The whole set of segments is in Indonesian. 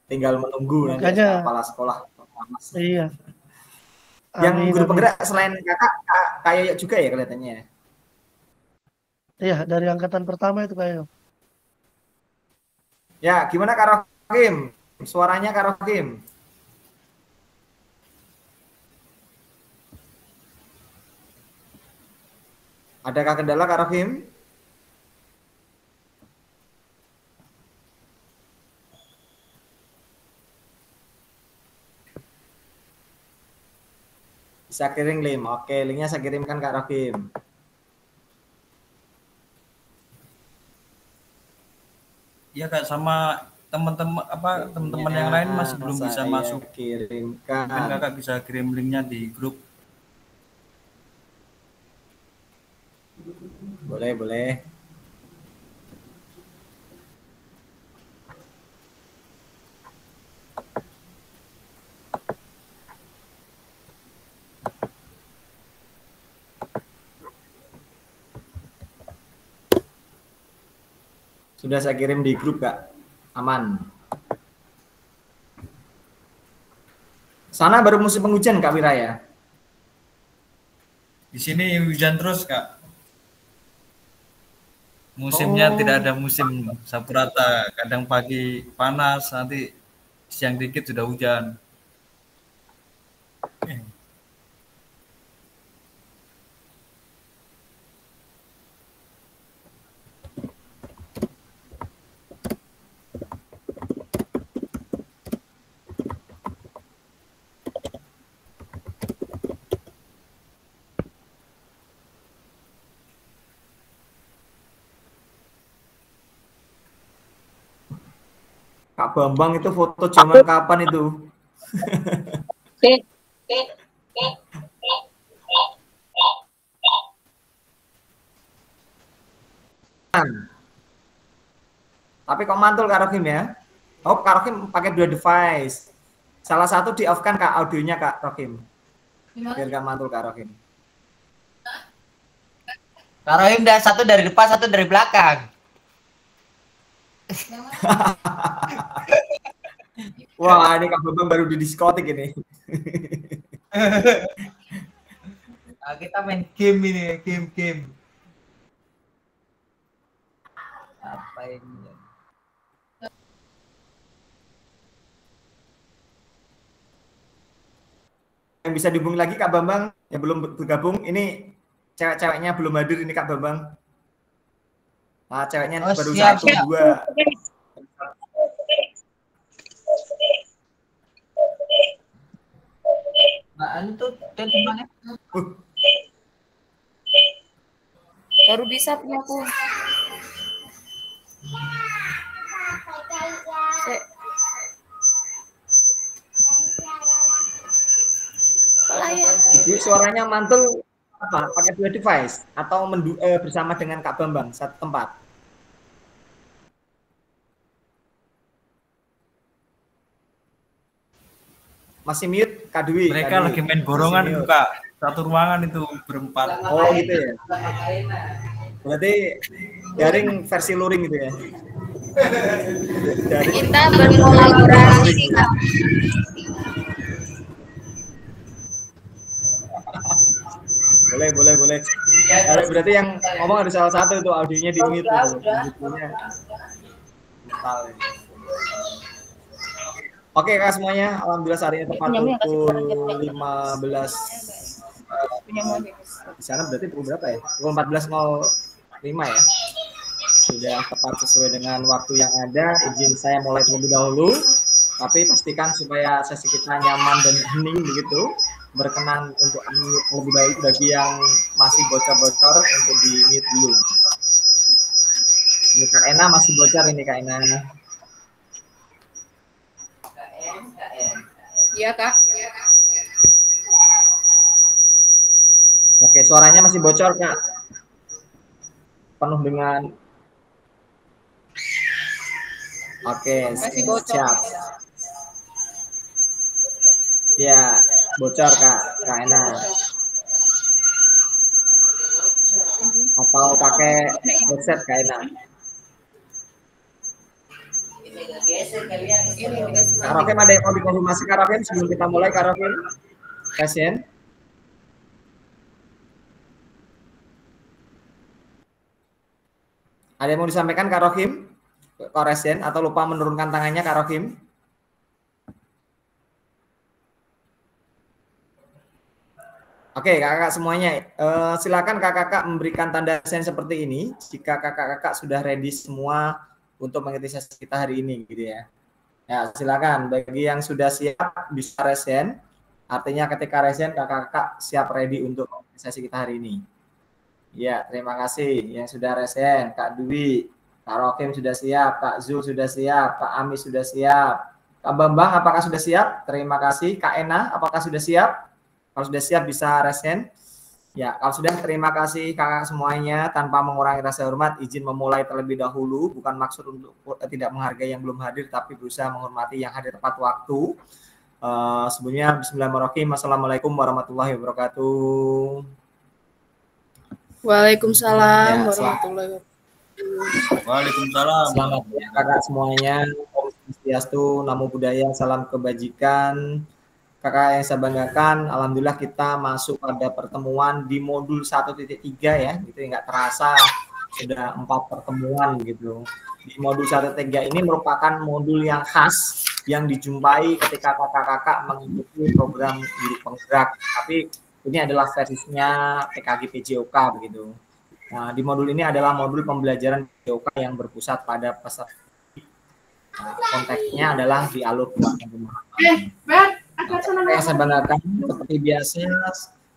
tinggal menunggu nanti Makanya, kepala sekolah. iya. Yang Amin, guru amin. penggerak selain kakak, Kak Yoyo juga ya kelihatannya. Iya, dari angkatan pertama itu kayak. Ya, gimana Kak Rohim? Suaranya Kak Rohim. Adakah kendala Kak Rohim? Bisa kirim link. Oke, linknya saya kirimkan Kak Rohim. Iya Kak, sama teman-teman teman-teman yang lain masih belum bisa masuk. Kirimkan. Mungkin Kakak bisa kirim linknya di grup. Boleh, boleh. Sudah saya kirim di grup, Kak. Aman. Sana baru musim penghujan, Kak Wiraya. Di sini hujan terus, Kak. Musimnya tidak ada musim sapu rata. Kadang pagi panas, nanti siang dikit sudah hujan. Kak Bambang itu foto zaman kapan itu? Tapi kok mantul Kak Rohim ya? Oh, Kak Rohim pakai 2 device. Salah satu di off kan Kak audionya Kak Rohim. Biar gak mantul Kak Rohim. Kak Rohim dan satu dari depan, satu dari belakang. Wah, ini Kak Bambang baru di diskotik ini. Nah, kita main game ini, game. Apa ini? Yang bisa dihubungi lagi Kak Bambang yang belum bergabung, ini cewek-ceweknya belum hadir ini Kak Bambang. Nah, ceweknya baru siap, 1, 2. Mbak Anu tuh temannya. Baru bisa punya aku. Jadi suaranya mantul apa? Pakai 2 device atau bersama dengan Kak Bambang satu tempat? Masih mute Kak Dwi. Mereka lagi main borongan itu, Kak. Satu ruangan itu berempat. Oh gitu ya. Berarti daring versi luring gitu ya. Kita berkolaborasi Kak. Boleh. Berarti yang ngomong ada salah satu itu audionya di mute itu. Oke Kak semuanya, alhamdulillah hari ini tepat pukul 15. Di sana berarti pukul berapa ya? Pukul 14.05 ya. Sudah tepat sesuai dengan waktu yang ada. Izin saya mulai terlebih dahulu. Tapi pastikan supaya sesi kita nyaman dan hening begitu. Berkenan untuk lebih baik bagi yang masih bocor-bocor untuk di mute dulu. Ini Kak Ena masih bocor ini Kak Ena. Iya Kak. Oke, suaranya masih bocor Kak. Penuh dengan. Oke, siap. Ya, bocor Kak Ena. Atau pakai headset Kak Ena. Ini dikasih Kak Rokim ada yang mau dikonfirmasi Kak Rokim sebelum kita mulai Kak Rokim? Kasian. Ada yang mau disampaikan Kak Rokim? Koresen atau lupa menurunkan tangannya Kak Rokim? Oke, kakak semuanya, silakan kakak memberikan tanda sen seperti ini jika kakak sudah ready semua untuk mengikuti sesi kita hari ini, gitu ya. Ya, silakan. Bagi yang sudah siap bisa resen. Artinya ketika resen kakak siap ready untuk sesi kita hari ini. Ya, terima kasih yang sudah resen. Kak Dwi, Kak Rokim sudah siap, Kak Zul sudah siap, Kak Ami sudah siap. Kak Bambang apakah sudah siap? Terima kasih. Kak Ena apakah sudah siap? Kalau sudah siap bisa resen. Ya, kalau sudah terima kasih kakak semuanya. Tanpa mengurangi rasa hormat, izin memulai terlebih dahulu. Bukan maksud untuk tidak menghargai yang belum hadir, tapi berusaha menghormati yang hadir tepat waktu. Sebelumnya bismillahirrahmanirrahim. Assalamualaikum warahmatullahi wabarakatuh. Waalaikumsalam Ya, warahmatullahi wabarakatuh. Waalaikumsalam. Selamat ya kakak semuanya. Om Swastiastu, Namo Buddhaya, salam kebajikan. Kakak yang saya banggakan, alhamdulillah kita masuk pada pertemuan di modul 1.3 ya, gitu nggak terasa sudah 4 pertemuan gitu. Di modul 1.3 ini merupakan modul yang khas yang dijumpai ketika kakak-kakak mengikuti program guru penggerak. Tapi ini adalah versinya PKG PJOK begitu. Nah, di modul ini adalah modul pembelajaran PJOK yang berpusat pada peserta. Nah, konteksnya adalah di alur pemahaman. Yang saya banggakan seperti biasa,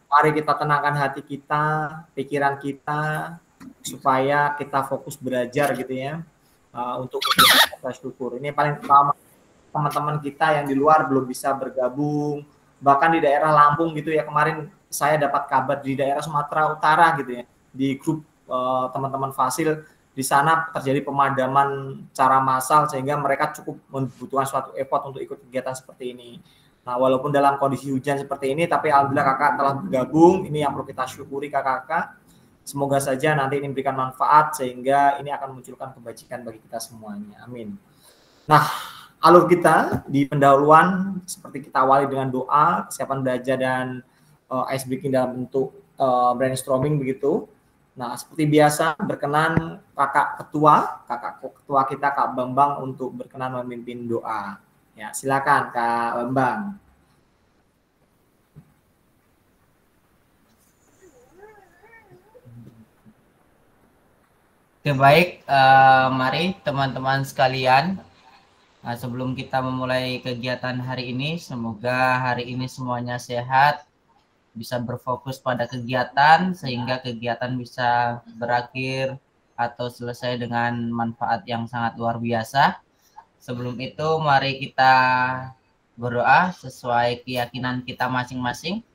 mari kita tenangkan hati kita, pikiran kita, supaya kita fokus belajar gitu ya, untuk rasa syukur. Ini paling pertama teman-teman kita yang di luar belum bisa bergabung, bahkan di daerah Lampung gitu ya, kemarin saya dapat kabar di daerah Sumatera Utara gitu ya, di grup teman-teman Fasil, di sana terjadi pemadaman secara massal sehingga mereka cukup membutuhkan suatu effort untuk ikut kegiatan seperti ini. Nah, walaupun dalam kondisi hujan seperti ini, tapi alhamdulillah kakak telah bergabung. Ini yang perlu kita syukuri kakak-kakak. Semoga saja nanti ini memberikan manfaat sehingga ini akan memunculkan kebajikan bagi kita semuanya. Amin. Nah, alur kita di pendahuluan seperti kita awali dengan doa, kesiapan belajar dan ice breaking dalam bentuk brainstorming begitu. Nah, seperti biasa berkenan kakak ketua kita Kak Bambang untuk berkenan memimpin doa. Ya, silakan Kak Bambang. Oke, baik, mari teman-teman sekalian. Sebelum kita memulai kegiatan hari ini, semoga hari ini semuanya sehat, bisa berfokus pada kegiatan sehingga kegiatan bisa berakhir atau selesai dengan manfaat yang sangat luar biasa. Sebelum itu mari kita berdoa sesuai keyakinan kita masing-masing.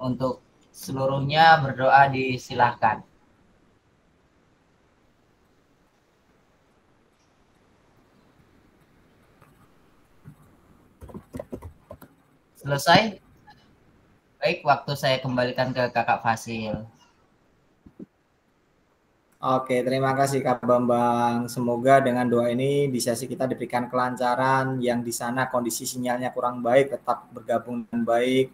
Untuk seluruhnya berdoa disilahkan. Selesai? Baik, waktu saya kembalikan ke Kakak Fasil. Oke, terima kasih Kak Bambang. Semoga dengan doa ini di sesi kita diberikan kelancaran, yang di sana kondisi sinyalnya kurang baik tetap bergabung dengan baik.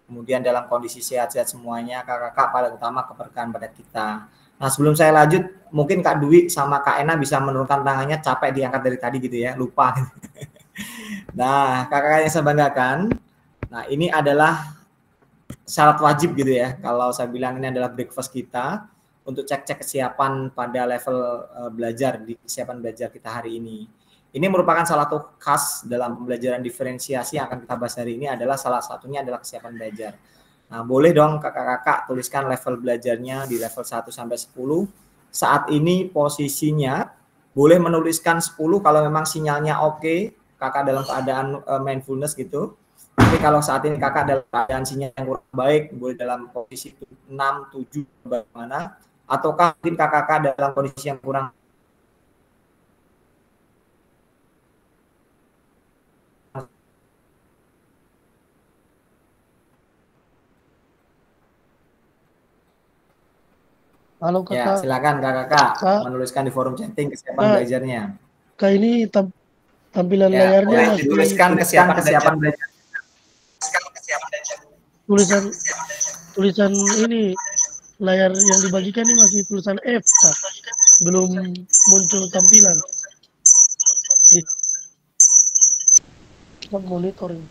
Kemudian dalam kondisi sehat-sehat semuanya, kakak-kakak pada utama keberkahan pada kita. Nah, sebelum saya lanjut, mungkin Kak Dwi sama Kak Ena bisa menurunkan tangannya, capek diangkat dari tadi gitu ya, lupa. Nah, kakak yang saya banggakan, nah ini adalah syarat wajib gitu ya. Kalau saya bilang ini adalah breakfast kita untuk cek-cek kesiapan pada level belajar, di kesiapan belajar kita hari ini. Ini merupakan salah satu khas dalam pembelajaran diferensiasi yang akan kita bahas hari ini, adalah salah satunya adalah kesiapan belajar. Nah, boleh dong kakak-kakak tuliskan level belajarnya di level 1 sampai 10. Saat ini posisinya boleh menuliskan 10 kalau memang sinyalnya oke, kakak dalam keadaan mindfulness gitu. Tapi kalau saat ini kakak dalam keadaan sinyal yang kurang baik, boleh dalam posisi 6, 7 bagaimana, ataukah mungkin kakak dalam kondisi yang kurang Halo ya, kakak. silakan kakak Kak. menuliskan di forum chatting kesiapan belajarnya. Kak ini Tampilan Ya, layarnya boleh masih dituliskan kesiapan belajar. tulisan tulisan ini, layar yang dibagikan ini masih tulisan F, Kak. Belum muncul tampilan di monitor ini.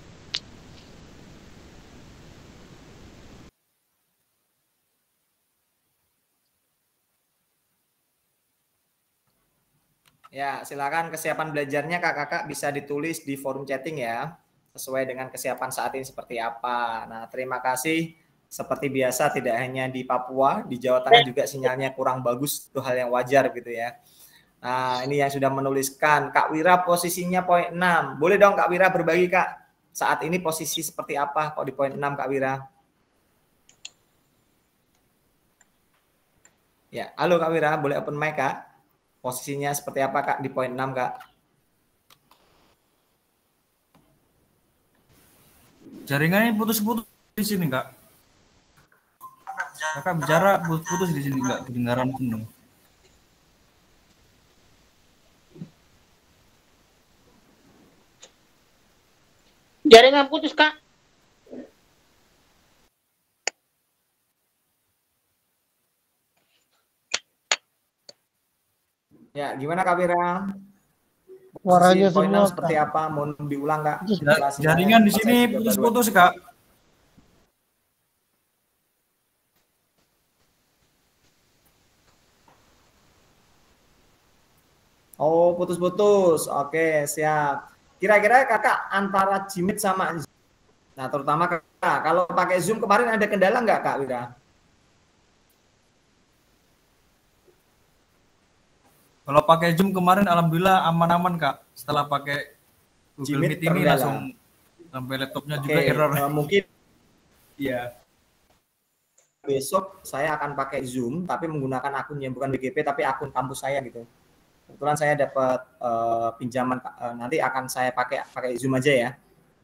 Ya, silakan kesiapan belajarnya kakak-kakak bisa ditulis di forum chatting ya, sesuai dengan kesiapan saat ini seperti apa. Nah, terima kasih. Seperti biasa tidak hanya di Papua, di Jawa Tengah juga sinyalnya kurang bagus, itu hal yang wajar gitu ya. Nah, ini yang sudah menuliskan, Kak Wira posisinya poin 6. Boleh dong Kak Wira berbagi Kak, saat ini posisi seperti apa kok di poin 6 Kak Wira? Ya, halo Kak Wira, boleh open mic Kak? Posisinya seperti apa Kak di poin 6 Kak? Jaringannya putus-putus di sini, Kak. Kakak bicara putus-putus di sini, nggak kedengaran penuh. Jaringan putus, Kak. Ya, gimana Kak Wira? Suaranya Poin 6 semua, seperti Kak. apa? Mau diulang Kak? Jaringan di sini putus-putus, Kak. Oh, putus-putus. Oke, siap. Kira-kira kakak antara Jimit sama Zoom. Nah, terutama kakak, kalau pakai Zoom kemarin ada kendala nggak Kak Wira? Kalau pakai Zoom kemarin alhamdulillah aman-aman, Kak. Setelah pakai Google Jimit Meet ini terkendala. langsung sampai laptopnya Oke, juga error. mungkin Iya. besok saya akan pakai Zoom, tapi menggunakan akun yang bukan BGP, tapi akun kampus saya gitu. Kebetulan saya dapat pinjaman, nanti akan saya pakai Zoom aja ya.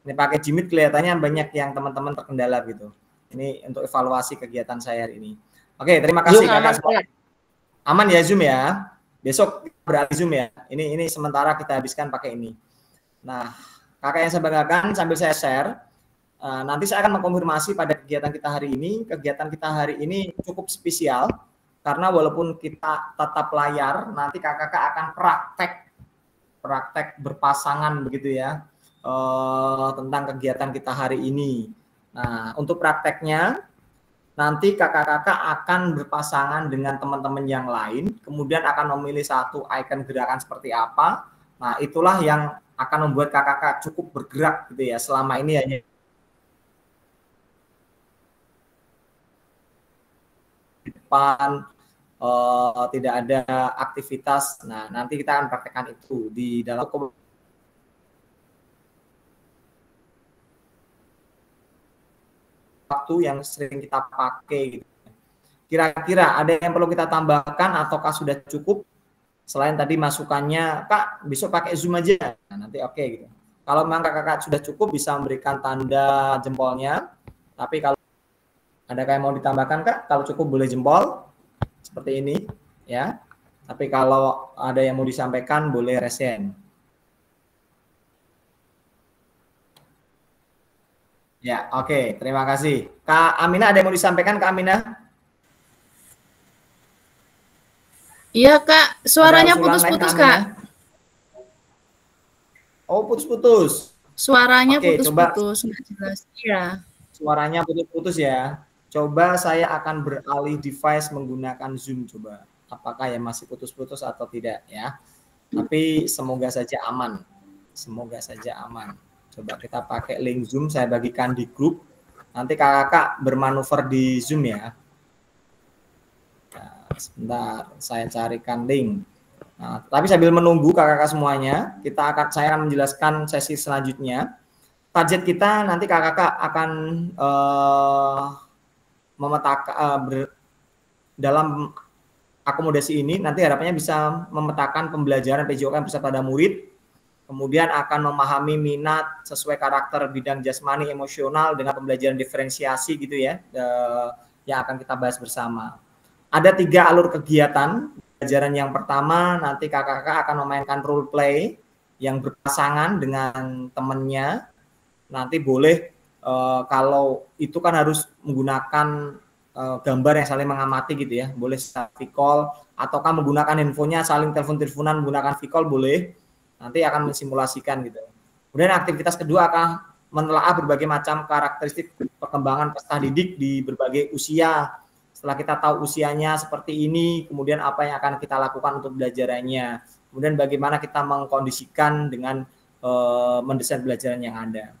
Ini pakai Jimit kelihatannya banyak yang teman-teman terkendala gitu. Ini untuk evaluasi kegiatan saya hari ini. Oke, terima kasih Zoom kakak. aman, Aman ya Zoom ya. Besok beralih Zoom ya. Ini sementara kita habiskan pakai ini. Nah, kakak yang saya banggakan sambil saya share, nanti saya akan mengkonfirmasi pada kegiatan kita hari ini. Kegiatan kita hari ini cukup spesial karena walaupun kita tatap layar, nanti kakak-kakak akan praktek berpasangan begitu ya, tentang kegiatan kita hari ini. Nah, untuk prakteknya nanti kakak-kakak akan berpasangan dengan teman-teman yang lain, kemudian akan memilih satu icon gerakan seperti apa. Nah, itulah yang akan membuat kakak-kakak cukup bergerak gitu ya. Selama ini hanya di depan, tidak ada aktivitas. Nah, nanti kita akan praktekkan itu di dalam waktu yang sering kita pakai gitu. Kira-kira ada yang perlu kita tambahkan ataukah sudah cukup? Selain tadi masukannya, Kak, besok pakai Zoom aja. Nah, nanti oke gitu. Kalau memang kakak sudah cukup bisa memberikan tanda jempolnya. Tapi kalau ada yang mau ditambahkan, Kak, kalau cukup boleh jempol seperti ini ya. Tapi kalau ada yang mau disampaikan boleh resen. Ya, oke. Terima kasih. Kak Aminah, ada yang mau disampaikan, Kak Aminah? Iya Kak, suaranya Ada usulan lain, putus-putus Kak Kak. Aminah? Oh, putus-putus. Suaranya Oke, coba putus-putus, nggak jelas. Iya. suaranya putus-putus ya. Coba saya akan beralih device menggunakan Zoom coba. Apakah ya masih putus-putus atau tidak ya. Tapi semoga saja aman. Semoga saja aman. Coba kita pakai link Zoom, saya bagikan di grup. Nanti kakak bermanuver di Zoom ya. Nah, sebentar, saya carikan link. Nah, tapi sambil menunggu kakak-kakak semuanya, saya akan menjelaskan sesi selanjutnya. Target kita nanti kakak-kakak akan memetakan dalam akomodasi ini, nanti harapannya bisa memetakan pembelajaran PJOK bersama pada murid, kemudian akan memahami minat sesuai karakter bidang jasmani emosional dengan pembelajaran diferensiasi gitu ya, yang akan kita bahas bersama. Ada 3 alur kegiatan. Pelajaran yang pertama nanti kakak-kakak akan memainkan role play yang berpasangan dengan temannya nanti boleh kalau itu kan harus menggunakan gambar yang saling mengamati gitu ya, boleh video call ataukah menggunakan handphonenya saling telepon-teleponan menggunakan video call boleh, nanti akan mensimulasikan gitu. Kemudian aktivitas kedua akan menelaah berbagai macam karakteristik perkembangan peserta didik di berbagai usia. Setelah kita tahu usianya seperti ini, kemudian apa yang akan kita lakukan untuk belajarannya, kemudian bagaimana kita mengkondisikan dengan mendesain pembelajaran yang ada.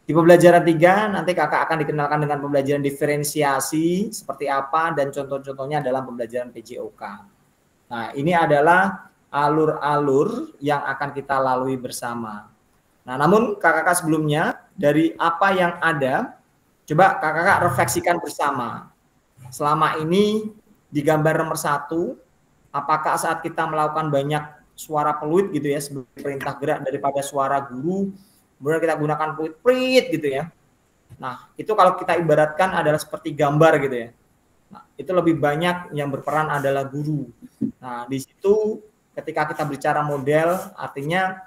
Di pembelajaran 3 nanti kakak akan dikenalkan dengan pembelajaran diferensiasi seperti apa dan contoh-contohnya dalam pembelajaran PJOK. Nah, ini adalah alur-alur yang akan kita lalui bersama. Nah, namun kakak sebelumnya dari apa yang ada, coba kakak refleksikan bersama. Selama ini di gambar nomor 1, apakah saat kita melakukan banyak suara peluit gitu ya sebagai perintah gerak daripada suara guru, kemudian kita gunakan peluit prit gitu ya. Nah, itu kalau kita ibaratkan adalah seperti gambar gitu ya. Nah, itu lebih banyak yang berperan adalah guru. Nah, di situ ketika kita bicara model, artinya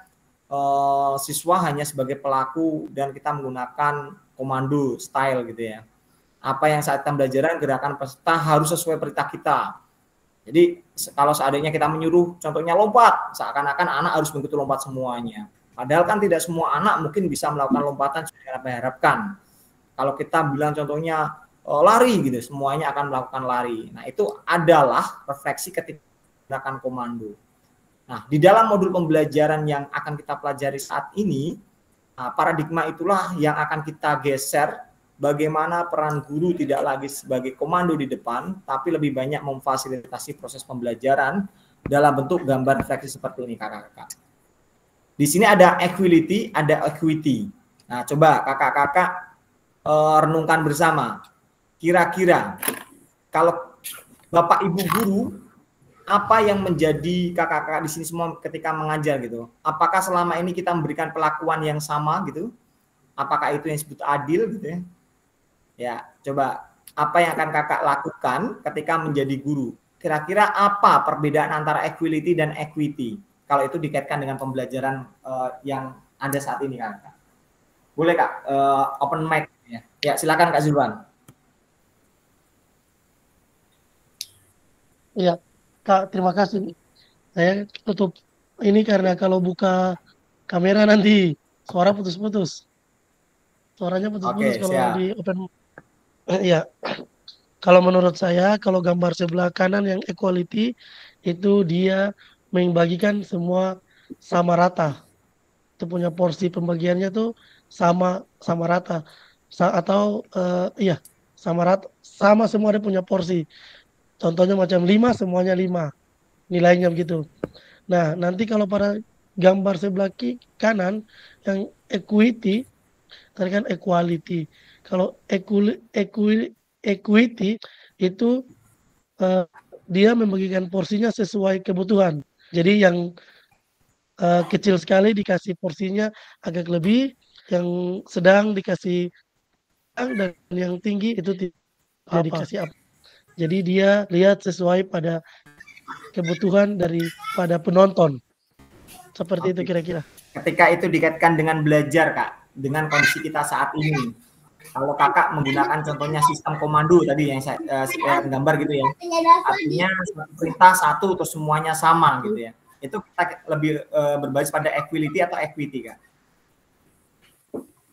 siswa hanya sebagai pelaku dan kita menggunakan komando style gitu ya. Apa yang saat pembelajaran gerakan peserta harus sesuai perintah kita. Jadi kalau seandainya kita menyuruh contohnya lompat, seakan-akan anak harus begitu lompat semuanya. Padahal kan tidak semua anak mungkin bisa melakukan lompatan sesuai yang diharapkan. Kalau kita bilang contohnya lari gitu, semuanya akan melakukan lari. Nah, itu adalah refleksi ketika gerakan komando. Nah, di dalam modul pembelajaran yang akan kita pelajari saat ini, paradigma itulah yang akan kita geser, bagaimana peran guru tidak lagi sebagai komando di depan, tapi lebih banyak memfasilitasi proses pembelajaran dalam bentuk gambar refleksi seperti ini, kakak-kakak. Di sini ada equality, ada equity. Nah, coba kakak-kakak renungkan bersama. Kira-kira kalau Bapak Ibu guru, apa yang menjadi kakak-kakak di sini semua ketika mengajar gitu? Apakah selama ini kita memberikan perlakuan yang sama gitu? Apakah itu yang disebut adil gitu ya? Ya, coba apa yang akan kakak lakukan ketika menjadi guru? Kira-kira apa perbedaan antara equality dan equity? Kalau itu dikaitkan dengan pembelajaran yang ada saat ini, Kak. Boleh, Kak, open mic ya. Ya, silakan Kak Zulwan. Iya, Kak, terima kasih. Saya tutup ini karena kalau buka kamera nanti suara putus-putus. Suaranya putus-putus kalau siap. di open. Ya, kalau menurut saya, kalau gambar sebelah kanan yang equality itu dia membagikan semua sama rata. Itu punya porsi pembagiannya tuh sama rata. Atau iya, sama rata, sama semua dia punya porsi. Contohnya macam 5 semuanya 5. Nilainya begitu. Nah, nanti kalau pada gambar sebelah kanan yang equity, tadi kan equality. Kalau equity itu dia membagikan porsinya sesuai kebutuhan. Jadi yang kecil sekali dikasih porsinya agak lebih, yang sedang dikasih dan yang tinggi itu tidak dikasih apa. Jadi dia lihat sesuai pada kebutuhan daripada penonton. Seperti itu kira-kira. Ketika itu dikaitkan dengan belajar, Kak, dengan kondisi kita saat ini. Kalau kakak menggunakan contohnya sistem komando tadi yang saya gambar gitu ya, artinya perintah satu terus semuanya sama gitu ya. Itu kita lebih berbasis pada equality atau equity, Kak?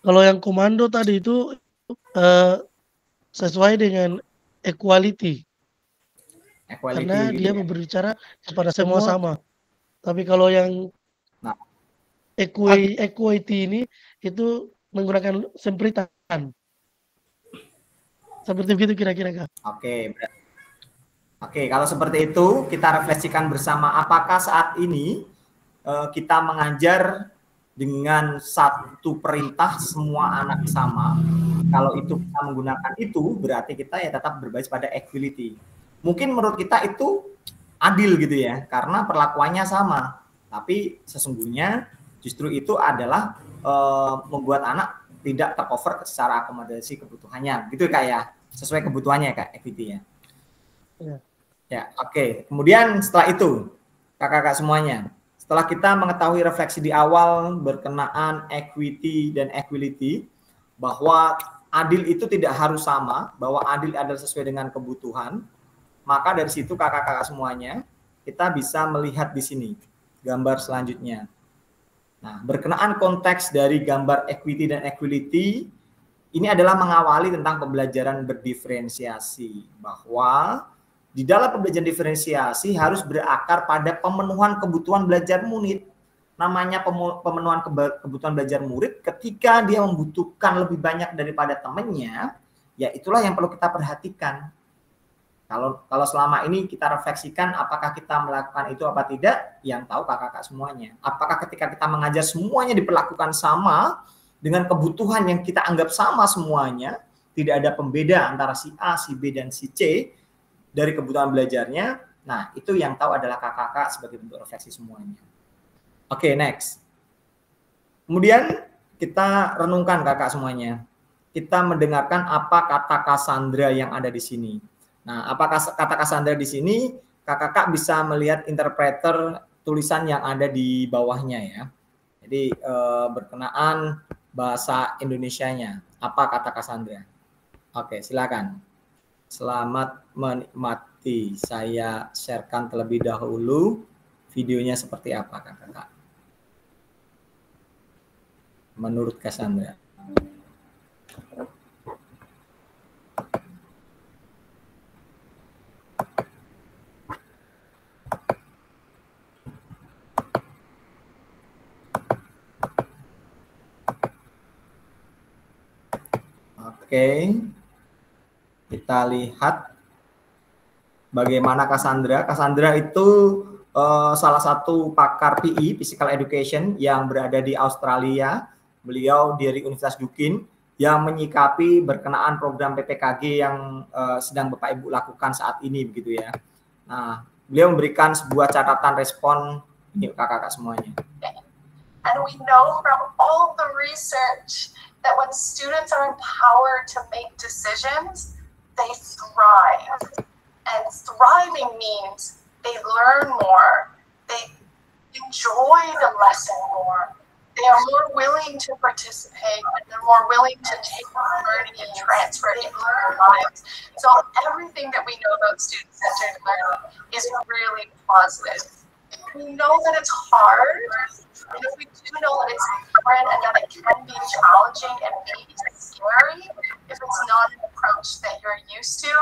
Kalau yang komando tadi itu sesuai dengan equality. Karena dia berbicara kepada semua sama. Tapi kalau yang equity ini itu menggunakan sempritan. Seperti begitu kira-kira, Kak. Oke, kalau seperti itu kita refleksikan bersama apakah saat ini kita mengajar dengan satu perintah semua anak sama. Kalau itu kita menggunakan itu berarti kita ya tetap berbasis pada equality. Mungkin menurut kita itu adil gitu ya karena perlakuannya sama. Tapi sesungguhnya justru itu adalah membuat anak tidak tercover secara akomodasi kebutuhannya, gitu Kak ya, sesuai kebutuhannya Kak, equity ya. Ya, oke. Kemudian setelah itu, kakak-kakak semuanya, Setelah kita mengetahui refleksi di awal berkenaan equity dan equality, bahwa adil itu tidak harus sama, bahwa adil adalah sesuai dengan kebutuhan, maka dari situ kakak-kakak semuanya, kita bisa melihat di sini gambar selanjutnya. Nah, berkenaan konteks dari gambar equity dan equality, ini adalah mengawali tentang pembelajaran berdiferensiasi, bahwa di dalam pembelajaran diferensiasi harus berakar pada pemenuhan kebutuhan belajar murid. Namanya pemenuhan kebutuhan belajar murid ketika dia membutuhkan lebih banyak daripada temannya, ya itulah yang perlu kita perhatikan. Kalau selama ini kita refleksikan apakah kita melakukan itu apa tidak, yang tahu kakak-kakak semuanya. Apakah ketika kita mengajar semuanya diperlakukan sama dengan kebutuhan yang kita anggap sama semuanya, tidak ada pembeda antara si A, si B, dan si C dari kebutuhan belajarnya. Nah, itu yang tahu adalah kakak-kakak sebagai bentuk refleksi semuanya. Oke, next. Kemudian kita renungkan kakak semuanya. Kita mendengarkan apa kata Cassandra yang ada di sini. Nah, apa kata Cassandra di sini? Kakak-kakak bisa melihat interpreter tulisan yang ada di bawahnya ya. Jadi berkenaan bahasa Indonesianya. Apa kata Cassandra? Oke, silakan. Selamat menikmati. Saya sharekan terlebih dahulu videonya seperti apa kakak-kakak. Menurut Cassandra. Oke. Kita lihat bagaimana Cassandra. Cassandra itu salah satu pakar PE, Physical Education, yang berada di Australia. Beliau dari Universitas Dukin yang menyikapi berkenaan program PPKG yang sedang Bapak Ibu lakukan saat ini, begitu ya. Nah, beliau memberikan sebuah catatan respon ini kakak-kakak semuanya. And we know from all the research that when students are empowered to make decisions, they thrive. And thriving means they learn more, they enjoy the lesson more, they are more willing to participate, and they're more willing to take learning and transfer it into their lives. So everything that we know about student-centered learning is really positive. We know that it's hard, and if we do know that it's different and that it can be challenging and maybe scary if it's not an approach that you're used to,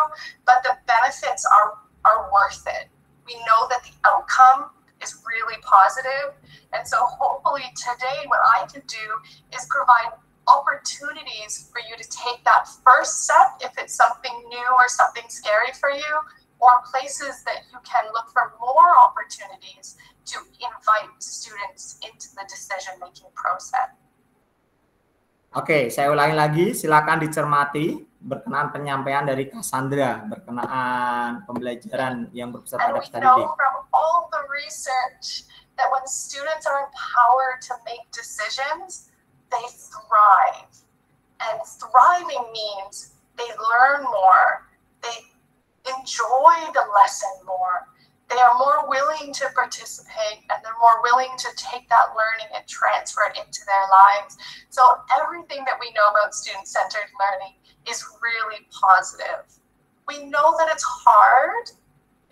but the benefits are worth it. We know that the outcome is really positive, and so hopefully today what I can do is provide opportunities for you to take that first step if it's something new or something scary for you, or places that you can look for more opportunities to invite students into the decision-making process. Oke, saya ulangi lagi, silakan dicermati berkenaan penyampaian dari Cassandra berkenaan pembelajaran yang berpusat pada peserta didik. And we know from all the research that when students are empowered to make decisions, they thrive. And thriving means they learn more, they enjoy the lesson more, they are more willing to participate, and they're more willing to take that learning and transfer it into their lives. So everything that we know about student-centered learning is really positive. We know that it's hard.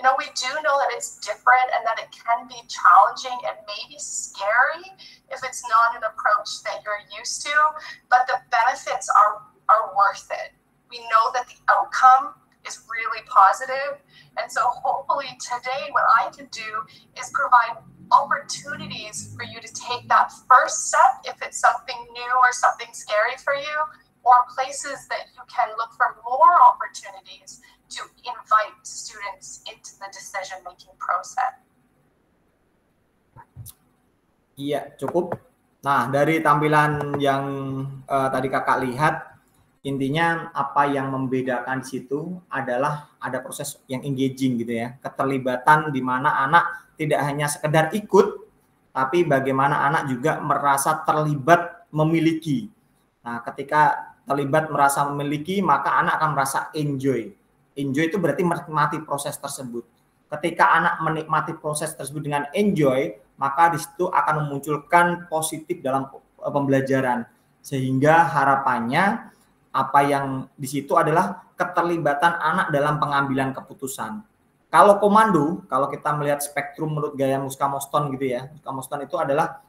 You know, we do know that it's different and that it can be challenging and maybe scary if it's not an approach that you're used to, but the benefits are worth it. We know that the outcome is really positive. And so hopefully today what I can do is provide opportunities for you to take that first step if it's something new or something scary for you, or places that you can look for more opportunities to invite students into the decision-making process. Iya, cukup. Nah, dari tampilan yang tadi kakak lihat, intinya apa yang membedakan di situ adalah ada proses yang engaging gitu ya, keterlibatan di mana anak tidak hanya sekedar ikut, tapi bagaimana anak juga merasa terlibat memiliki. Nah, ketika terlibat merasa memiliki, maka anak akan merasa enjoy. Enjoy itu berarti menikmati proses tersebut. Ketika anak menikmati proses tersebut dengan enjoy, maka di situ akan memunculkan positif dalam pembelajaran. Sehingga harapannya apa yang di situ adalah keterlibatan anak dalam pengambilan keputusan. Kalau komando, kalau kita melihat spektrum menurut gaya Muska Moston gitu ya, Muska Moston itu adalah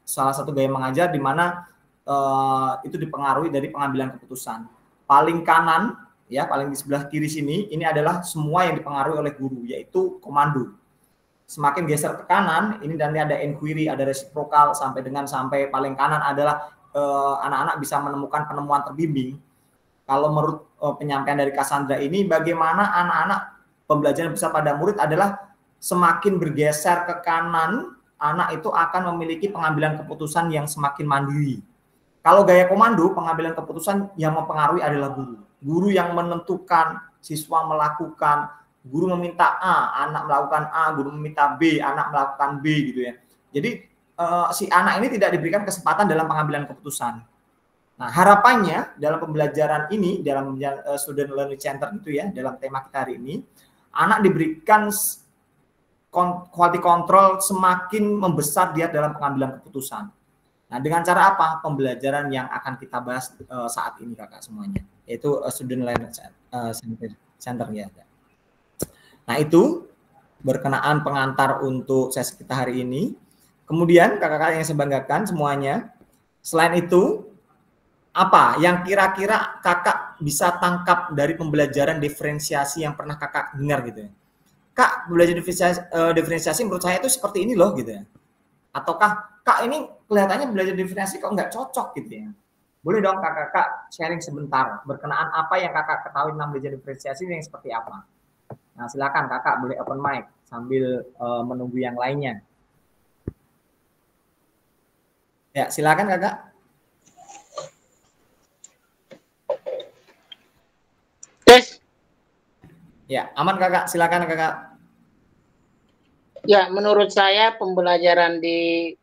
salah satu gaya mengajar di mana itu dipengaruhi dari pengambilan keputusan. Paling kanan, ya paling di sebelah kiri sini, ini adalah semua yang dipengaruhi oleh guru, yaitu komando. Semakin geser ke kanan, ini nanti ada inquiry, ada reciprocal, sampai paling kanan adalah anak-anak bisa menemukan penemuan terbimbing. Kalau menurut penyampaian dari Cassandra ini, bagaimana anak-anak pembelajaran besar pada murid adalah semakin bergeser ke kanan, anak itu akan memiliki pengambilan keputusan yang semakin mandiri. Kalau gaya komando, pengambilan keputusan yang mempengaruhi adalah guru. Guru yang menentukan, siswa melakukan, guru meminta A, anak melakukan A, guru meminta B, anak melakukan B gitu ya. Jadi si anak ini tidak diberikan kesempatan dalam pengambilan keputusan. Nah, harapannya dalam pembelajaran ini, dalam student learning center itu ya, dalam tema kita hari ini, anak diberikan quality control semakin membesar dia dalam pengambilan keputusan. Nah, dengan cara apa? Pembelajaran yang akan kita bahas saat ini kakak semuanya, yaitu student learning center ya. Nah, itu berkenaan pengantar untuk sesi kita hari ini. Kemudian kakak-kakak yang saya banggakan semuanya, selain itu, apa yang kira-kira kakak bisa tangkap dari pembelajaran diferensiasi yang pernah kakak dengar gitu ya? Kak, belajar diferensiasi menurut saya itu seperti ini loh gitu ya. Ataukah, Kak ini kelihatannya belajar diferensiasi kok nggak cocok gitu ya. Boleh dong kakak-kakak sharing sebentar berkenaan apa yang kakak ketahui tentang belajar diferensiasi yang seperti apa. Nah, silakan kakak boleh open mic sambil menunggu yang lainnya. Ya, silakan kakak. Tes. Ya, aman kakak. Silakan kakak. Ya, menurut saya pembelajaran di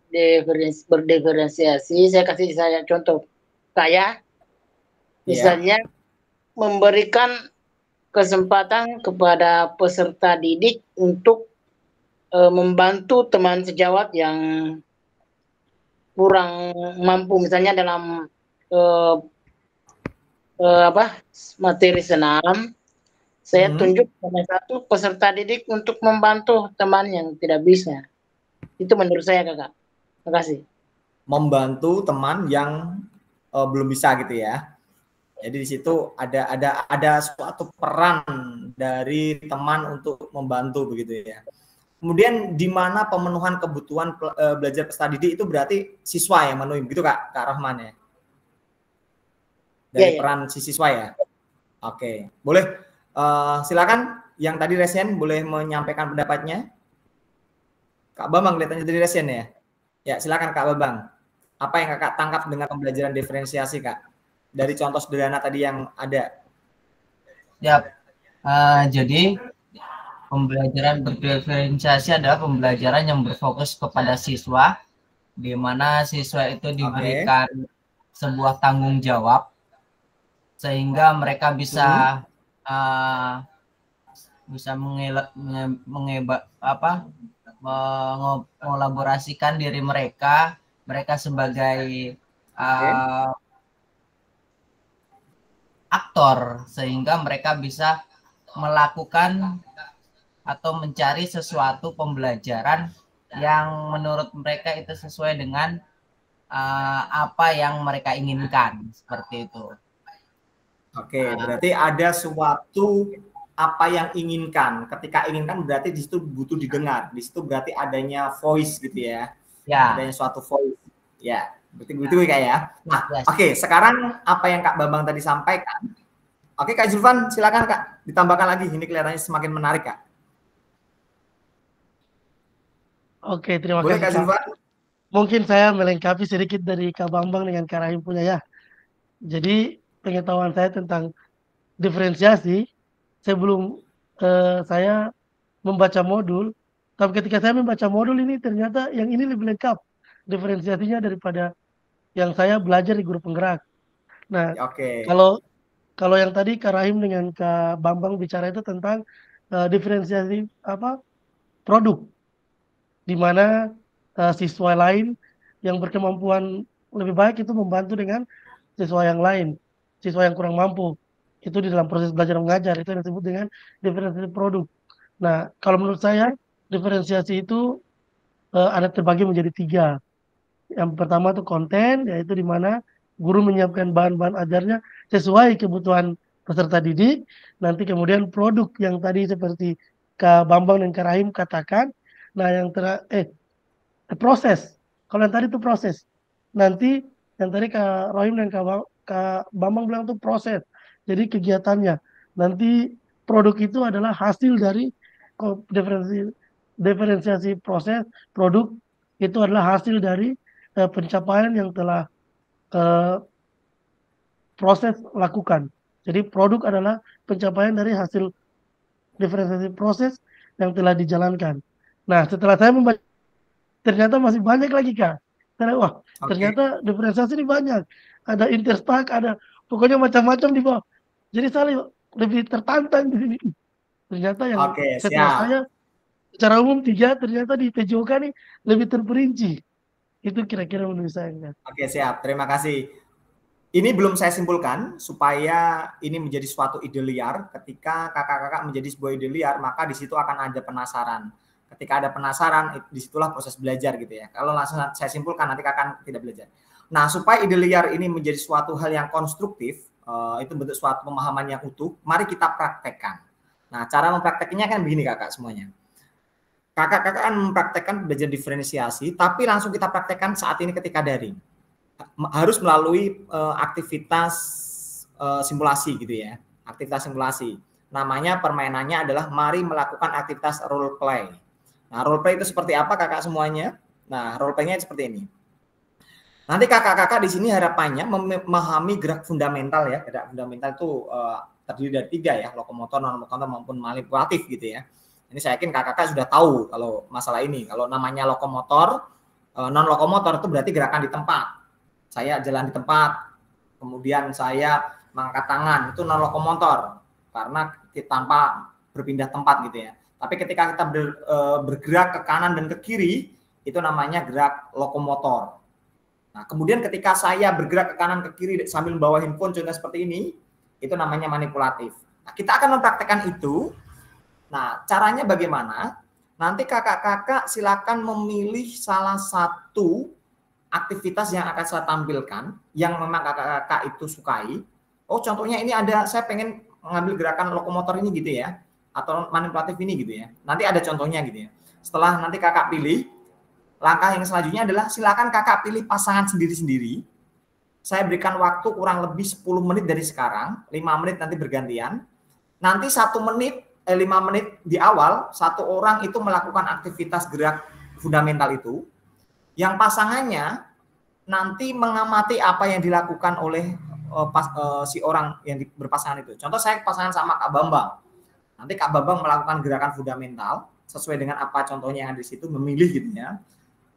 berdiferensiasi, saya kasih saya contoh. Saya, misalnya, memberikan kesempatan kepada peserta didik untuk membantu teman sejawat yang kurang mampu, misalnya dalam materi senam, saya tunjuk salah satu peserta didik untuk membantu teman yang tidak bisa. Itu menurut saya kakak. Terima kasih. Membantu teman yang belum bisa gitu ya. Jadi di situ ada suatu peran dari teman untuk membantu begitu ya. Kemudian di mana pemenuhan kebutuhan belajar peserta didik itu berarti siswa yang memenuhi, begitu Kak Rahman ya? Dari peran si siswa ya? Oke, boleh silakan yang tadi Resen boleh menyampaikan pendapatnya. Kak Bambang kelihatannya dari Resen ya? Ya silakan Kak Bambang. Apa yang Kakak tangkap dengan pembelajaran diferensiasi Kak? Dari contoh sederhana tadi yang ada. Ya, jadi pembelajaran berdiferensiasi adalah pembelajaran yang berfokus kepada siswa, di mana siswa itu diberikan sebuah tanggung jawab, sehingga mereka bisa mengelaborasikan diri mereka sebagai aktor, sehingga mereka bisa melakukan atau mencari sesuatu pembelajaran yang menurut mereka itu sesuai dengan apa yang mereka inginkan, seperti itu. Oke, berarti ada suatu apa yang inginkan. Ketika inginkan berarti di situ butuh didengar. Di situ berarti adanya voice gitu ya. Ya. Adanya suatu voice. Ya, betul kayak ya. Nah, oke, sekarang apa yang Kak Bambang tadi sampaikan. Oke, Kak Zulfan, silakan Kak. Ditambahkan lagi, ini kelihatannya semakin menarik Kak. Oke, terima Boleh, kasih. Kak Zulfan? Mungkin saya melengkapi sedikit dari Kak Bambang dengan Kak Rahim punya ya. Jadi pengetahuan saya tentang diferensiasi sebelum saya membaca modul, tapi ketika saya membaca modul ini ternyata yang ini lebih lengkap diferensiasinya daripada yang saya belajar di guru penggerak. Nah, kalau yang tadi Kak Rahim dengan Kak Bambang bicara itu tentang diferensiasi produk. di mana siswa lain yang berkemampuan lebih baik itu membantu dengan siswa yang lain, siswa yang kurang mampu. Itu di dalam proses belajar mengajar, itu yang disebut dengan diferensiasi produk. Nah, kalau menurut saya, diferensiasi itu ada terbagi menjadi 3. Yang pertama itu konten, yaitu di mana guru menyiapkan bahan-bahan ajarnya sesuai kebutuhan peserta didik. Nanti kemudian produk yang tadi seperti Kak Bambang dan Kak Rahim katakan. Nah, yang proses. Kalau yang tadi itu proses. Nanti yang tadi Kak Rahim dan Kak Bambang bilang itu proses. Jadi kegiatannya. Nanti produk itu adalah hasil dari diferensiasi proses. Produk itu adalah hasil dari pencapaian yang telah proses lakukan. Jadi produk adalah pencapaian dari hasil diferensiasi proses yang telah dijalankan. Nah, setelah saya membaca, ternyata masih banyak lagi, Kak. Wah, ternyata diferensiasi ini banyak. Ada interstak, ada pokoknya macam-macam di bawah. Jadi saya lebih tertantang di sini. Ternyata yang setelah saya secara umum 3, ternyata di PJOK nih lebih terperinci. Itu kira-kira menurut saya. Oke, siap. Terima kasih. Ini belum saya simpulkan supaya ini menjadi suatu ide liar. Ketika kakak-kakak menjadi sebuah ide liar, maka di situ akan ada penasaran. Ketika ada penasaran, disitulah proses belajar gitu ya. Kalau langsung saya simpulkan, nanti kakak tidak belajar. Nah, supaya ide liar ini menjadi suatu hal yang konstruktif, itu bentuk suatu pemahaman yang utuh, mari kita praktekkan. Nah, cara mempraktekkannya kan begini kakak semuanya. Kakak-kakak akan mempraktekkan belajar diferensiasi, tapi langsung kita praktekkan saat ini ketika daring. Harus melalui aktivitas simulasi gitu ya. Aktivitas simulasi. Namanya permainannya adalah mari melakukan aktivitas role play. Nah, role play itu seperti apa kakak semuanya? Nah, role play-nya seperti ini. Nanti kakak-kakak di sini harapannya memahami gerak fundamental ya. Gerak fundamental itu terdiri dari 3 ya, lokomotor, non-lokomotor maupun manipulatif gitu ya. Ini saya yakin kakak-kakak sudah tahu kalau masalah ini. Kalau namanya lokomotor, non-lokomotor itu berarti gerakan di tempat. Saya jalan di tempat, kemudian saya mengangkat tangan, itu non-lokomotor. Karena tanpa berpindah tempat gitu ya. Tapi ketika kita bergerak ke kanan dan ke kiri, itu namanya gerak lokomotor. Nah, kemudian ketika saya bergerak ke kanan ke kiri sambil membawa handphone contohnya seperti ini, itu namanya manipulatif. Nah, kita akan mempraktekkan itu. Nah, caranya bagaimana? Nanti kakak-kakak silakan memilih salah satu aktivitas yang akan saya tampilkan, yang memang kakak-kakak itu sukai. Oh, contohnya ini ada, saya pengen mengambil gerakan lokomotor ini gitu ya. Atau manipulatif ini gitu ya. Nanti ada contohnya gitu ya. Setelah nanti kakak pilih, langkah yang selanjutnya adalah silakan kakak pilih pasangan sendiri-sendiri. Saya berikan waktu kurang lebih 10 menit dari sekarang, 5 menit nanti bergantian. Nanti 5 menit di awal, satu orang itu melakukan aktivitas gerak fundamental itu. Yang pasangannya nanti mengamati apa yang dilakukan oleh si orang yang berpasangan itu. Contoh saya pasangan sama Kak Bambang. Nanti Kak Bambang melakukan gerakan fundamental sesuai dengan apa contohnya yang ada di situ, memilih gitu ya.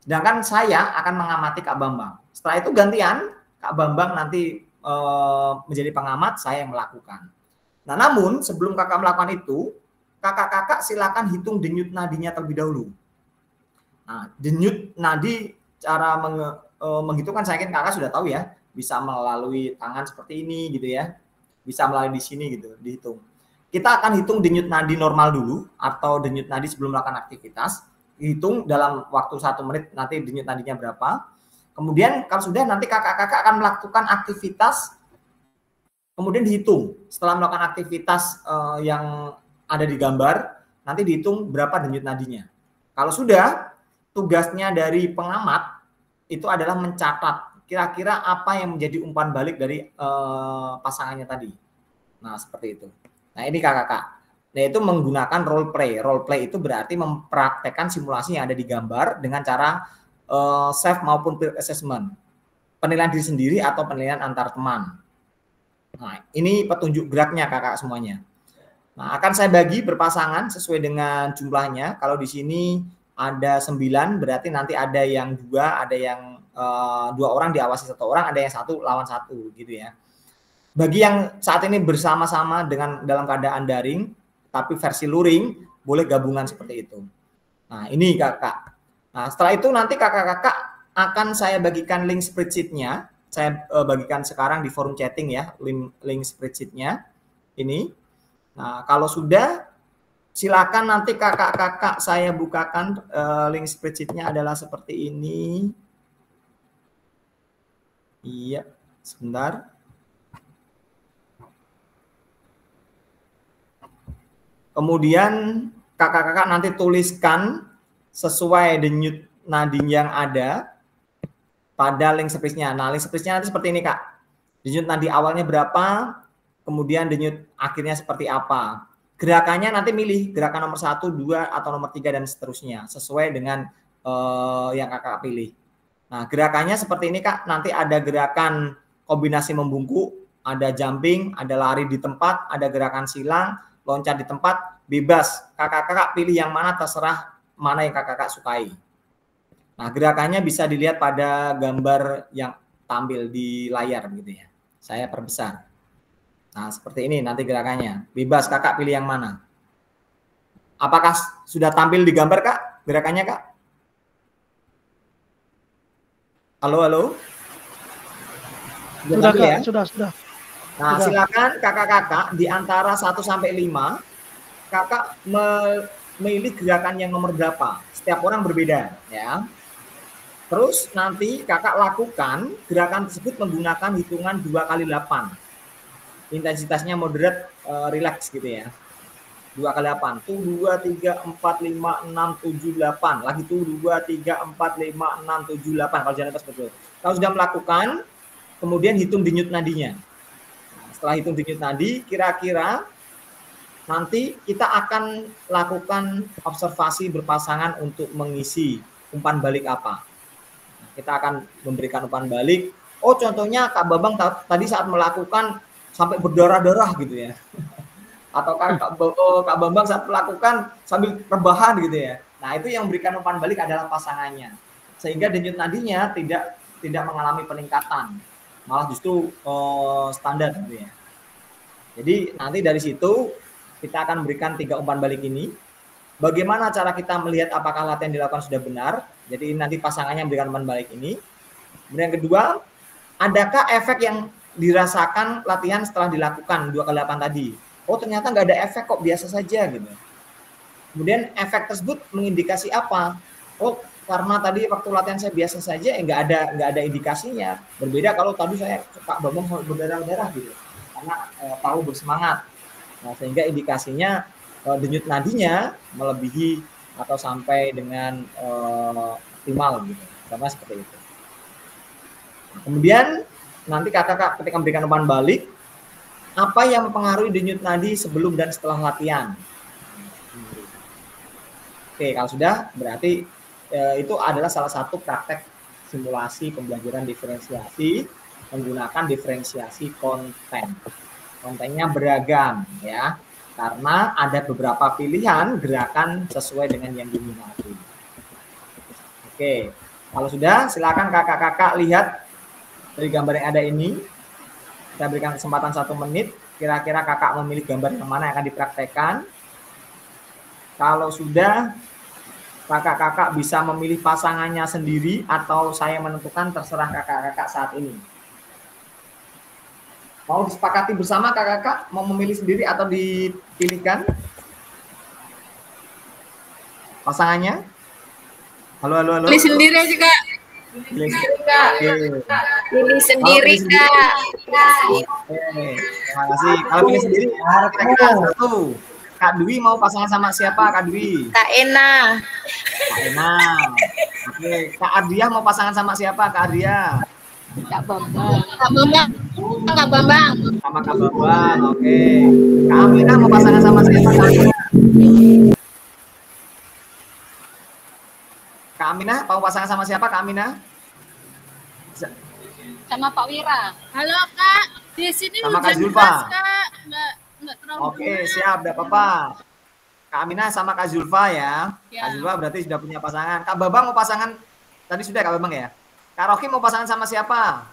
Sedangkan saya akan mengamati Kak Bambang. Setelah itu gantian, Kak Bambang nanti menjadi pengamat, saya yang melakukan. Nah, namun sebelum kakak melakukan itu, kakak-kakak silakan hitung denyut nadinya terlebih dahulu. Nah, denyut nadi cara menghitungkan saya yakin kakak sudah tahu ya, bisa melalui tangan seperti ini gitu ya, bisa melalui di sini gitu, dihitung. Kita akan hitung denyut nadi normal dulu atau denyut nadi sebelum melakukan aktivitas. Hitung dalam waktu 1 menit nanti denyut nadinya berapa. Kemudian kalau sudah nanti kakak-kakak akan melakukan aktivitas, kemudian dihitung. Setelah melakukan aktivitas yang ada di gambar, nanti dihitung berapa denyut nadinya. Kalau sudah, tugasnya dari pengamat itu adalah mencatat kira-kira apa yang menjadi umpan balik dari pasangannya tadi. Nah, seperti itu. Nah, ini kakak-kakak. Nah, itu menggunakan role play. Role play itu berarti mempraktekkan simulasi yang ada di gambar dengan cara self maupun peer assessment. Penilaian diri sendiri atau penilaian antar teman. Nah, ini petunjuk geraknya kakak semuanya. Nah, akan saya bagi berpasangan sesuai dengan jumlahnya. Kalau di sini ada 9, berarti nanti ada yang 2, ada yang 2 orang diawasi 1 orang, ada yang 1 lawan 1 gitu ya. Bagi yang saat ini bersama-sama dengan dalam keadaan daring, tapi versi luring, boleh gabungan seperti itu. Nah, ini kakak. Nah, setelah itu nanti kakak-kakak akan saya bagikan link spreadsheet-nya. Saya bagikan sekarang di forum chatting ya, link spreadsheet-nya ini. Nah, kalau sudah, silakan nanti kakak-kakak saya bukakan link spreadsheet-nya adalah seperti ini. Iya, sebentar. Kemudian kakak-kakak nanti tuliskan sesuai denyut nadi yang ada pada link spreadsheet-nya. Nah, link spreadsheet-nya nanti seperti ini, Kak. Denyut nadi awalnya berapa, kemudian denyut akhirnya seperti apa. Gerakannya nanti milih gerakan nomor 1, 2, atau nomor 3, dan seterusnya. Sesuai dengan yang kakak pilih. Nah, gerakannya seperti ini, Kak. Nanti ada gerakan kombinasi membungkuk, ada jumping, ada lari di tempat, ada gerakan silang, loncat di tempat, bebas. Kakak-kakak pilih yang mana, terserah mana yang kakak-kakak sukai. Nah, gerakannya bisa dilihat pada gambar yang tampil di layar gitu ya. Saya perbesar. Nah, seperti ini nanti gerakannya. Bebas, kakak pilih yang mana. Apakah sudah tampil di gambar, Kak? Gerakannya, Kak? Halo, halo? Sudah, tampil, Kak. ya? Sudah. Nah, Sudah. silakan kakak-kakak di antara 1 sampai 5, kakak memilih gerakan yang nomor berapa. Setiap orang berbeda, ya. Terus nanti kakak lakukan gerakan tersebut menggunakan hitungan 2 kali 8. Intensitasnya moderate, relax gitu ya. 2 kali 8. Tuh 2, 3, 4, 5, 6, 7, 8. Lagi tuh 2, 3, 4, 5, 6, 7, 8. Kalau jalan atas betul. Kalau sudah melakukan, kemudian hitung denyut nadinya. Nah, setelah hitung denyut nadi, kira-kira nanti kita akan lakukan observasi berpasangan untuk mengisi umpan balik apa. Kita akan memberikan umpan balik. Oh, contohnya Kak Bambang tadi saat melakukan sampai berdarah-darah gitu ya. Atau Kak Bambang saat melakukan sambil rebahan gitu ya. Nah, itu yang memberikan umpan balik adalah pasangannya. Sehingga denyut nadinya tidak mengalami peningkatan. Malah justru standar gitu ya. Jadi nanti dari situ kita akan memberikan 3 umpan balik ini. Bagaimana cara kita melihat apakah latihan dilakukan sudah benar? Jadi nanti pasangannya memberikan umpan balik ini. Kemudian yang kedua, adakah efek yang dirasakan latihan setelah dilakukan 2 kali 8 tadi? Oh, ternyata nggak ada efek kok, biasa saja gitu. Kemudian efek tersebut mengindikasi apa? Oh, karena tadi waktu latihan saya biasa saja, nggak ada indikasinya. Berbeda kalau tadi saya Pak Bambang berdarah-darah gitu, karena tahu bersemangat. Nah, sehingga indikasinya denyut nadinya melebihi atau sampai dengan optimal gitu, sama seperti itu. Nah, kemudian nanti kakak ketika memberikan umpan balik, apa yang mempengaruhi denyut nadi sebelum dan setelah latihan? Oke, kalau sudah berarti itu adalah salah satu praktek simulasi pembelajaran diferensiasi menggunakan diferensiasi konten. Kontennya beragam ya, karena ada beberapa pilihan gerakan sesuai dengan yang diminati. Oke, kalau sudah silakan kakak-kakak lihat dari gambar yang ada ini. Saya berikan kesempatan 1 menit. Kira-kira kakak memilih gambar yang mana yang akan dipraktekkan. Kalau sudah, kakak-kakak bisa memilih pasangannya sendiri atau saya menentukan, terserah kakak-kakak saat ini. Mau disepakati bersama kakak-kakak, mau memilih sendiri atau dipilihkan pasangannya? Halo, halo, halo. Pilih sendiri aja, Kak. Pilih sendiri, Kak. Pilih sendiri, Kak. Oke, terima kasih. Kalau pilih sendiri, kira-kira 1. Kak Dwi mau pasangan sama siapa, Kak Dwi? Kak Ena. Kak Ena. Oke, Kak Ardia mau pasangan sama siapa, Kak Ardia? Kak Bambang. Kak Bambang. Kak Bambang. Sama Kak Bambang, oke. Kak Aminah mau pasangan sama siapa, Kak Aminah? Kak Aminah mau pasangan sama siapa, Kak Aminah? Sama Pak Wira. Halo, Kak. Di sini Sama Kak hujan Zulfa. deras, Kak. Nggak terlalu Oke, deras. siap, enggak apa-apa. Kak Aminah sama Kak Zulfa ya. Ya. Kak Zulfa berarti sudah punya pasangan. Kak Bambang mau pasangan, tadi sudah Kak Bambang ya? Kak Rocky mau pasangan sama siapa?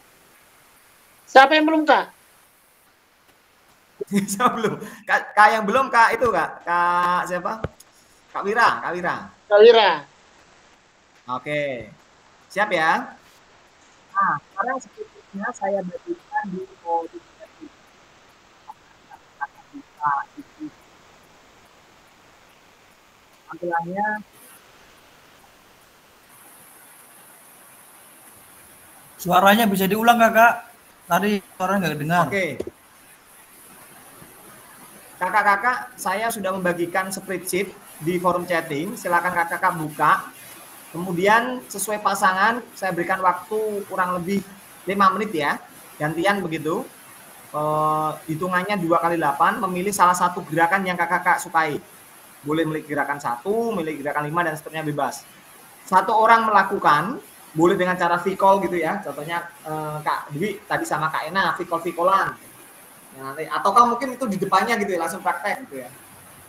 Siapa yang belum, Kak? Siapa belum? Kak yang belum, Kak itu Kak. Kak siapa? Kak Wira, Kak Wira. Kak Wira. Oke. Siap ya? Nah, sekarang splitnya saya bagikan di kode tampilannya. Suaranya bisa diulang kakak? Tadi suaranya nggak dengar. Oke. Kakak-kakak, saya sudah membagikan spreadsheet di forum chatting. Silakan kakak-kakak buka. Kemudian sesuai pasangan, saya berikan waktu kurang lebih 5 menit ya. Gantian begitu. Hitungannya 2 kali 8, memilih salah satu gerakan yang kakak-kakak sukai. Boleh milih gerakan 1, milih gerakan 5, dan seterusnya bebas. Satu orang melakukan, boleh dengan cara V-call gitu ya. Contohnya Kak Dwi tadi sama Kak Ena, V-call-V-callan. Nanti, ataukah mungkin itu di depannya gitu ya, langsung praktek gitu ya.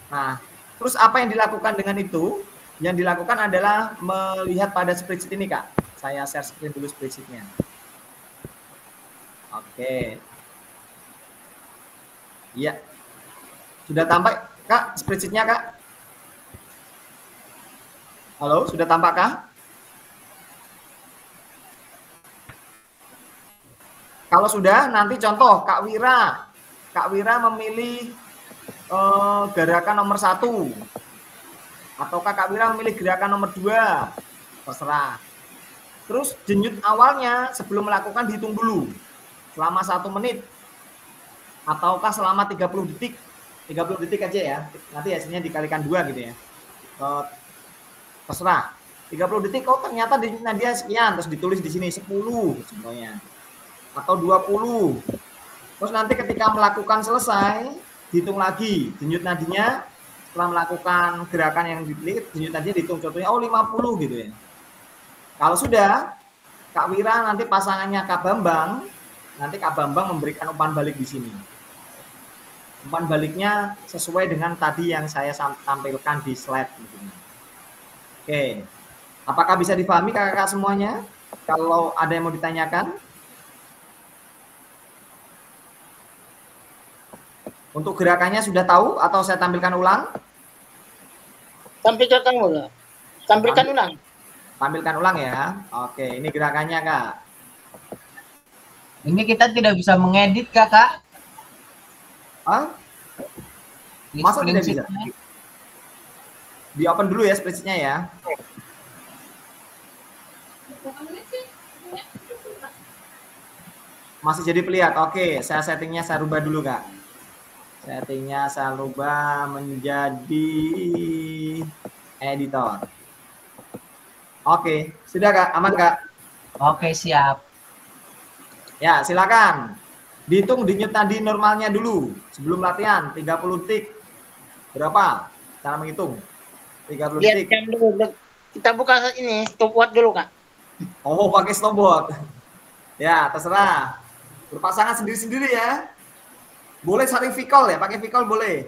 Nah, terus apa yang dilakukan dengan itu? Yang dilakukan adalah melihat pada spreadsheet ini Kak. Saya share screen dulu spreadsheetnya. Oke. Iya. Sudah tampak Kak spreadsheetnya Kak? Halo, sudah tampak Kak? Kalau sudah, nanti contoh Kak Wira. Kak Wira memilih gerakan nomor 1. Ataukah Kak Wira memilih gerakan nomor 2. Terserah. Terus denyut awalnya sebelum melakukan dihitung dulu. Selama 1 menit. Ataukah selama 30 detik. 30 detik aja ya. Nanti hasilnya dikalikan 2 gitu ya. Terserah. 30 detik, oh ternyata denyutnya dia sekian. Terus ditulis di sini 10 contohnya. Atau 20. Terus nanti ketika melakukan selesai, dihitung lagi denyut nadinya. Setelah melakukan gerakan yang dipilih, denyut nadinya dihitung contohnya, oh 50 gitu ya. Kalau sudah, Kak Wira nanti pasangannya Kak Bambang, nanti Kak Bambang memberikan umpan balik di sini. Umpan baliknya sesuai dengan tadi yang saya tampilkan di slide. Oke, apakah bisa dipahami kakak-kakak semuanya? Kalau ada yang mau ditanyakan? Untuk gerakannya sudah tahu atau saya tampilkan ulang? Tampilkan ulang. Tampilkan ulang. Tampilkan ulang ya. Oke, ini gerakannya Kak. Ini kita tidak bisa mengedit kakak. Hah? Masa tidak bisa? Di open dulu ya spreadsheet-nya ya. Masih jadi pelihat. Oke, saya settingnya saya rubah dulu Kak. Settingnya saya rubah menjadi editor. Oke, sudah Kak, aman Kak? Oke, siap. Ya, silakan. Dihitung denyut nadi normalnya dulu sebelum latihan 30 detik. Berapa? Cara menghitung. 30 Lihat detik. jam dulu. Kita buka ini stopwatch dulu Kak. Oh, pakai stopwatch. Ya, terserah. Berpasangan sendiri-sendiri ya. Boleh saling V-call ya, pakai V-call boleh.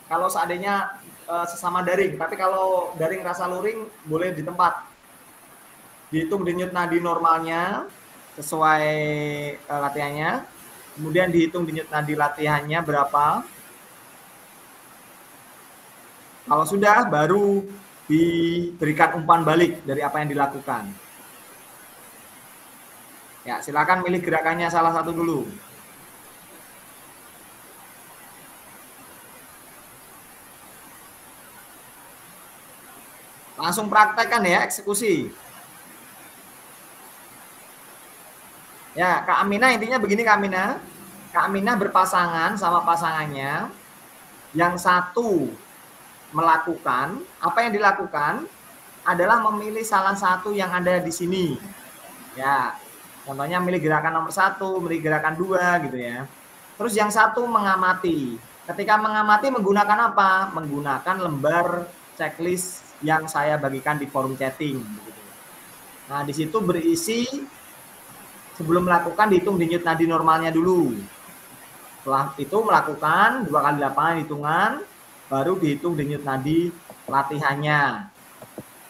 Kalau seandainya sesama daring, tapi kalau daring rasa luring boleh di tempat. Dihitung denyut nadi normalnya sesuai latihannya. Kemudian dihitung denyut nadi latihannya berapa. Kalau sudah baru diberikan umpan balik dari apa yang dilakukan. Ya, silakan milih gerakannya salah satu dulu. Langsung praktekkan ya, eksekusi. Ya, Kak Aminah intinya begini Kak Aminah. Kak Aminah berpasangan sama pasangannya. Yang satu melakukan, apa yang dilakukan adalah memilih salah satu yang ada di sini. Ya, contohnya milih gerakan nomor 1, milih gerakan 2 gitu ya. Terus yang satu mengamati. Ketika mengamati menggunakan apa? Menggunakan lembar checklist yang saya bagikan di forum chatting. Nah, di situ berisi sebelum melakukan dihitung denyut nadi normalnya dulu. Setelah itu melakukan 2 kali 8 hitungan, baru dihitung denyut nadi latihannya.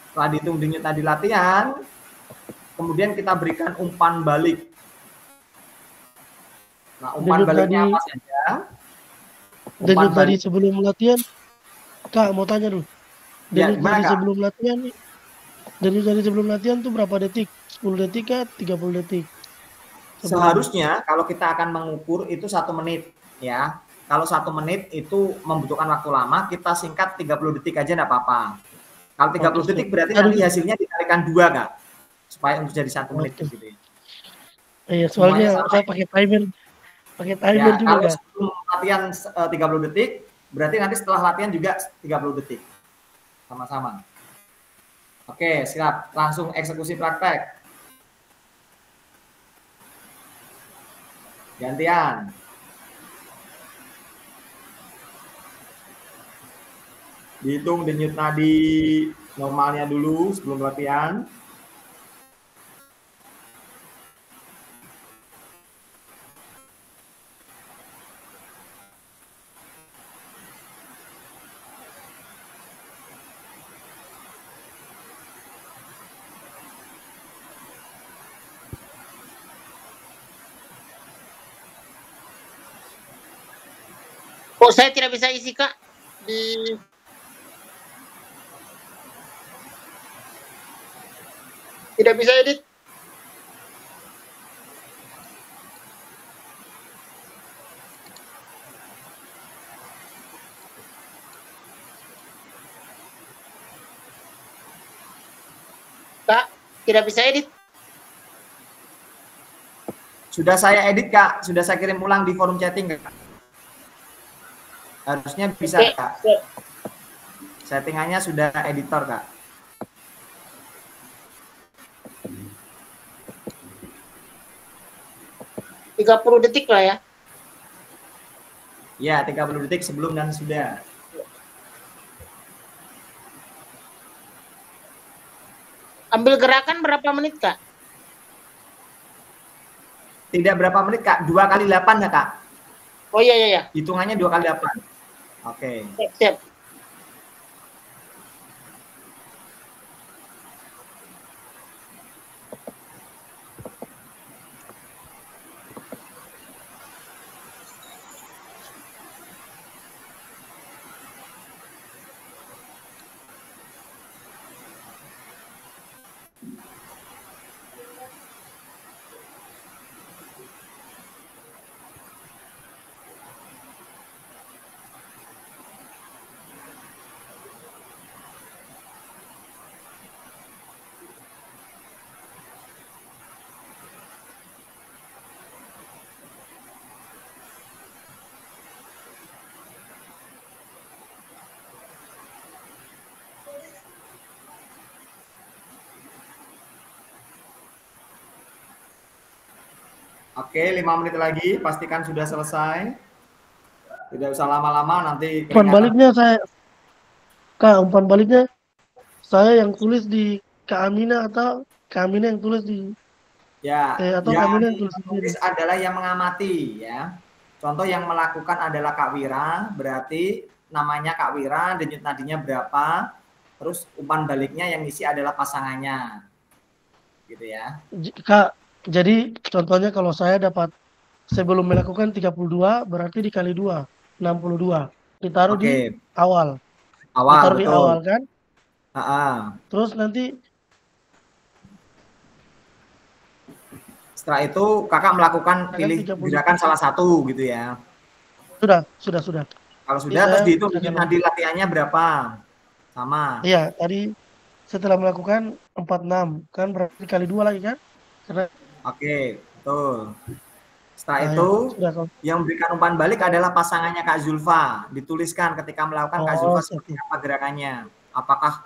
Setelah dihitung denyut nadi latihan, kemudian kita berikan umpan balik. Nah, umpan Denyut baliknya nadi- apa saja? Denyut nadi sebelum latihan, Kak mau tanya dulu. Ya, Denyut gimana, nadi Kak? sebelum latihan nih, dari sebelum latihan tuh berapa detik? 10 detik kah? 30 detik? Seharusnya kalau kita akan mengukur itu 1 menit ya. Kalau 1 menit itu membutuhkan waktu lama, kita singkat 30 detik aja enggak apa-apa. Kalau 30 detik berarti nanti hasilnya dikalikan 2 Kak. Supaya untuk jadi 1 menit gitu ya. Iya, soalnya saya pakai timer Ya, juga kalau Kak. sebelum latihan 30 detik, berarti nanti setelah latihan juga 30 detik. Sama-sama. Oke, siap. Langsung eksekusi praktek. Gantian. Dihitung denyut nadi normalnya dulu sebelum latihan. Kok saya tidak bisa isi Kak tidak bisa edit? Kak, tidak bisa edit. Sudah saya edit Kak, sudah saya kirim ulang di forum chatting Kak. Harusnya bisa Kak. Settingannya sudah editor Kak. Tiga 30 detik lah ya. Ya, 30 detik sebelum dan sudah. Ambil gerakan berapa menit Kak? Tidak berapa menit Kak, 2 kali 8 ya Kak? Oh iya. Hitungannya 2 kali 8. Oke. Siap. Oke, 5 menit lagi, pastikan sudah selesai. Tidak usah lama-lama, nanti Umpan baliknya umpan baliknya saya yang tulis di Kak Amina atau Kak Amina yang tulis di atau Kak Amina yang tulis sendiri. Adalah yang mengamati ya. Contoh yang melakukan adalah Kak Wira, berarti namanya Kak Wira, denyut nadinya berapa, terus umpan baliknya yang isi adalah pasangannya. Gitu ya. Kak, jadi contohnya kalau saya dapat sebelum melakukan 32 berarti dikali 2, 62. Ditaruh di awal. Ditaruh betul. di awal kan? Terus nanti setelah itu Kakak melakukan pilih gerakan salah satu gitu ya. Sudah. Kalau sudah terus dihitung nadi latihannya berapa? Sama. Iya, tadi setelah melakukan 46 kan berarti kali 2 lagi kan? Oke, betul. Setelah itu yang memberikan umpan balik adalah pasangannya Kak Zulfa. Dituliskan ketika melakukan Kak Zulfa seperti apa gerakannya. Apakah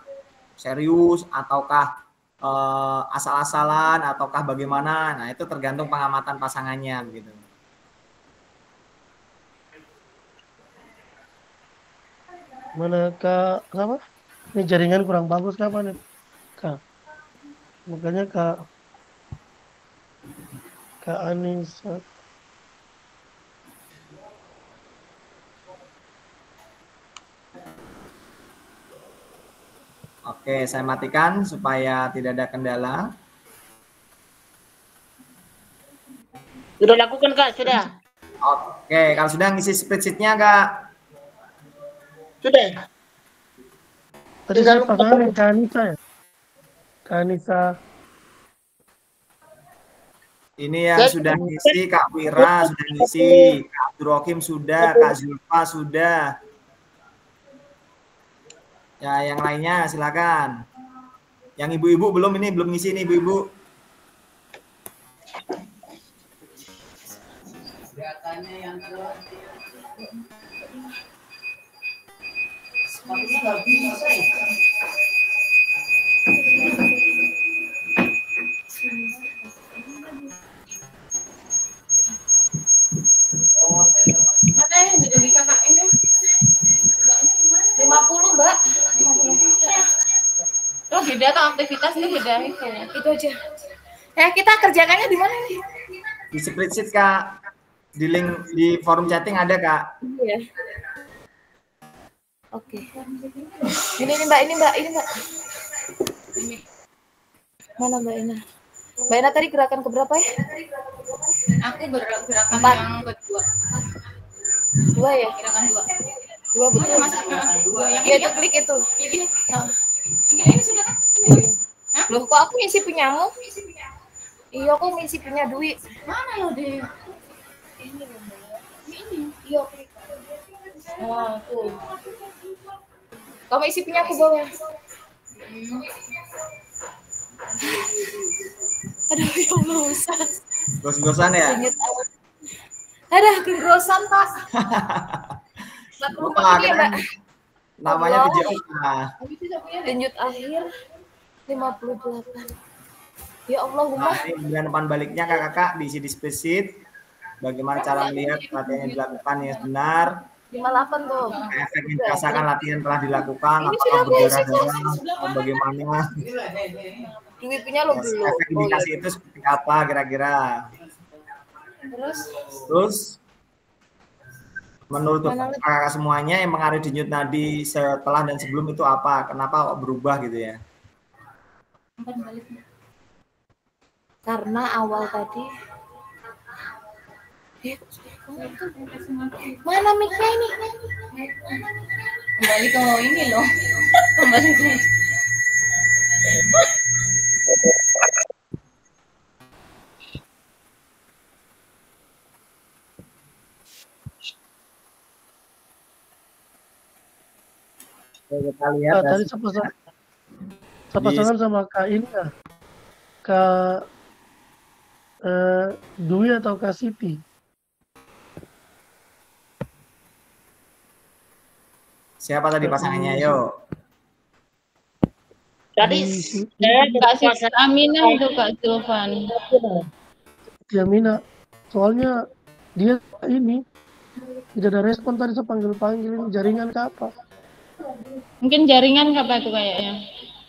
serius ataukah asal-asalan ataukah bagaimana? Nah, itu tergantung pengamatan pasangannya begitu. Mana Kak apa? Ini jaringan kurang bagus kapan nih? Kak. Makanya Kak Anissa. Oke, saya matikan supaya tidak ada kendala. Sudah lakukan Kak, sudah. Oke, kalau sudah ngisi spreadsheet-nya Kak. Sudah. Tadi saya pasangan Kak Anissa ya? Kak Anissa. Ini yang sudah ngisi, Kak Wira sudah ngisi, Kak Abdurrahim sudah, Kak Zulfa sudah. Ya, yang lainnya silakan. Yang ibu-ibu belum ngisi nih ibu-ibu. Mana yang jadi kakak ini? 50, Mbak. 50. Terus beda atau aktivitas ini beda itu. Itu aja. Ya, kita kerjakannya di mana nih? Di spreadsheet, Kak. Di link di forum chatting ada, Kak. Iya. Oke. Ini Mbak. Ini. Mana Mbak Ina? Mbak Ina tadi gerakan keberapa ya? Aku gerakan 4. yang kedua. 2 ya? Gerakan 2. 2 betul. Yang Ya, itu klik itu. Nah. Ini sudah kan? Loh, kok aku ngisi punyamu? Iya, aku ngisi punya Dwi. Mana lo deh? Ini loh, Mbak. Ini. Iya, klik. Nah, tuh. Kamu isi punya aku bawah. Aduh, ya Allah, Ustaz. Gos-gosan ya? Aduh, kegrosan, Pak. Nggak perlu Lupa, pakai ya, Mbak. namanya Allah. video. Denyut akhir 58. Ya Allah, Nah, ini bulan depan baliknya kakak diisi di spreadsheet. Bagaimana cara melihat latihan yang dilakukan yang benar. 58 tuh. Efek yang dirasakan latihan telah dilakukan. Ini Apakah sudah aku isi, berdarah-darah? Bagaimana? Dwi punya lo belum. Efek indikasi itu seperti apa kira-kira? Terus menurut kakak semuanya yang mengaruhi denyut nadi setelah dan sebelum itu apa? Kenapa berubah gitu ya? Karena awal tadi mana mic-nya ini? Kembali ke ini loh. Kembali ke Kita lihat Tadi sepasangan sama Kak ini ya, Kak Dwi atau Kak Siti? siapa tadi pasangannya? Yuk. Tadi Kak Aminah itu Kak Zulfan. Ya Mina, soalnya dia ini tidak ada respon tadi saya panggil-panggil, ini jaringan ke apa? Mungkin jaringan apa itu kayaknya.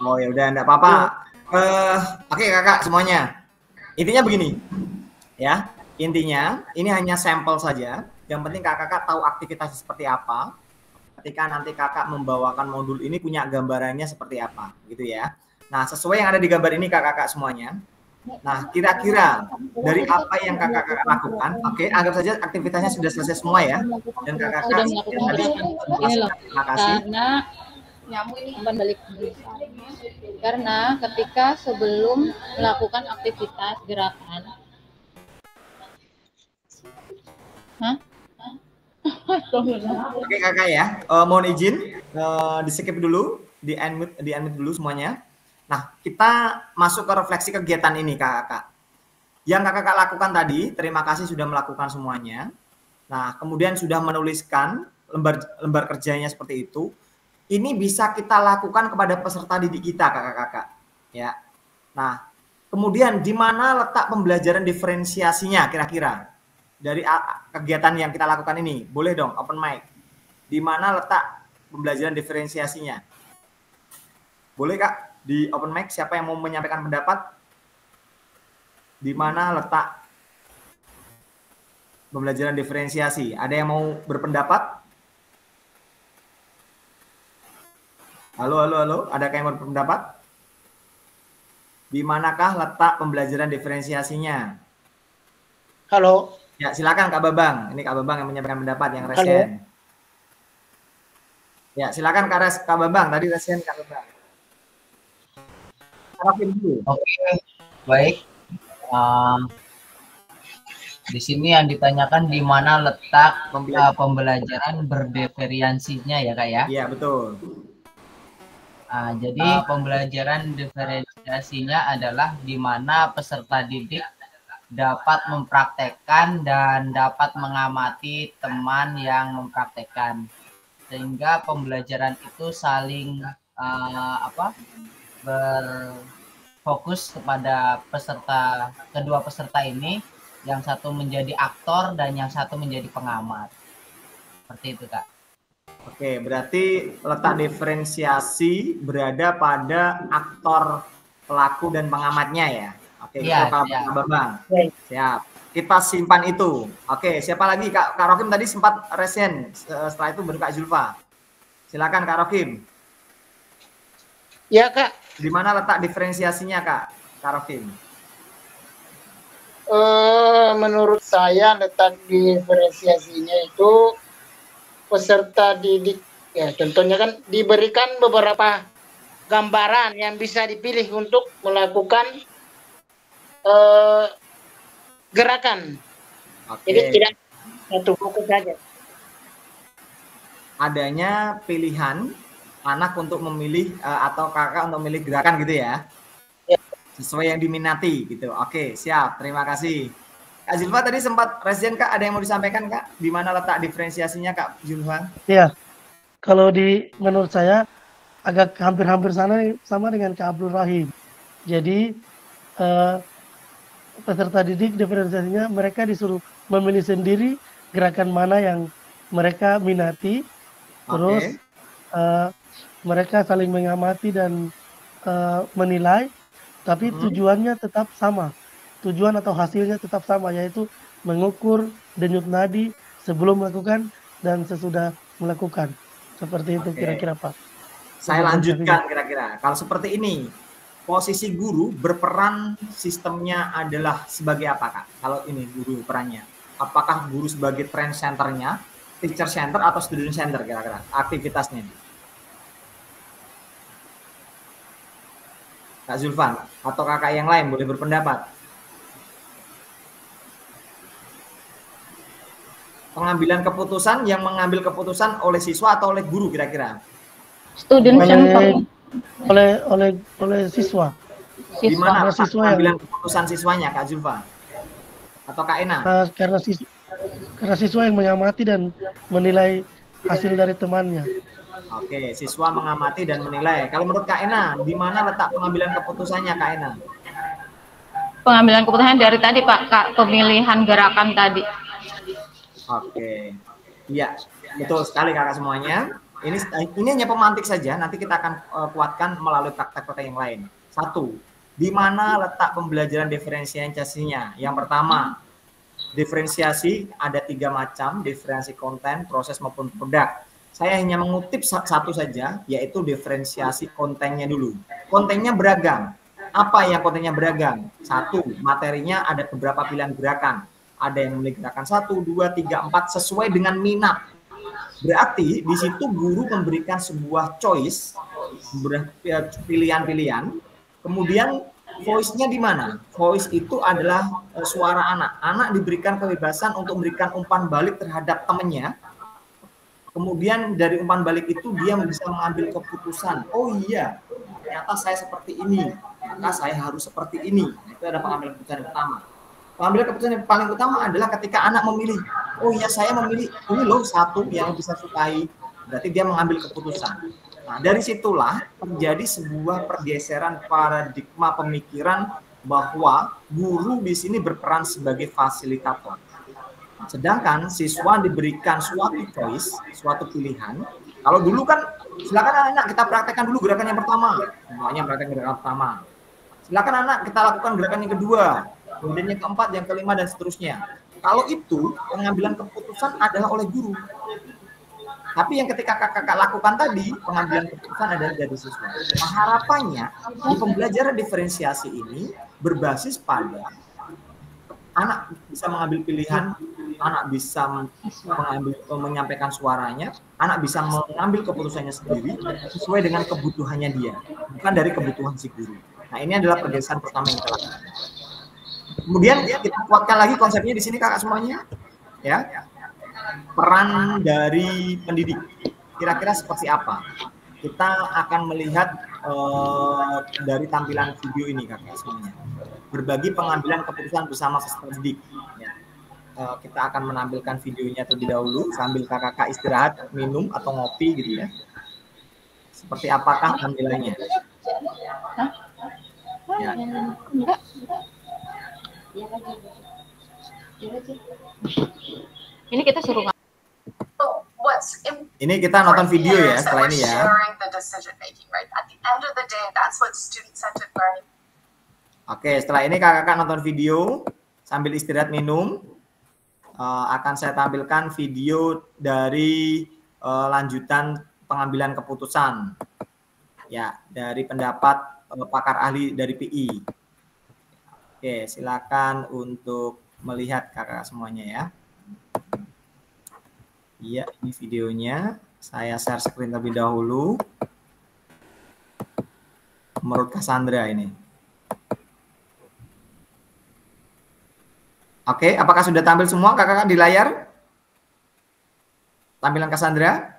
Oh ya udah enggak apa-apa. Oke kakak semuanya. Intinya begini. Ya, intinya ini hanya sampel saja. Yang penting kakak tahu aktivitas seperti apa. Ketika nanti kakak membawakan modul ini punya gambarannya seperti apa, gitu ya. Nah, sesuai yang ada di gambar ini kakak semuanya. Nah, kira-kira dari apa yang kakak lakukan, oke, anggap saja aktivitasnya sudah selesai semua ya. Dan kakak Sudah melakukan tadi, ini loh. terima kasih. Karena nyamuk ini balik. Karena ketika sebelum melakukan aktivitas gerakan, Oke kakak ya, mohon izin di skip dulu, di unmute dulu semuanya. Nah, kita masuk ke refleksi kegiatan ini kakak. Yang kakak lakukan tadi, terima kasih sudah melakukan semuanya. Nah, kemudian sudah menuliskan lembar kerjanya seperti itu. Ini bisa kita lakukan kepada peserta didik kita kakak-kakak. Ya. Nah, kemudian di mana letak pembelajaran diferensiasinya kira-kira? Dari kegiatan yang kita lakukan ini, boleh dong open mic. Di mana letak pembelajaran diferensiasinya? Boleh kak, di open mic siapa yang mau menyampaikan pendapat? Di mana letak pembelajaran diferensiasi? Ada yang mau berpendapat? Halo, adakah yang mau berpendapat? Di manakah letak pembelajaran diferensiasinya? Halo. Ya, silakan Kak Babang. Ini Kak Babang yang menyampaikan pendapat yang resen. Ya, silakan Kak Babang. Tadi resen Kak Babang. Karofim dulu. Oke, baik. Di sini yang ditanyakan di mana letak pembelajaran berdiferensiasinya ya Kak ya? Iya, betul. Jadi pembelajaran diferensiasinya adalah di mana peserta didik dapat mempraktekkan dan dapat mengamati teman yang mempraktekkan, sehingga pembelajaran itu saling berfokus kepada kedua peserta ini, yang satu menjadi aktor dan yang satu menjadi pengamat. Seperti itu Kak. Oke, berarti letak diferensiasi berada pada aktor, pelaku, dan pengamatnya ya. Oke, ya, itu Kak Bambang. Siap. Kita simpan itu. Oke, siapa lagi? Kak Rokim tadi sempat resen. Setelah itu baru Kak Zulfa. Silakan Kak Rokim. Ya Kak. Di mana letak diferensiasinya Kak Rokim? Menurut saya letak diferensiasinya itu peserta didik, ya contohnya kan diberikan beberapa gambaran yang bisa dipilih untuk melakukan gerakan. Jadi tidak satu fokus saja. Adanya pilihan anak untuk memilih atau kakak untuk memilih gerakan gitu ya? Ya. Sesuai yang diminati gitu. Oke, siap. Terima kasih. Kak Zulfa tadi sempat resen Kak, ada yang mau disampaikan Kak? Di mana letak diferensiasinya Kak Zulfa? Iya, kalau menurut saya agak hampir-hampir sama dengan Kak Abdul Rahim. Jadi peserta didik diferensiasinya mereka disuruh memilih sendiri gerakan mana yang mereka minati, terus mereka saling mengamati dan menilai, tapi tujuannya tetap sama. Tujuan atau hasilnya tetap sama, yaitu mengukur denyut nadi sebelum melakukan dan sesudah melakukan. Seperti itu kira-kira Pak. Saya lanjutkan kira-kira. Kalau seperti ini, posisi guru berperan sistemnya adalah sebagai apa Kak? Kalau ini guru perannya. Apakah guru sebagai trend centernya, teacher center atau student center kira-kira aktivitasnya? Kak Zulfan atau kakak yang lain boleh berpendapat. Pengambilan keputusan, yang mengambil keputusan oleh siswa atau oleh guru kira-kira? Student center. Oleh siswa. Di mana pengambilan keputusan siswanya Kak Zulfa? Atau Kak Ena? Karena siswa yang mengamati dan menilai hasil dari temannya. Oke, siswa mengamati dan menilai. Kalau menurut Kak Ena, di mana letak pengambilan keputusannya Kak Ena? Pengambilan keputusan dari tadi Pak, Kak, pemilihan gerakan tadi. Oke, iya, betul sekali kakak semuanya. Ini hanya pemantik saja. Nanti kita akan kuatkan melalui praktek-praktek yang lain. 1. Di mana letak pembelajaran diferensiasinya? Yang pertama, diferensiasi ada 3 macam: diferensiasi konten, proses maupun produk. Saya hanya mengutip satu saja, yaitu diferensiasi kontennya dulu. Kontennya beragam. Apa yang kontennya beragam? 1. Materinya ada beberapa pilihan gerakan. Ada yang memilih gerakan 1, 2, 3, 4 sesuai dengan minat. Berarti di situ guru memberikan sebuah choice, pilihan-pilihan. Kemudian voice-nya di mana? Voice itu adalah suara anak. Anak diberikan kebebasan untuk memberikan umpan balik terhadap temannya. Kemudian dari umpan balik itu dia bisa mengambil keputusan. Oh iya, ternyata saya seperti ini, maka saya harus seperti ini. Itu ada pengambilan keputusan yang pertama. Pengambilan keputusan yang paling utama adalah ketika anak memilih, oh ya saya memilih ini loh satu yang bisa sukai, berarti dia mengambil keputusan. Nah dari situlah terjadi sebuah pergeseran paradigma pemikiran bahwa guru di sini berperan sebagai fasilitator. Sedangkan siswa diberikan suatu choice, suatu pilihan. Kalau dulu kan silakan anak kita praktekkan dulu gerakan yang pertama, semuanya praktekkan gerakan pertama. Silakan anak kita lakukan gerakan yang kedua, kemudian yang keempat, yang kelima, dan seterusnya. Kalau itu, pengambilan keputusan adalah oleh guru. Tapi yang ketika kakak lakukan tadi, pengambilan keputusan adalah dari siswa. Nah, harapannya, di pembelajaran diferensiasi ini berbasis pada anak bisa mengambil pilihan, anak bisa menyampaikan suaranya, anak bisa mengambil keputusannya sendiri sesuai dengan kebutuhannya dia, bukan dari kebutuhan si guru. Nah, ini adalah pergeseran pertama yang kita lakukan. Kemudian kita kuatkan lagi konsepnya di sini kakak semuanya, ya. Peran dari pendidik kira-kira seperti apa? Kita akan melihat dari tampilan video ini kakak semuanya. Berbagi pengambilan keputusan bersama peserta didik. Ya. Kita akan menampilkan videonya terlebih dahulu sambil kakak istirahat, minum atau ngopi gitu ya. Seperti apakah tampilannya? Ya. Ini kita suruh Ini kita nonton video ya setelah ini ya. Oke, setelah ini kakak nonton video sambil istirahat minum. Akan saya tampilkan video dari lanjutan pengambilan keputusan. Ya, dari pendapat pakar ahli dari PI. Oke, silakan untuk melihat kakak semuanya ya. Iya, ini videonya. Saya share screen terlebih dahulu. Menurut Cassandra ini. Oke, apakah sudah tampil semua kakak di layar? Tampilan Cassandra?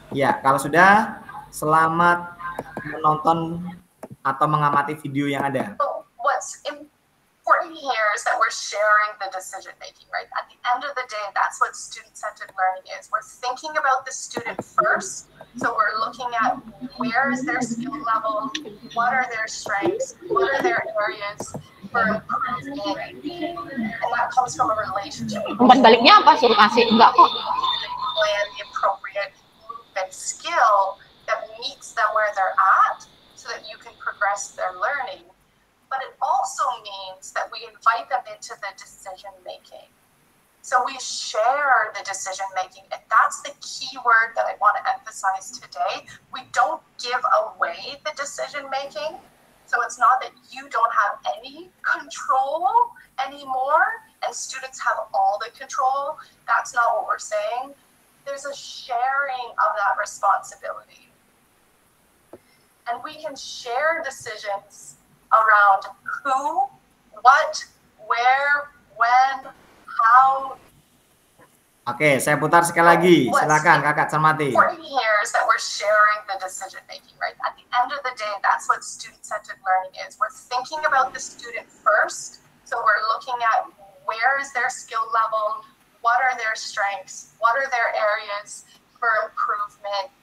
Ya, kalau sudah, selamat menonton atau mengamati video yang ada. What's important here is that we're sharing the decision making, right? At the end of the day, that's what student-centered learning is. We're thinking about the student first. So we're looking at where is their skill level, what are their strengths, what are their areas for improvement, and that comes from a relationship. umpan baliknya apa suruh kasih? Enggak kok. Plan the appropriate movement skill that meets them where they're at so that you can progress their learning. But it also means that we invite them into the decision making. So we share the decision making, and that's the key word that I want to emphasize today. We don't give away the decision making. So it's not that you don't have any control anymore and students have all the control. That's not what we're saying. There's a sharing of that responsibility. And we can share decisions around who, what, where, when, how. Oke, saya putar sekali lagi. Silakan kakak cermati. Important here is that we're sharing the decision making, right? At the end of the day, that's what student-centered learning is. We're thinking about the student first. So we're looking at where is their skill level, what are their strengths, what are their areas for improvement.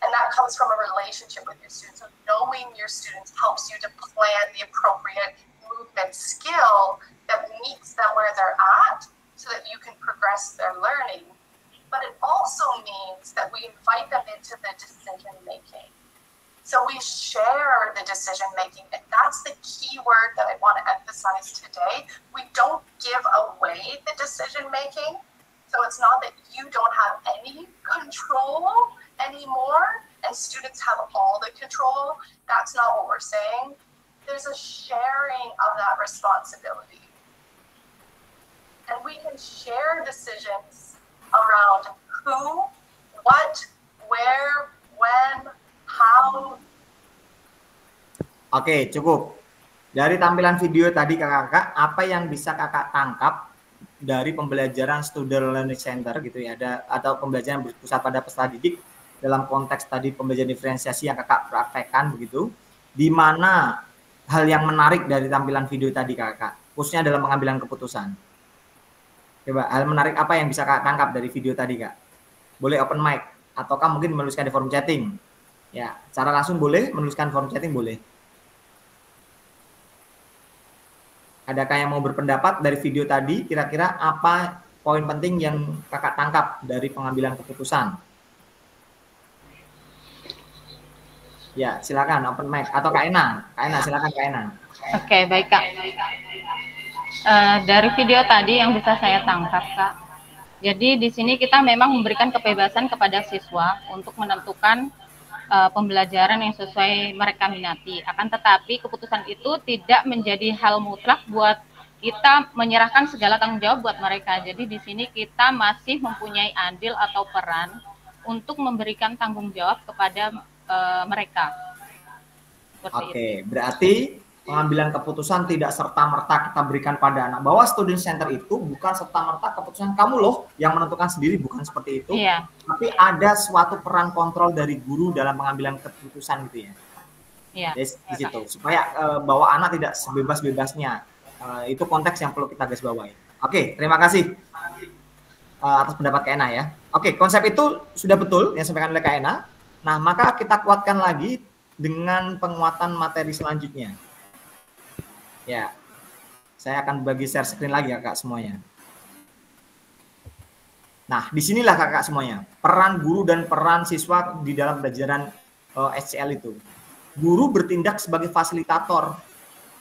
And that comes from a relationship with your students. So knowing your students helps you to plan the appropriate movement skill that meets them where they're at so that you can progress their learning. But it also means that we invite them into the decision making. So we share the decision making, and that's the key word that I want to emphasize today. We don't give away the decision making. So it's not that you don't have any control anymore and students have all the control. That's not what we're saying. There's a sharing of that responsibility. And we can share decisions around who, what, where, when, how. Oke, cukup. Dari tampilan video tadi kakak, apa yang bisa kakak tangkap dari pembelajaran Student Learning Center gitu ya, atau pembelajaran berpusat pada peserta didik dalam konteks tadi pembelajaran diferensiasi yang kakak praktekkan begitu, di mana hal yang menarik dari tampilan video tadi kakak, khususnya dalam pengambilan keputusan. Coba hal menarik apa yang bisa kakak tangkap dari video tadi kak? Boleh open mic, ataukah mungkin menuliskan di forum chatting. Ya, secara langsung boleh, menuliskan forum chatting boleh. Adakah yang mau berpendapat dari video tadi, kira-kira apa poin penting yang kakak tangkap dari pengambilan keputusan? Ya, silakan open mic atau Kak Ena. Kak Ena, silakan Kak Ena. Oke, baik Kak. Dari video tadi yang bisa saya tangkap Kak, jadi di sini kita memang memberikan kebebasan kepada siswa untuk menentukan pembelajaran yang sesuai mereka minati. Akan tetapi keputusan itu tidak menjadi hal mutlak buat kita menyerahkan segala tanggung jawab buat mereka. Jadi di sini kita masih mempunyai andil atau peran untuk memberikan tanggung jawab kepada mereka. Seperti itu. Oke, berarti pengambilan keputusan tidak serta-merta kita berikan pada anak. Bahwa student center itu bukan serta-merta keputusan kamu loh yang menentukan sendiri, bukan seperti itu. Iya. Tapi ada suatu peran kontrol dari guru dalam pengambilan keputusan gitu ya. Iya. Di situ supaya bahwa anak tidak sebebas-bebasnya. Itu konteks yang perlu kita garis bawahi. Oke, terima kasih atas pendapat Kak Ena ya. Oke, konsep itu sudah betul yang disampaikan oleh Kak Ena. Nah, maka kita kuatkan lagi dengan penguatan materi selanjutnya. Ya, saya akan bagi share screen lagi kakak semuanya. Nah, disinilah kakak semuanya, peran guru dan peran siswa di dalam pelajaran SCL itu. Guru bertindak sebagai fasilitator.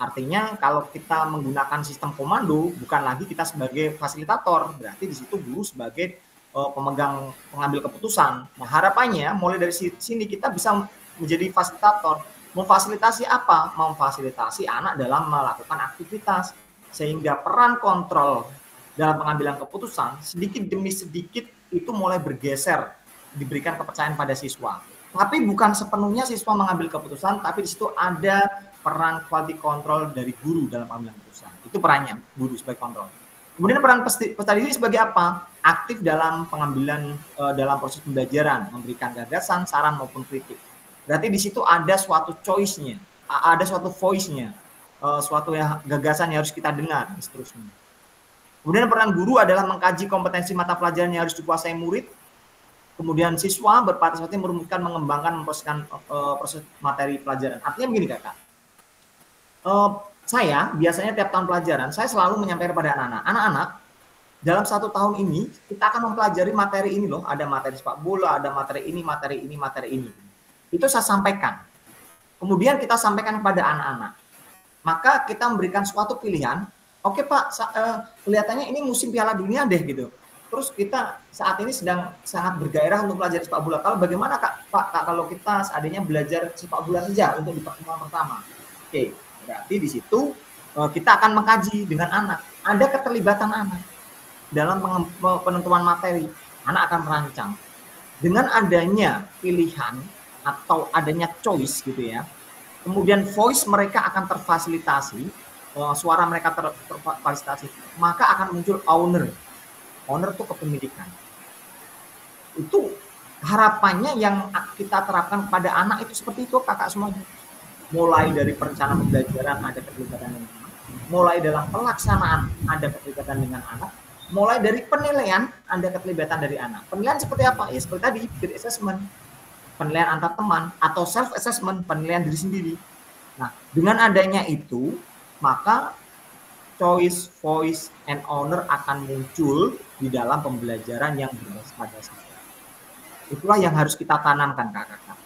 Artinya kalau kita menggunakan sistem komando, bukan lagi kita sebagai fasilitator. Berarti di situ guru sebagai pemegang pengambil keputusan. Nah, harapannya mulai dari sini kita bisa menjadi fasilitator. Memfasilitasi apa? Memfasilitasi anak dalam melakukan aktivitas. Sehingga peran kontrol dalam pengambilan keputusan sedikit demi sedikit itu mulai bergeser, diberikan kepercayaan pada siswa. Tapi bukan sepenuhnya siswa mengambil keputusan, tapi di situ ada peran quality control dari guru dalam pengambilan keputusan. Itu perannya, guru sebagai kontrol. Kemudian peran peserta didik sebagai apa? Aktif dalam pengambilan dalam proses pembelajaran, memberikan gagasan, saran maupun kritik. Berarti di situ ada suatu choice-nya, ada suatu voice-nya, suatu gagasan yang harus kita dengar, dan seterusnya. Kemudian peran guru adalah mengkaji kompetensi mata pelajaran yang harus dikuasai murid. Kemudian siswa berpartisipasi merumuskan, mengembangkan, memproseskan proses materi pelajaran. Artinya begini kakak, saya biasanya tiap tahun pelajaran, saya selalu menyampaikan kepada anak-anak, dalam 1 tahun ini kita akan mempelajari materi ini loh, ada materi sepak bola, ada materi ini, materi ini, materi ini. Itu saya sampaikan. Kemudian kita sampaikan kepada anak-anak. Maka kita memberikan suatu pilihan, oke Pak, kelihatannya ini musim Piala Dunia deh gitu. Terus kita saat ini sedang sangat bergairah untuk belajar sepak bola. Kalau bagaimana Pak kalau kita seadanya belajar sepak bola saja untuk di pertemuan pertama? Oke, berarti di situ kita akan mengkaji dengan anak. Ada keterlibatan anak dalam penentuan materi. Anak akan merancang. Dengan adanya pilihan atau adanya choice gitu ya, kemudian voice mereka akan terfasilitasi, suara mereka terfasilitasi, maka akan muncul owner itu kepemilikan. Itu harapannya yang kita terapkan kepada anak itu seperti itu kakak semuanya. Mulai dari perencanaan pembelajaran ada keterlibatan dengan anak, mulai dalam pelaksanaan ada keterlibatan dengan anak, mulai dari penilaian ada keterlibatan dari anak. Penilaian seperti apa? Ya seperti tadi, peer assessment, penilaian antar teman, atau self assessment, penilaian diri sendiri. Nah, dengan adanya itu, maka choice, voice, and owner akan muncul di dalam pembelajaran yang berbasis pada siswa. Itulah yang harus kita tanamkan kakak-kakak.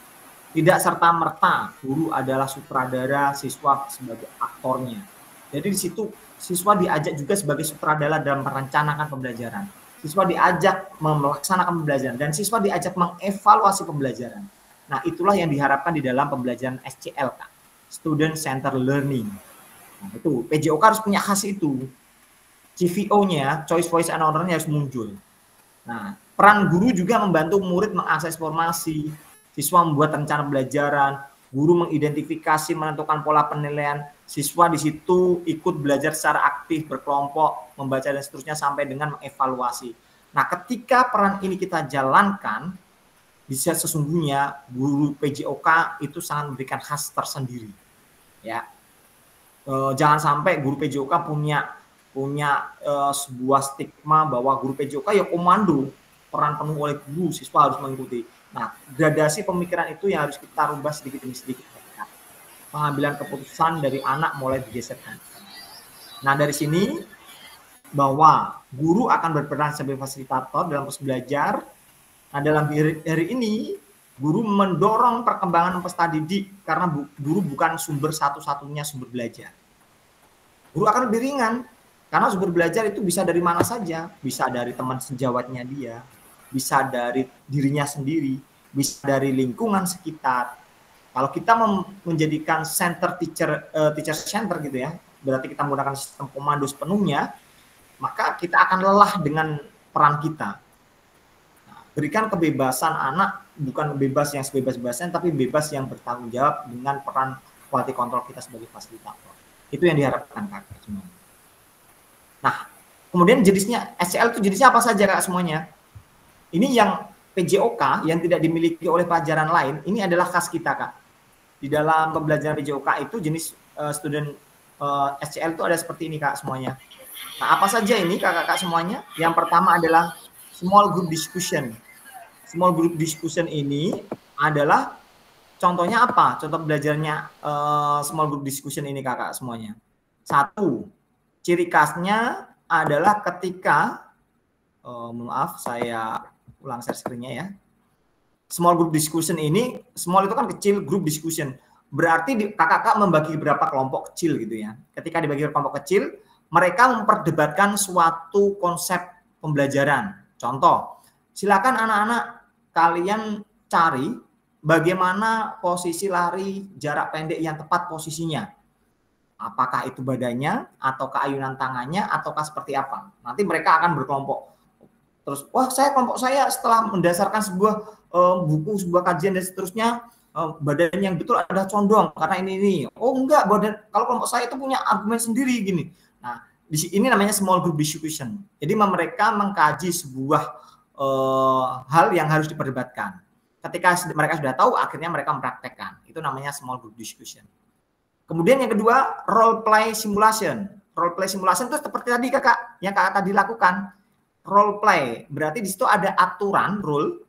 Tidak serta-merta guru adalah sutradara, siswa sebagai aktornya. Jadi di situ siswa diajak juga sebagai sutradara dalam merencanakan pembelajaran. Siswa diajak melaksanakan pembelajaran dan siswa diajak mengevaluasi pembelajaran. Nah, itulah yang diharapkan di dalam pembelajaran SCL, Kak. Student Center Learning. Nah, itu PJOK harus punya khas itu. CVO-nya, Choice, Voice, and Owner-nya harus muncul. Nah, peran guru juga membantu murid mengakses informasi, siswa membuat rencana pembelajaran, guru mengidentifikasi, menentukan pola penilaian, siswa di situ ikut belajar secara aktif, berkelompok, membaca dan seterusnya sampai dengan mengevaluasi. Nah, ketika peran ini kita jalankan, bisa sesungguhnya guru PJOK itu sangat memberikan khas tersendiri. Ya, jangan sampai guru PJOK punya sebuah stigma bahwa guru PJOK ya komando, peran penuh oleh guru, siswa harus mengikuti. Nah, gradasi pemikiran itu yang harus kita rubah sedikit demi sedikit. Pengambilan keputusan dari anak mulai digeserkan. Nah, dari sini bahwa guru akan berperan sebagai fasilitator dalam proses belajar. Nah, dalam hari ini guru mendorong perkembangan peserta didik karena guru bukan sumber satu-satunya sumber belajar. Guru akan lebih ringan karena sumber belajar itu bisa dari mana saja, bisa dari teman sejawatnya dia, bisa dari dirinya sendiri, bisa dari lingkungan sekitar. Kalau kita menjadikan teacher center gitu ya, berarti kita menggunakan sistem komando sepenuhnya, maka kita akan lelah dengan peran kita. Nah, berikan kebebasan anak, bukan bebas yang sebebas-bebasnya, tapi bebas yang bertanggung jawab dengan peran quality control kita sebagai fasilitator. Itu yang diharapkan Kakak semua. Nah, kemudian jenisnya SCL itu jenisnya apa saja Kak semuanya? Ini yang PJOK yang tidak dimiliki oleh pelajaran lain, ini adalah khas kita Kak. Di dalam pembelajaran PJOK itu jenis student SCL itu ada seperti ini Kak semuanya. Nah, apa saja ini Kakak semuanya? Yang pertama adalah small group discussion. Small group discussion ini adalah contohnya apa? Contoh belajarnya small group discussion ini Kakak semuanya. Satu, ciri khasnya adalah ketika, maaf saya ulang share screen-nya ya. Small group discussion ini, small itu kan kecil, group discussion. Berarti kakak membagi berapa kelompok kecil gitu ya. Ketika dibagi kelompok kecil, mereka memperdebatkan suatu konsep pembelajaran. Contoh, silakan anak-anak kalian cari bagaimana posisi lari jarak pendek yang tepat posisinya. Apakah itu badannya, ataukah ayunan tangannya, ataukah seperti apa. Nanti mereka akan berkelompok. Terus, wah kelompok saya setelah mendasarkan sebuah buku, sebuah kajian dan seterusnya, badan yang betul adalah condong karena ini. Oh enggak, kalau kelompok saya itu punya argumen sendiri gini. Nah, ini namanya small group discussion. Jadi mereka mengkaji sebuah hal yang harus diperdebatkan. Ketika mereka sudah tahu, akhirnya mereka mempraktekkan. Itu namanya small group discussion. Kemudian yang kedua, role play simulation. Role play simulation itu seperti tadi kakak, yang kakak tadi lakukan. Role play, berarti di situ ada aturan, rule,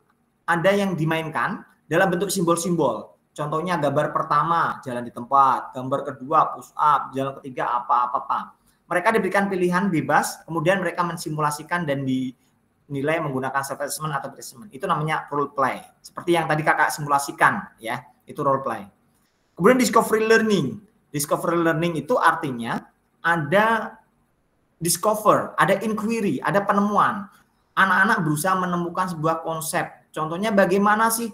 ada yang dimainkan dalam bentuk simbol-simbol. Contohnya gambar pertama, jalan di tempat. Gambar kedua, push up. Jalan ketiga, apa-apa. Mereka diberikan pilihan bebas, kemudian mereka mensimulasikan dan dinilai menggunakan self-assessment atau assessment. Itu namanya role play. Seperti yang tadi kakak simulasikan, ya, itu role play. Kemudian discovery learning. Discovery learning itu artinya ada discover, ada inquiry, ada penemuan. Anak-anak berusaha menemukan sebuah konsep. Contohnya bagaimana sih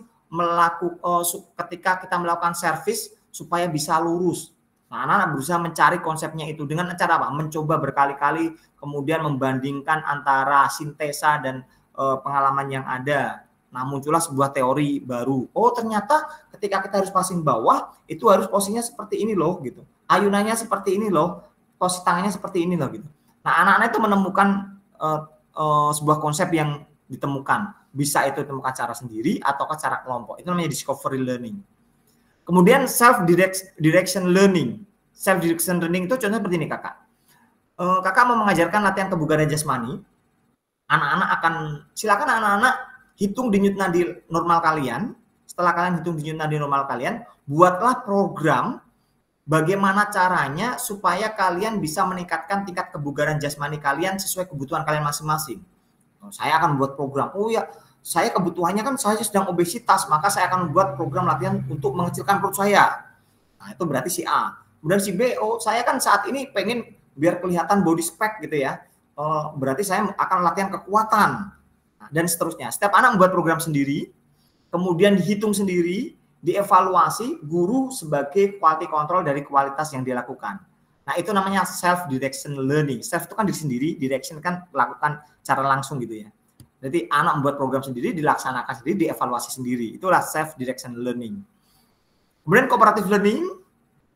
ketika kita melakukan servis supaya bisa lurus. Nah, anak-anak berusaha mencari konsepnya itu dengan cara apa? Mencoba berkali-kali, kemudian membandingkan antara sintesa dan pengalaman yang ada. Nah, muncullah sebuah teori baru. Oh, ternyata ketika kita harus passing bawah, itu harus posisinya seperti ini loh, gitu. Ayunannya seperti ini loh, posisi tangannya seperti ini loh, gitu. Nah, anak-anak itu menemukan sebuah konsep yang ditemukan. Bisa itu ditemukan secara sendiri atau secara kelompok. Itu namanya discovery learning. Kemudian self-direction learning. Self-direction learning itu contohnya seperti ini, kakak. Kakak mau mengajarkan latihan kebugaran jasmani. Silakan anak-anak hitung denyut nadi normal kalian. Setelah kalian hitung denyut nadi normal kalian, buatlah program bagaimana caranya supaya kalian bisa meningkatkan tingkat kebugaran jasmani kalian sesuai kebutuhan kalian masing-masing. Saya akan membuat program. Oh ya, saya kebutuhannya kan saya sedang obesitas, maka saya akan membuat program latihan untuk mengecilkan perut saya. Nah, itu berarti si A. Kemudian si B, oh saya kan saat ini pengen biar kelihatan body spec gitu ya. Berarti saya akan latihan kekuatan. Nah, dan seterusnya. Setiap anak membuat program sendiri, kemudian dihitung sendiri, dievaluasi, guru sebagai quality control dari kualitas yang dilakukan. Nah, itu namanya self-direction learning. Self itu kan diri sendiri, direction kan lakukan cara langsung gitu ya. Jadi anak membuat program sendiri, dilaksanakan sendiri, dievaluasi sendiri. Itulah self-direction learning. Kemudian cooperative learning.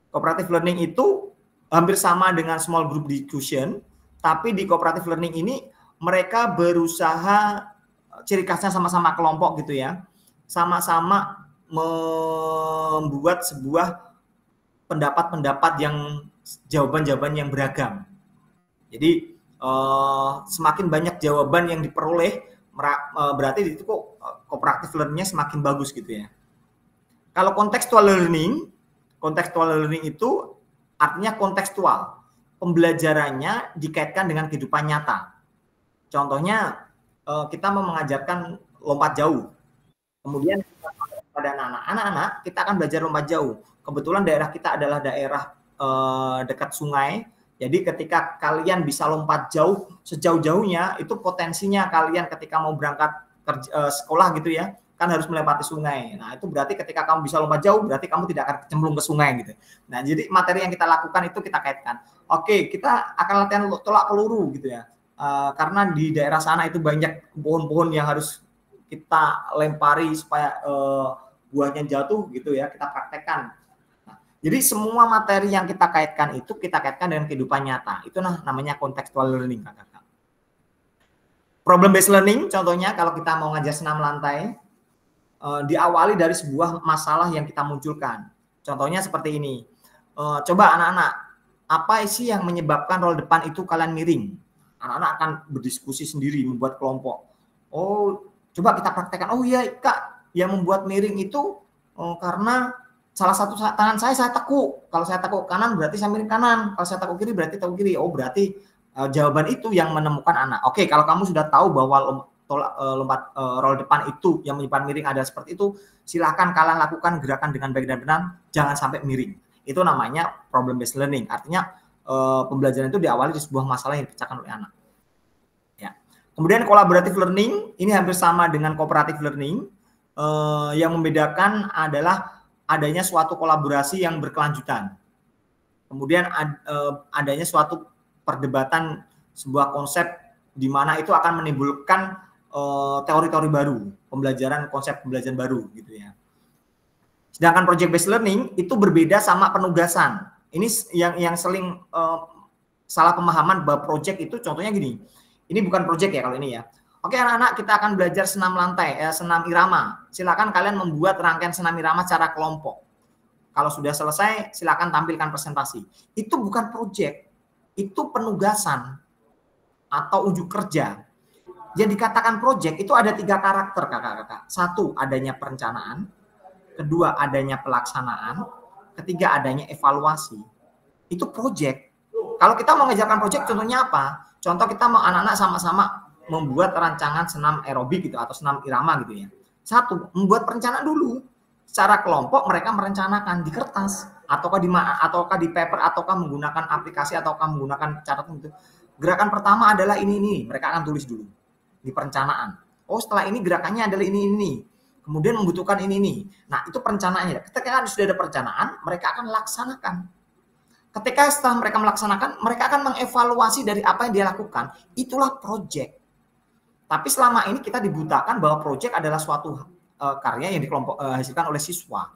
Cooperative learning itu hampir sama dengan small group discussion, tapi di cooperative learning ini mereka berusaha, ciri khasnya sama-sama kelompok gitu ya, sama-sama membuat sebuah pendapat-pendapat yang jawaban-jawaban yang beragam. Jadi semakin banyak jawaban yang diperoleh, berarti itu kok cooperative learning-nya semakin bagus gitu ya. Kalau contextual learning itu artinya kontekstual. Pembelajarannya dikaitkan dengan kehidupan nyata. Contohnya kita mau mengajarkan lompat jauh. Kemudian pada anak-anak kita akan belajar lompat jauh. Kebetulan daerah kita adalah daerah dekat sungai. Jadi ketika kalian bisa lompat jauh, sejauh-jauhnya, itu potensinya kalian ketika mau berangkat sekolah gitu ya, kan harus melewati sungai. Nah, itu berarti ketika kamu bisa lompat jauh, berarti kamu tidak akan cemplung ke sungai gitu. Nah, jadi materi yang kita lakukan itu kita kaitkan. Oke, kita akan latihan tolak peluru gitu ya. Karena di daerah sana itu banyak pohon-pohon yang harus kita lempari supaya buahnya jatuh gitu ya, kita praktekkan. Nah, Jadi semua materi yang kita kaitkan itu kita kaitkan dengan kehidupan nyata. Itu namanya contextual learning, kakak-kakak. Problem based learning, contohnya kalau kita mau ngajar senam lantai, diawali dari sebuah masalah yang kita munculkan. Contohnya seperti ini. Coba anak-anak, apa sih yang menyebabkan roll depan itu kalian miring? Anak-anak akan berdiskusi sendiri, membuat kelompok. Oh, coba kita praktekkan. Oh iya, Kak, yang membuat miring itu karena salah satu tangan saya tekuk. Kalau saya tekuk kanan berarti saya miring kanan. Kalau saya tekuk kiri berarti tekuk kiri. Oh, berarti jawaban itu yang menemukan anak. Oke, kalau kamu sudah tahu bahwa lompat roll depan itu yang menyebabkan miring adalah seperti itu, silahkan kalian lakukan gerakan dengan baik dan benar, jangan sampai miring. Itu namanya problem based learning. Artinya pembelajaran itu diawali di sebuah masalah yang dipecahkan oleh anak. Ya. Kemudian collaborative learning, ini hampir sama dengan cooperative learning. Yang membedakan adalah adanya suatu kolaborasi yang berkelanjutan. Kemudian adanya suatu perdebatan sebuah konsep di mana itu akan menimbulkan teori-teori baru, konsep pembelajaran baru gitu ya. Sedangkan project based learning itu berbeda sama penugasan. Ini yang sering salah pemahaman bahwa project itu contohnya gini. Ini bukan project ya kalau ini ya. Oke anak-anak, kita akan belajar senam lantai, senam irama. Silakan kalian membuat rangkaian senam irama secara kelompok. Kalau sudah selesai, silakan tampilkan presentasi. Itu bukan project, itu penugasan atau unjuk kerja. Yang dikatakan project itu ada 3 karakter, kakak-kakak. 1, adanya perencanaan. 2, adanya pelaksanaan. 3, adanya evaluasi. Itu project. Kalau kita mau mengajarkan project, contohnya apa? Contoh kita mau anak-anak sama-sama membuat rancangan senam aerobik gitu atau senam irama gitu ya. 1, membuat perencanaan dulu. Secara kelompok mereka merencanakan di kertas ataukah di paper ataukah menggunakan aplikasi ataukah menggunakan catatan itu. Gerakan pertama adalah ini. Mereka akan tulis dulu di perencanaan. Oh, setelah ini gerakannya adalah ini. Kemudian membutuhkan ini. Nah, itu perencanaannya. Ketika sudah ada perencanaan, mereka akan laksanakan. Ketika setelah mereka melaksanakan, mereka akan mengevaluasi dari apa yang dia lakukan. Itulah project. Tapi selama ini kita dibutakan bahwa proyek adalah suatu karya yang hasilkan oleh siswa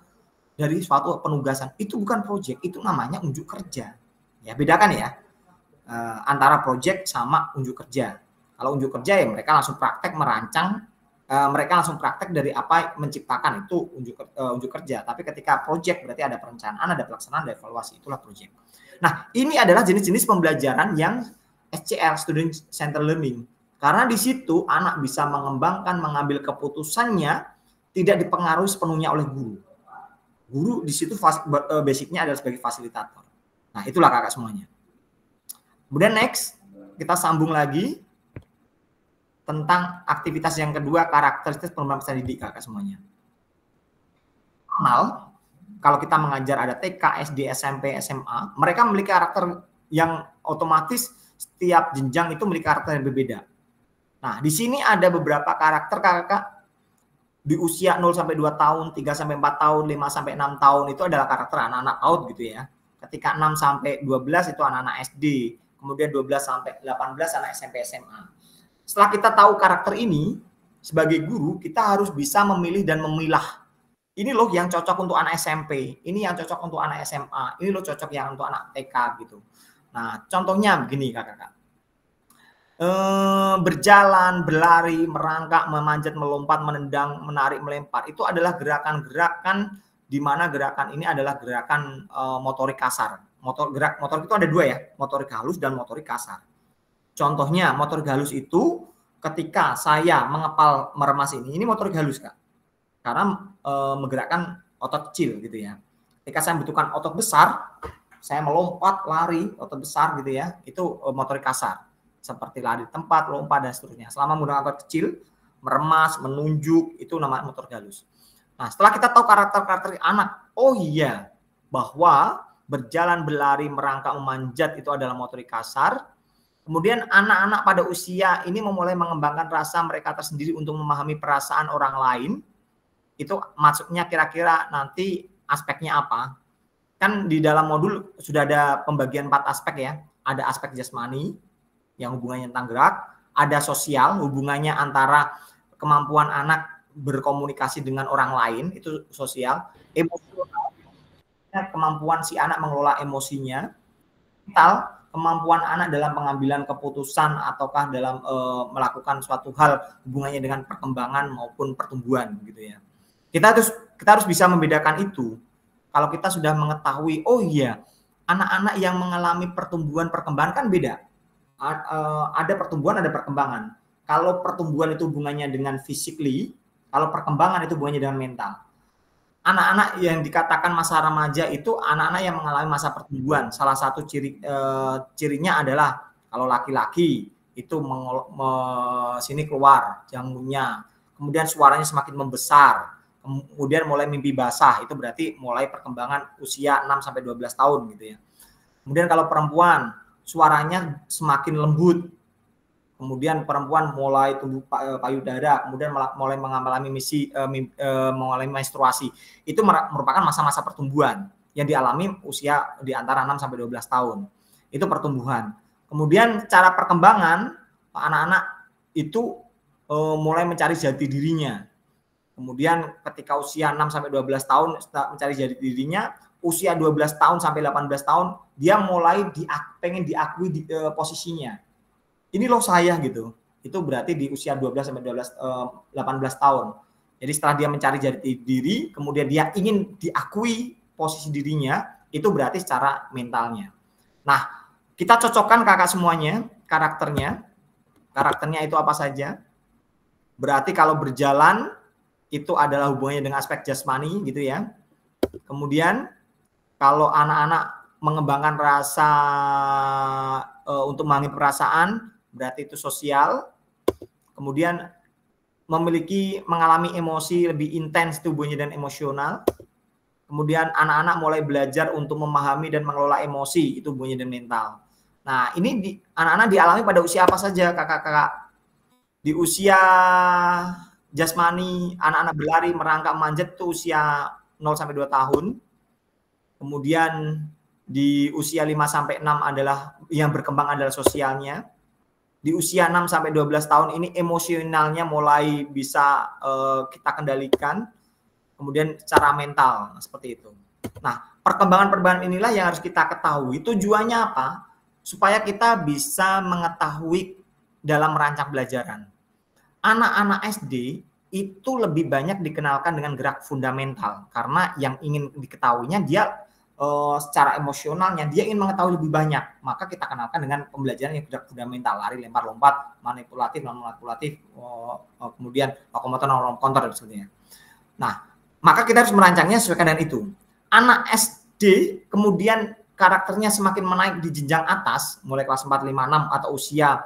dari suatu penugasan. Itu bukan proyek, itu namanya unjuk kerja. Ya, bedakan ya antara proyek sama unjuk kerja. Kalau unjuk kerja ya mereka langsung praktek merancang, mereka langsung praktek dari apa menciptakan, itu unjuk kerja. Tapi ketika proyek berarti ada perencanaan, ada pelaksanaan, ada evaluasi. Itulah proyek. Nah, ini adalah jenis-jenis pembelajaran yang SCL, Student Centered Learning. Karena di situ anak bisa mengembangkan, mengambil keputusannya tidak dipengaruhi sepenuhnya oleh guru. Guru di situ basicnya adalah sebagai fasilitator. Nah, itulah kakak semuanya. Kemudian next, kita sambung lagi tentang aktivitas yang kedua, karakteristik pengembangan peserta didik kakak semuanya. Kalau kita mengajar ada TK, SD, SMP, SMA, mereka memiliki karakter yang otomatis setiap jenjang itu memiliki karakter yang berbeda. Nah, di sini ada beberapa karakter kakak di usia 0 sampai 2 tahun, 3 sampai 4 tahun, 5 sampai 6 tahun itu adalah karakter anak-anak PAUD gitu ya. Ketika 6 sampai 12 itu anak-anak SD, kemudian 12 sampai 18 anak SMP SMA. Setelah kita tahu karakter ini, sebagai guru kita harus bisa memilih dan memilah. Ini loh yang cocok untuk anak SMP, ini yang cocok untuk anak SMA, ini loh cocok yang untuk anak TK gitu. Nah, contohnya begini kakak-kakak. Berjalan, berlari, merangkak, memanjat, melompat, menendang, menarik, melempar. Itu adalah gerakan-gerakan di mana gerakan ini adalah gerakan motorik kasar. Motorik itu ada 2 ya, motorik halus dan motorik kasar. Contohnya motorik halus itu ketika saya mengepal meremas ini motorik halus Kak. Karena menggerakkan otot kecil gitu ya. Ketika saya membutuhkan otot besar, saya melompat, lari, otot besar gitu ya, itu motorik kasar. Seperti lari di tempat, lompat, dan seterusnya. Selama menggunakan otot kecil, meremas, menunjuk, itu namanya motor halus. Nah, setelah kita tahu karakter-karakter anak, oh iya, bahwa berjalan, berlari, merangkak, memanjat itu adalah motorik kasar. Kemudian anak-anak pada usia ini memulai mengembangkan rasa mereka tersendiri untuk memahami perasaan orang lain. Itu maksudnya kira-kira nanti aspeknya apa? Kan di dalam modul sudah ada pembagian 4 aspek ya. Ada aspek jasmani, yang hubungannya tentang gerak, ada sosial, hubungannya antara kemampuan anak berkomunikasi dengan orang lain, itu sosial, emosional, kemampuan si anak mengelola emosinya, mental, kemampuan anak dalam pengambilan keputusan ataukah dalam melakukan suatu hal hubungannya dengan perkembangan maupun pertumbuhan gitu ya. Kita harus bisa membedakan itu. Kalau kita sudah mengetahui, oh iya, anak-anak yang mengalami pertumbuhan perkembangan kan beda. Ada pertumbuhan, ada perkembangan. Kalau pertumbuhan itu hubungannya dengan physically, kalau perkembangan itu hubungannya dengan mental. Anak-anak yang dikatakan masa remaja itu anak-anak yang mengalami masa pertumbuhan. Salah satu cirinya adalah kalau laki-laki itu sini keluar jangungnya, kemudian suaranya semakin membesar, kemudian mulai mimpi basah, itu berarti mulai perkembangan usia 6-12 tahun gitu ya. Kemudian kalau perempuan suaranya semakin lembut, kemudian perempuan mulai tumbuh payudara, kemudian mulai mengalami mengalami menstruasi. Itu merupakan masa-masa pertumbuhan yang dialami usia di antara 6-12 tahun. Itu pertumbuhan. Kemudian cara perkembangan anak-anak itu mulai mencari jati dirinya. Kemudian ketika usia 6-12 tahun mencari jati dirinya, usia 12 tahun sampai 18 tahun dia mulai pengen diakui posisinya. Ini loh saya gitu. Itu berarti di usia 12 sampai 18 tahun. Jadi setelah dia mencari jati diri, kemudian dia ingin diakui posisi dirinya, itu berarti secara mentalnya. Nah, kita cocokkan kakak semuanya, karakternya. Karakternya itu apa saja? Berarti kalau berjalan itu adalah hubungannya dengan aspek jasmani gitu ya. Kemudian kalau anak-anak mengembangkan rasa untuk memahami perasaan, berarti itu sosial. Kemudian mengalami emosi lebih intens, itu hubungannya dengan emosional. Kemudian anak-anak mulai belajar untuk memahami dan mengelola emosi, itu hubungannya dengan mental. Nah, ini anak-anak dialami pada usia apa saja, kakak-kakak? Di usia jasmani, anak-anak berlari, merangkak, manjat, itu usia 0-2 tahun. Kemudian di usia 5-6 adalah yang berkembang adalah sosialnya. Di usia 6-12 tahun ini emosionalnya mulai bisa kita kendalikan. Kemudian secara mental, seperti itu. Nah, perkembangan-perkembangan inilah yang harus kita ketahui. Tujuannya apa? Supaya kita bisa mengetahui dalam merancang pelajaran. Anak-anak SD itu lebih banyak dikenalkan dengan gerak fundamental. Karena yang ingin diketahuinya dia secara emosionalnya dia ingin mengetahui lebih banyak, maka kita kenalkan dengan pembelajaran yang gerak fundamental, lari, lempar, lompat, manipulatif, non manipulatif, kemudian lokomotor, non lokomotor dan sebagainya. Nah, maka kita harus merancangnya sesuai dengan itu. Anak SD kemudian karakternya semakin menaik di jenjang atas, mulai kelas 4, 5, 6 atau usia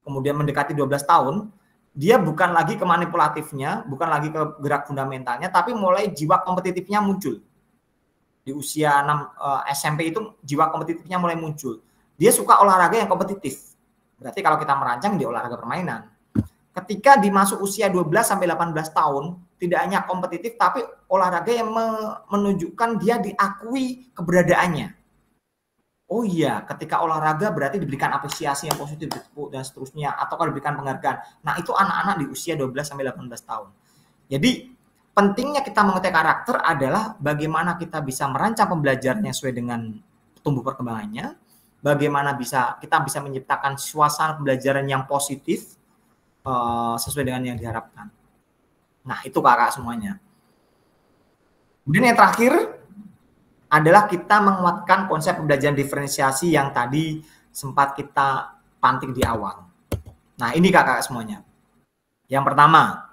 kemudian mendekati 12 tahun. Dia bukan lagi ke manipulatifnya, bukan lagi ke gerak fundamentalnya, tapi mulai jiwa kompetitifnya muncul. Di usia 6 SMP itu jiwa kompetitifnya mulai muncul. Dia suka olahraga yang kompetitif. Berarti kalau kita merancang di olahraga permainan. Ketika dimasuk usia 12-18 tahun, tidak hanya kompetitif, tapi olahraga yang menunjukkan dia diakui keberadaannya. Oh iya, ketika olahraga berarti diberikan apresiasi yang positif dan seterusnya, atau diberikan penghargaan. Nah, itu anak-anak di usia 12-18 tahun. Jadi, pentingnya kita mengetahui karakter adalah bagaimana kita bisa merancang pembelajarannya sesuai dengan tumbuh perkembangannya, bagaimana kita bisa menciptakan suasana pembelajaran yang positif sesuai dengan yang diharapkan. Nah, itu kakak semuanya. Kemudian yang terakhir adalah kita menguatkan konsep pembelajaran diferensiasi yang tadi sempat kita pantik di awal. Nah, ini kakak semuanya. Yang pertama,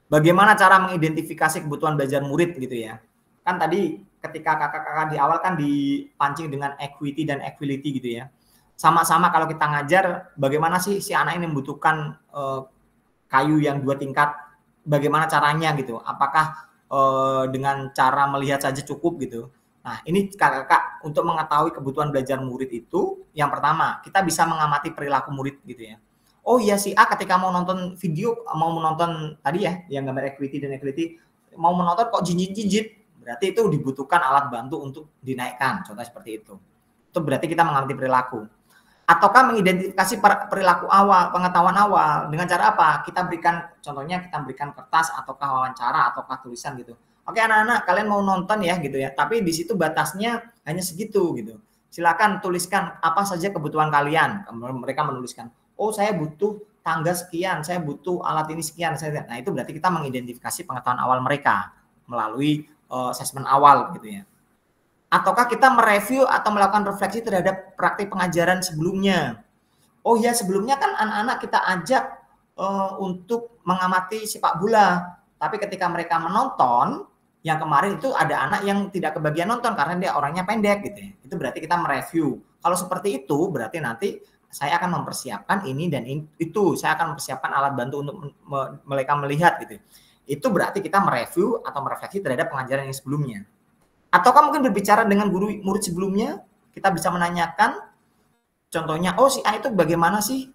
bagaimana cara mengidentifikasi kebutuhan belajar murid gitu ya. Kan tadi ketika kakak-kakak di awal kan dipancing dengan equity dan equality gitu ya. Sama-sama kalau kita ngajar, bagaimana sih si anak ini membutuhkan kayu yang 2 tingkat, bagaimana caranya gitu. Apakah dengan cara melihat saja cukup gitu. Nah, ini kakak-kakak untuk mengetahui kebutuhan belajar murid itu, yang pertama, kita bisa mengamati perilaku murid gitu ya. Oh iya, si A ketika mau nonton video, mau menonton tadi ya, yang gambar equity dan equality, mau menonton kok jinjit-jinjit, berarti itu dibutuhkan alat bantu untuk dinaikkan, contohnya seperti itu. Itu berarti kita mengamati perilaku. Ataukah mengidentifikasi perilaku awal, pengetahuan awal, dengan cara apa? Kita berikan, contohnya kita berikan kertas, ataukah wawancara, ataukah tulisan gitu. Oke anak-anak, kalian mau nonton ya gitu ya, tapi di situ batasnya hanya segitu gitu. Silakan tuliskan apa saja kebutuhan kalian. Mereka menuliskan, oh saya butuh tangga sekian, saya butuh alat ini sekian. Nah itu berarti kita mengidentifikasi pengetahuan awal mereka melalui asesmen awal gitu ya. Ataukah kita mereview atau melakukan refleksi terhadap praktik pengajaran sebelumnya. Oh ya, sebelumnya kan anak-anak kita ajak untuk mengamati sepak bola. Tapi ketika mereka menonton, yang kemarin itu ada anak yang tidak kebagian nonton karena dia orangnya pendek gitu ya. Itu berarti kita mereview. Kalau seperti itu berarti nanti saya akan mempersiapkan ini dan itu. Saya akan mempersiapkan alat bantu untuk mereka melihat gitu. Itu berarti kita mereview atau merefleksi terhadap pengajaran yang sebelumnya. Ataukah mungkin berbicara dengan guru murid sebelumnya, kita bisa menanyakan, contohnya, oh si A itu bagaimana sih?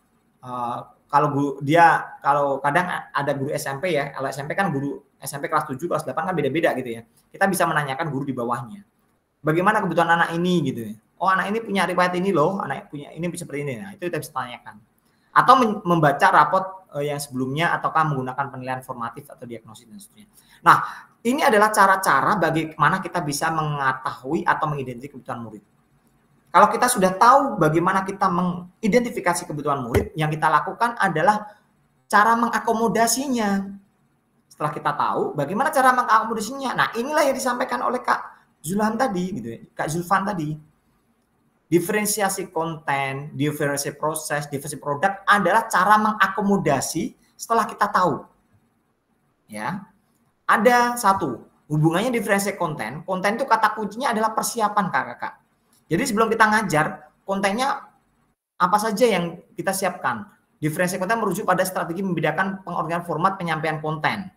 Kalau kadang ada guru SMP ya, kalau SMP kan guru SMP kelas 7, kelas 8 kan beda-beda gitu ya. Kita bisa menanyakan guru di bawahnya. Bagaimana kebutuhan anak ini gitu ya. Oh anak ini punya riwayat ini loh, anak punya ini seperti ini. Nah itu kita bisa tanyakan. Atau membaca rapot yang sebelumnya ataukah menggunakan penilaian formatif atau diagnosis dan seterusnya. Nah ini adalah cara-cara bagaimana kita bisa mengetahui atau mengidentifikasi kebutuhan murid. Kalau kita sudah tahu bagaimana kita mengidentifikasi kebutuhan murid, yang kita lakukan adalah cara mengakomodasinya. Setelah kita tahu bagaimana cara mengakomodasinya, nah inilah yang disampaikan oleh Kak Zulhan tadi, gitu ya, Kak Zulfan tadi. Diferensiasi konten, diferensiasi proses, diferensiasi produk adalah cara mengakomodasi setelah kita tahu. Ya, ada satu hubungannya diferensiasi konten. Konten itu kata kuncinya adalah persiapan kakak-kakak. Jadi sebelum kita ngajar, kontennya apa saja yang kita siapkan. Diferensiasi konten merujuk pada strategi membedakan pengorganisasian format penyampaian konten.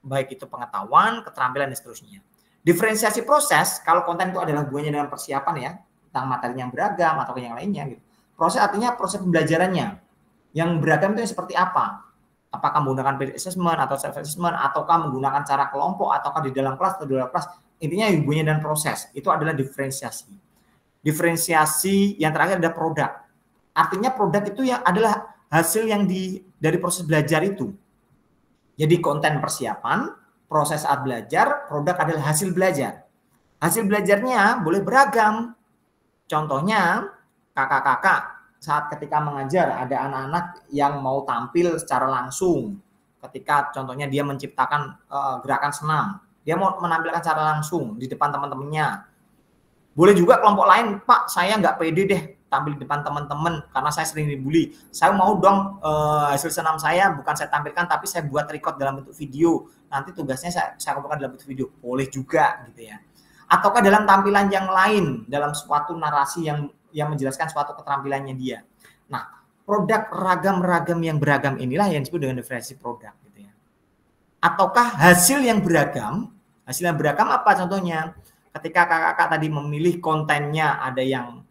Baik itu pengetahuan, keterampilan, dan seterusnya. Diferensiasi proses, kalau konten itu adalah hubungannya dengan persiapan ya, tentang materi yang beragam atau yang lainnya. Gitu. Proses artinya proses pembelajarannya. Yang beragam itu seperti apa? Apakah menggunakan peer assessment atau self assessment, ataukah menggunakan cara kelompok, ataukah di dalam kelas atau di luar kelas. Intinya hubungannya dengan proses. Itu adalah diferensiasi. Diferensiasi yang terakhir adalah produk. Artinya produk itu yang adalah hasil yang dari proses belajar itu. Jadi konten persiapan, proses saat belajar, produk adalah hasil belajar. Hasil belajarnya boleh beragam. Contohnya kakak-kakak saat ketika mengajar ada anak-anak yang mau tampil secara langsung. Ketika contohnya dia menciptakan gerakan senam, dia mau menampilkan secara langsung di depan teman-temannya. Boleh juga kelompok lain, Pak, saya nggak pede deh tampil di depan teman-teman karena saya sering dibully. Saya mau dong hasil senam saya bukan saya tampilkan tapi saya buat record dalam bentuk video. Nanti tugasnya saya kumpulkan dalam bentuk video. Boleh juga gitu ya. Ataukah dalam tampilan yang lain, dalam suatu narasi yang menjelaskan suatu keterampilannya dia. Nah, produk ragam-ragam yang beragam inilah yang disebut dengan diferensiasi produk gitu ya. Ataukah hasil yang beragam apa contohnya? Ketika kakak-kakak tadi memilih kontennya, ada yang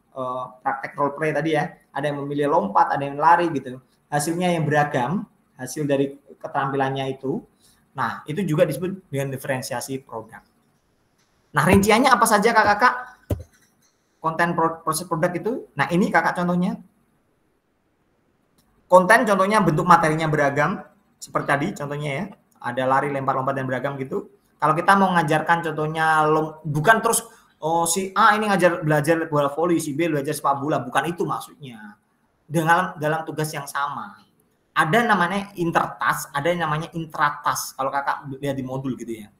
praktek role play tadi ya, ada yang memilih lompat, ada yang lari gitu. Hasilnya yang beragam, hasil dari keterampilannya itu. Nah, itu juga disebut dengan diferensiasi produk. Nah, rinciannya apa saja kakak-kakak? Konten proses produk itu. Nah, ini kakak contohnya. Konten contohnya bentuk materinya beragam, seperti tadi contohnya ya. Ada lari, lempar, lompat, dan beragam gitu. Kalau kita mau mengajarkan contohnya, bukan terus si A ini belajar bola voli, si B belajar sepak bola, bukan itu maksudnya. Dalam tugas yang sama. Ada namanya intertas, ada yang namanya intratas. Kalau kakak lihat di modul gitu ya.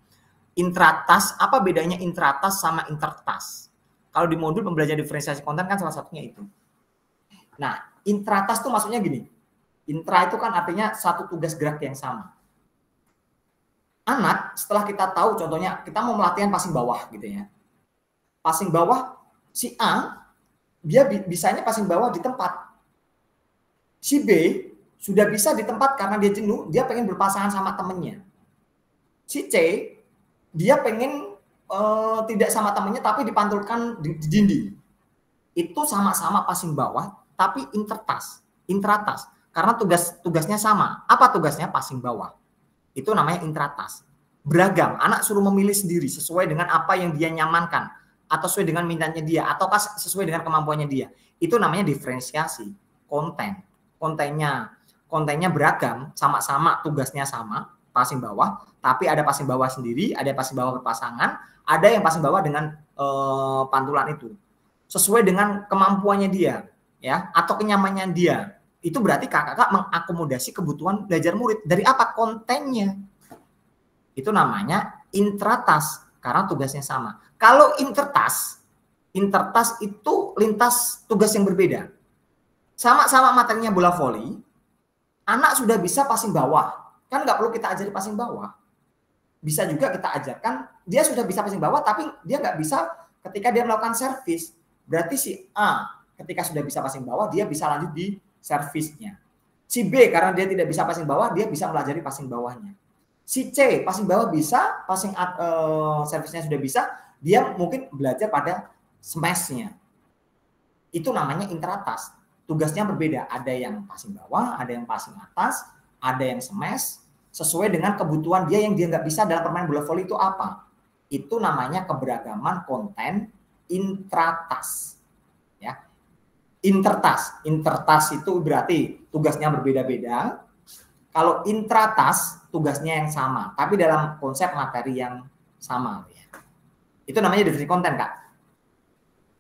Intratas, apa bedanya intratas sama intertas? Kalau di modul pembelajaran diferensiasi konten kan salah satunya itu. Nah, intratas itu maksudnya gini. Intra itu kan artinya satu tugas gerak yang sama. Anak setelah kita tahu contohnya kita mau melatihan passing bawah gitu ya. Passing bawah si A dia bisanya passing bawah di tempat. Si B sudah bisa di tempat karena dia jenuh, dia pengen berpasangan sama temennya. Si C dia pengen tidak sama temennya tapi dipantulkan di dinding. Itu sama-sama passing bawah tapi intratas. Karena tugasnya sama. Apa tugasnya? Passing bawah. Itu namanya intratas. Beragam. Anak suruh memilih sendiri sesuai dengan apa yang dia nyamankan atau sesuai dengan mintanya dia ataukah sesuai dengan kemampuannya dia. Itu namanya diferensiasi konten. Kontennya beragam, sama-sama tugasnya sama, passing bawah, tapi ada passing bawah sendiri, ada passing bawah berpasangan, ada yang passing bawah dengan pantulan itu. Sesuai dengan kemampuannya dia, ya, atau kenyamanannya dia. Itu berarti kakak mengakomodasi kebutuhan belajar murid. Dari apa? Kontennya. Itu namanya intratas, karena tugasnya sama. Kalau intertas itu lintas tugas yang berbeda. Sama-sama materinya bola voli, anak sudah bisa passing bawah. Kan nggak perlu kita ajari passing bawah. Bisa juga kita ajarkan, dia sudah bisa passing bawah, tapi dia nggak bisa ketika dia melakukan servis. Berarti si A ketika sudah bisa passing bawah, dia bisa lanjut di servisnya. Si B karena dia tidak bisa passing bawah, dia bisa melajari passing bawahnya. Si C passing bawah bisa, passing servisnya sudah bisa, dia mungkin belajar pada smashnya. Itu namanya intratas. Tugasnya berbeda. Ada yang passing bawah, ada yang passing atas, ada yang smash. Sesuai dengan kebutuhan dia yang dia nggak bisa dalam permainan bola voli itu apa? Itu namanya keberagaman konten intratas. Ya. Intertas itu berarti tugasnya berbeda-beda. Kalau intratas tugasnya yang sama, tapi dalam konsep materi yang sama. Ya. Itu namanya definisi konten, Kak.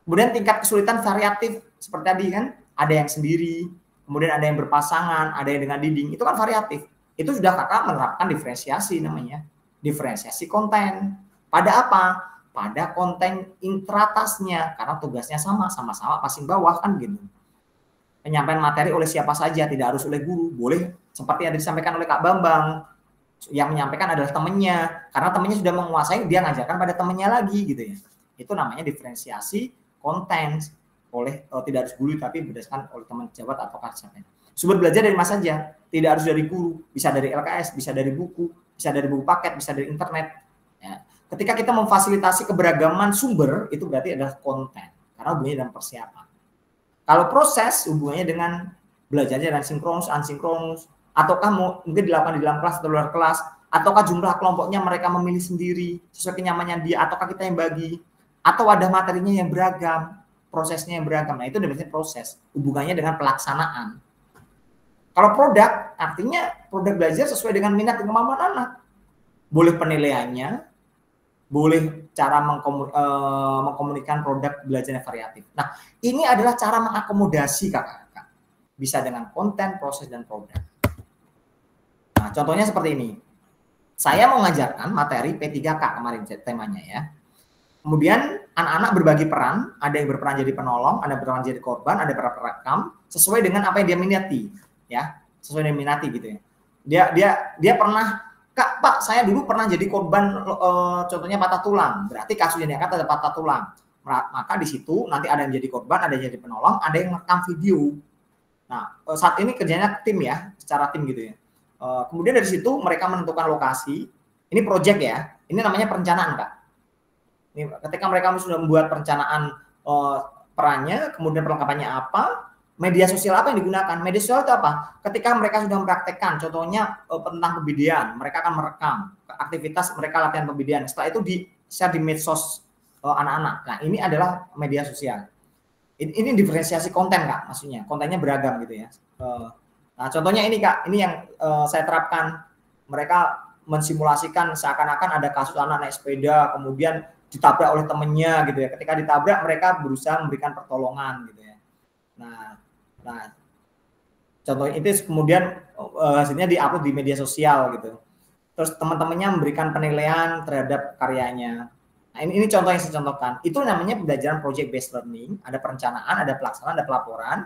Kemudian tingkat kesulitan variatif seperti tadi kan, ada yang sendiri, kemudian ada yang berpasangan, ada yang dengan dinding, itu kan variatif. Itu sudah kakak menerapkan diferensiasi namanya, diferensiasi konten. Pada apa? Pada konten intratasnya, karena tugasnya sama-sama passing bawah kan gitu. Penyampaian materi oleh siapa saja, tidak harus oleh guru, boleh seperti yang disampaikan oleh Kak Bambang. Yang menyampaikan adalah temannya, karena temannya sudah menguasai, dia ngajarkan pada temannya lagi gitu ya. Itu namanya diferensiasi konten oleh tidak harus guru tapi berdasarkan oleh teman pejabat atau siapa. Sumber belajar dari mana saja, tidak harus dari guru, bisa dari LKS, bisa dari buku paket, bisa dari internet. Ya. Ketika kita memfasilitasi keberagaman sumber, itu berarti adalah konten, karena hubungannya dengan persiapan. Kalau proses, hubungannya dengan belajarnya dengan sinkronus, asinkronus, ataukah mungkin dilakukan di dalam kelas atau luar kelas, ataukah jumlah kelompoknya mereka memilih sendiri, sesuai kenyamanannya dia, ataukah kita yang bagi, atau ada materinya yang beragam, prosesnya yang beragam. Nah, itu namanya proses, hubungannya dengan pelaksanaan. Kalau produk, artinya produk belajar sesuai dengan minat dan kemampuan anak. Boleh penilaiannya, boleh cara mengkomunikasikan produk belajarnya variatif. Nah, ini adalah cara mengakomodasi kakak-kakak. Bisa dengan konten, proses, dan produk. Nah, contohnya seperti ini. Saya mau ngajarkan materi P3K kemarin temanya ya. Kemudian anak-anak berbagi peran, ada yang berperan jadi penolong, ada yang berperan jadi korban, ada yang perekam, sesuai dengan apa yang dia minati, ya, sesuai dengan minati gitu ya. Dia pernah, Kak, Pak, saya dulu pernah jadi korban, contohnya patah tulang, berarti kasusnya diangkat ada patah tulang, maka di situ nanti ada yang jadi korban, ada yang jadi penolong, ada yang rekam video. Nah, saat ini kerjanya tim ya, secara tim gitu ya. Kemudian dari situ mereka menentukan lokasi, ini project ya, ini namanya perencanaan, Kak. Ketika mereka sudah membuat perencanaan perannya, kemudian perlengkapannya apa, media sosial apa yang digunakan. Media sosial itu apa? Ketika mereka sudah mempraktekkan, contohnya tentang pembidian, mereka akan merekam aktivitas mereka latihan pembidian. Setelah itu di-share di medsos anak-anak. Nah, ini adalah media sosial. Ini diferensiasi konten, Kak, maksudnya. Kontennya beragam gitu ya. Nah, contohnya ini, Kak, ini yang saya terapkan. Mereka mensimulasikan seakan-akan ada kasus anak naik sepeda, kemudian ditabrak oleh temennya gitu ya. Ketika ditabrak mereka berusaha memberikan pertolongan gitu ya. Nah contoh itu kemudian hasilnya diupload di media sosial gitu. Terus teman-temannya memberikan penilaian terhadap karyanya. Nah, ini contoh yang saya contohkan. Itu namanya pembelajaran project based learning. Ada perencanaan, ada pelaksanaan, ada pelaporan.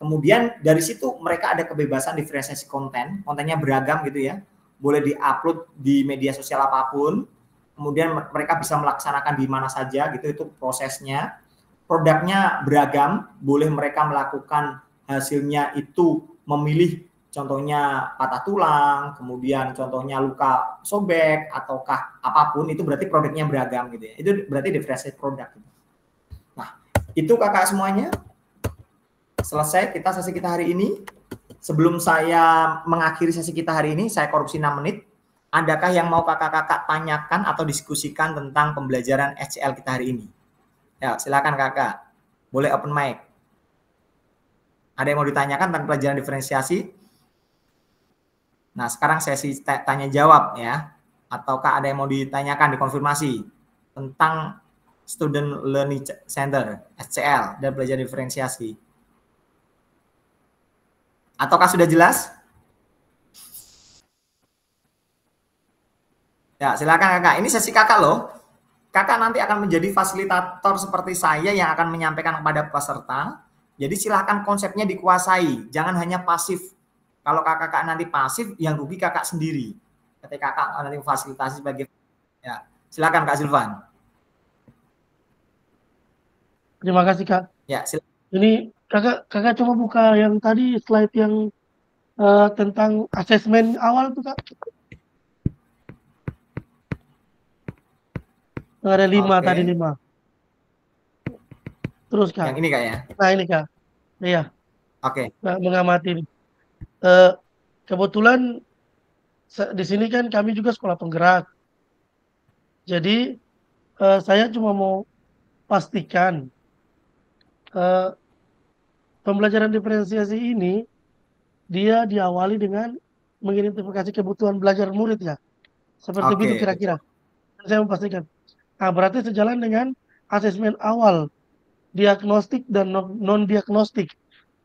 Kemudian dari situ mereka ada kebebasan diferensiasi konten. Kontennya beragam gitu ya. Boleh diupload di media sosial apapun. Kemudian mereka bisa melaksanakan di mana saja gitu, itu prosesnya. Produknya beragam, boleh mereka melakukan hasilnya itu memilih contohnya patah tulang, kemudian contohnya luka sobek ataukah apapun, itu berarti produknya beragam gitu ya. Itu berarti diferensiasi produk. Nah, itu kakak semuanya. Selesai sesi kita hari ini. Sebelum saya mengakhiri sesi kita hari ini, saya korupsi 6 menit. Adakah yang mau kakak-kakak tanyakan atau diskusikan tentang pembelajaran SCL kita hari ini? Ya, silakan kakak. Boleh open mic. Ada yang mau ditanyakan tentang pelajaran diferensiasi? Nah, sekarang sesi tanya jawab ya. Ataukah ada yang mau ditanyakan, dikonfirmasi tentang Student Learning Center, SCL, dan belajar diferensiasi? Ataukah sudah jelas? Ya, silakan kakak. Ini sesi kakak loh. Kakak nanti akan menjadi fasilitator seperti saya yang akan menyampaikan kepada peserta. Jadi silakan konsepnya dikuasai, jangan hanya pasif. Kalau kakak nanti pasif, yang rugi kakak sendiri. Ketika kakak nanti fasilitasi sebagai, ya, silakan Kak Zulfan. Terima kasih Kak. Ya, silakan. Ini kakak coba buka yang tadi slide yang tentang asesmen awal tuh Kak. Ada 5 tadi 5. Terus Kak. Yang ini Kak ya? Nah ini Kak. Iya. Oke. Nah, mengamati ini. Kebetulan di sini kan kami juga sekolah penggerak. Jadi saya cuma mau pastikan pembelajaran diferensiasi ini dia diawali dengan mengidentifikasi kebutuhan belajar murid ya. Seperti itu kira-kira. Saya memastikan. Nah, berarti sejalan dengan asesmen awal, diagnostik dan non-diagnostik.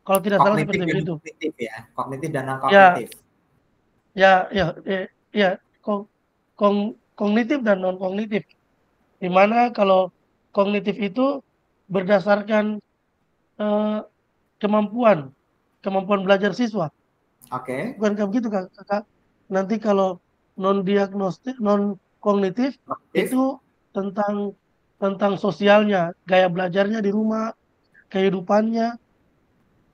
Kalau tidak salah seperti itu. Kognitif ya, kognitif dan non-kognitif. Ya, kognitif dan non-kognitif. Di mana kalau kognitif itu berdasarkan kemampuan belajar siswa. Bukan begitu Kakak. Nanti kalau non-diagnostik, non-kognitif itu tentang sosialnya, gaya belajarnya di rumah, kehidupannya.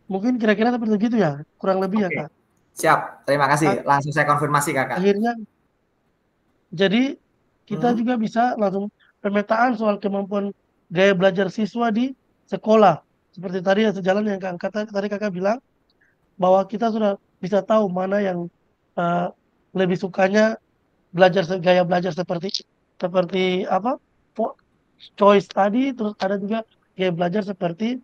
Mungkin kira-kira seperti itu ya, kurang lebih ya Kak. Siap, terima kasih. Langsung saya konfirmasi Kakak. Akhirnya, jadi kita juga bisa langsung pemetaan soal kemampuan gaya belajar siswa di sekolah. Seperti tadi ya, sejalan yang tadi Kakak bilang, bahwa kita sudah bisa tahu mana yang lebih sukanya gaya belajar seperti apa, choice tadi, terus ada juga gaya belajar seperti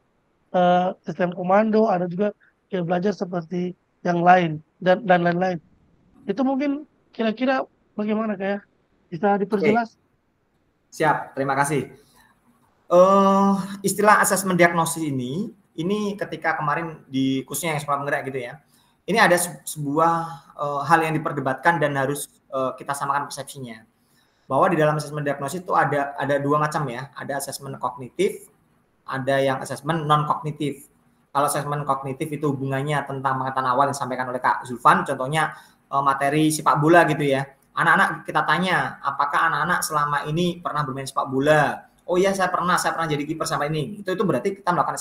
sistem komando, ada juga gaya belajar seperti yang lain dan lain-lain. Itu mungkin kira-kira bagaimana kayak bisa diperjelas? Siap, terima kasih. Istilah asesmen diagnosis ini ketika kemarin di khususnya yang sekolah penggerak gitu ya, ini ada sebuah hal yang diperdebatkan dan harus kita samakan persepsinya. Bahwa di dalam asesmen diagnosis itu ada 2 macam ya, ada asesmen kognitif, ada yang asesmen non kognitif. Kalau asesmen kognitif itu hubungannya tentang pengetahuan awal yang disampaikan oleh Kak Zulfan, contohnya materi sepak bola gitu ya. Anak-anak kita tanya, apakah anak-anak selama ini pernah bermain sepak bola? Oh iya, saya pernah jadi kiper sampai ini. Itu berarti kita melakukan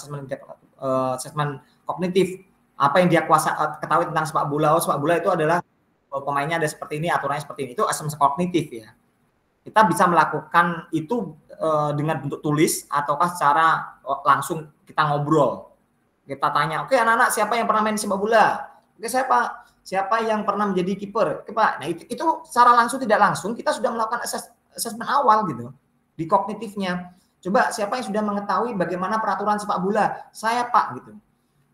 asesmen kognitif. Apa yang dia ketahui tentang sepak bola? Oh, sepak bola itu adalah pemainnya ada seperti ini, aturannya seperti ini. Itu asesmen kognitif ya. Kita bisa melakukan itu dengan bentuk tulis ataukah secara langsung kita ngobrol. Kita tanya, oke anak-anak siapa yang pernah main sepak bola? Oke siapa yang pernah menjadi kiper? Oke Pak. Nah itu secara langsung tidak langsung kita sudah melakukan asesmen awal gitu di kognitifnya. Coba siapa yang sudah mengetahui bagaimana peraturan sepak bola? Saya Pak gitu.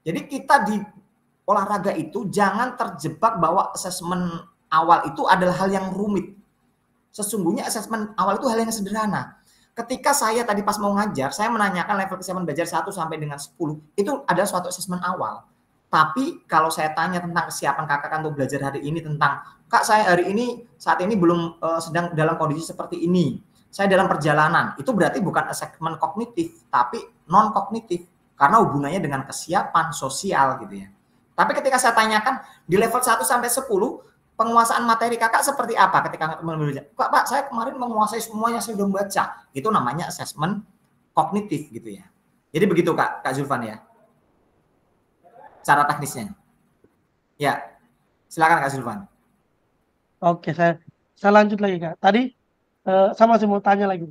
Jadi kita di olahraga itu jangan terjebak bahwa asesmen awal itu adalah hal yang rumit. Sesungguhnya asesmen awal itu hal yang sederhana. Ketika saya tadi pas mau ngajar, saya menanyakan level kesiapan belajar 1 sampai dengan 10, itu adalah suatu asesmen awal. Tapi kalau saya tanya tentang kesiapan kakak untuk belajar hari ini tentang, Kak saya hari ini saat ini belum sedang dalam kondisi seperti ini. Saya dalam perjalanan. Itu berarti bukan asesmen kognitif, tapi non kognitif karena hubungannya dengan kesiapan sosial gitu ya. Tapi ketika saya tanyakan di level 1 sampai 10, penguasaan materi kakak seperti apa ketika membaca? Pak, saya kemarin menguasai semuanya, saya sudah membaca. Itu namanya asesmen kognitif gitu ya. Jadi begitu Kak Zulfan ya. Cara teknisnya. Ya. Silakan Kak Zulfan. Oke, saya lanjut lagi Kak. Tadi sama sih mau tanya lagi.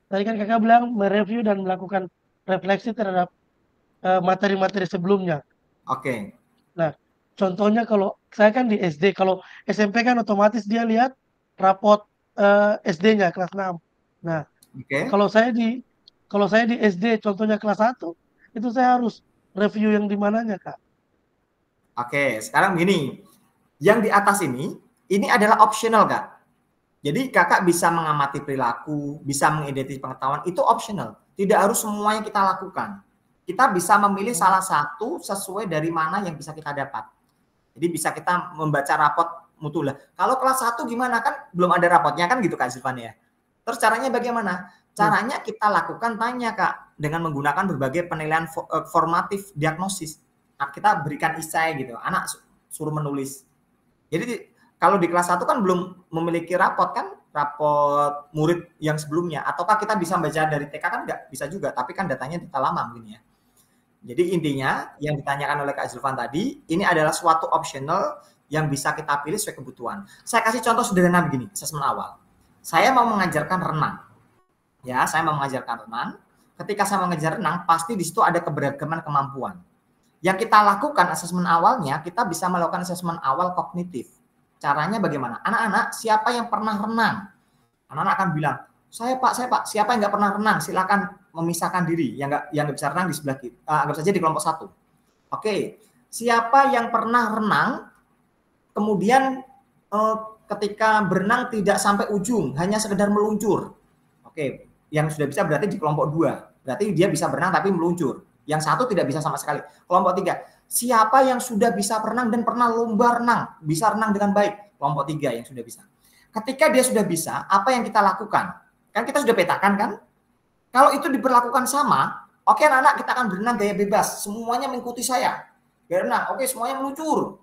Tadi kan kakak bilang mereview dan melakukan refleksi terhadap materi-materi sebelumnya. Oke. Nah, contohnya kalau saya kan di SD, kalau SMP kan otomatis dia lihat rapot SD-nya kelas 6. Nah, kalau saya di SD contohnya kelas 1, itu saya harus review yang di mananya, Kak? Oke, sekarang begini. Yang di atas ini adalah optional, Kak. Jadi kakak bisa mengamati perilaku, bisa mengidentifikasi pengetahuan, itu optional. Tidak harus semuanya kita lakukan. Kita bisa memilih salah satu sesuai dari mana yang bisa kita dapat. Jadi bisa kita membaca rapot mutu lah. Kalau kelas 1 gimana, kan belum ada rapotnya kan gitu Kak Zilvan ya. Terus caranya bagaimana? Caranya kita lakukan tanya Kak dengan menggunakan berbagai penilaian formatif diagnosis. Nah, kita berikan isai gitu. Anak suruh menulis. Jadi kalau di kelas 1 kan belum memiliki rapot kan, rapot murid yang sebelumnya. Ataukah kita bisa baca dari TK kan nggak bisa juga, tapi kan datanya data lama mungkin ya. Jadi intinya yang ditanyakan oleh Kak Zilvan tadi, ini adalah suatu optional yang bisa kita pilih sesuai kebutuhan. Saya kasih contoh sederhana begini, asesmen awal. Saya mau mengajarkan renang. Ya, saya mau mengajarkan renang. Ketika saya mengajar renang, pasti di situ ada keberagaman kemampuan. Yang kita lakukan asesmen awalnya, kita bisa melakukan asesmen awal kognitif. Caranya bagaimana? Anak-anak, siapa yang pernah renang? Anak-anak akan bilang, saya pak. Siapa yang nggak pernah renang? Silakan memisahkan diri. Yang nggak bisa renang di sebelah kita. Anggap saja di kelompok 1. Oke. Siapa yang pernah renang? Kemudian ketika berenang tidak sampai ujung, hanya sekedar meluncur. Oke. Yang sudah bisa berarti di kelompok 2. Berarti dia bisa berenang tapi meluncur. Yang 1 tidak bisa sama sekali. Kelompok 3. Siapa yang sudah bisa berenang dan pernah lomba renang, bisa renang dengan baik? Kelompok 3 yang sudah bisa. Ketika dia sudah bisa, apa yang kita lakukan? Kan kita sudah petakan kan? Kalau itu diberlakukan sama, oke anak-anak kita akan berenang gaya bebas, semuanya mengikuti saya. Gaya renang, oke semuanya meluncur.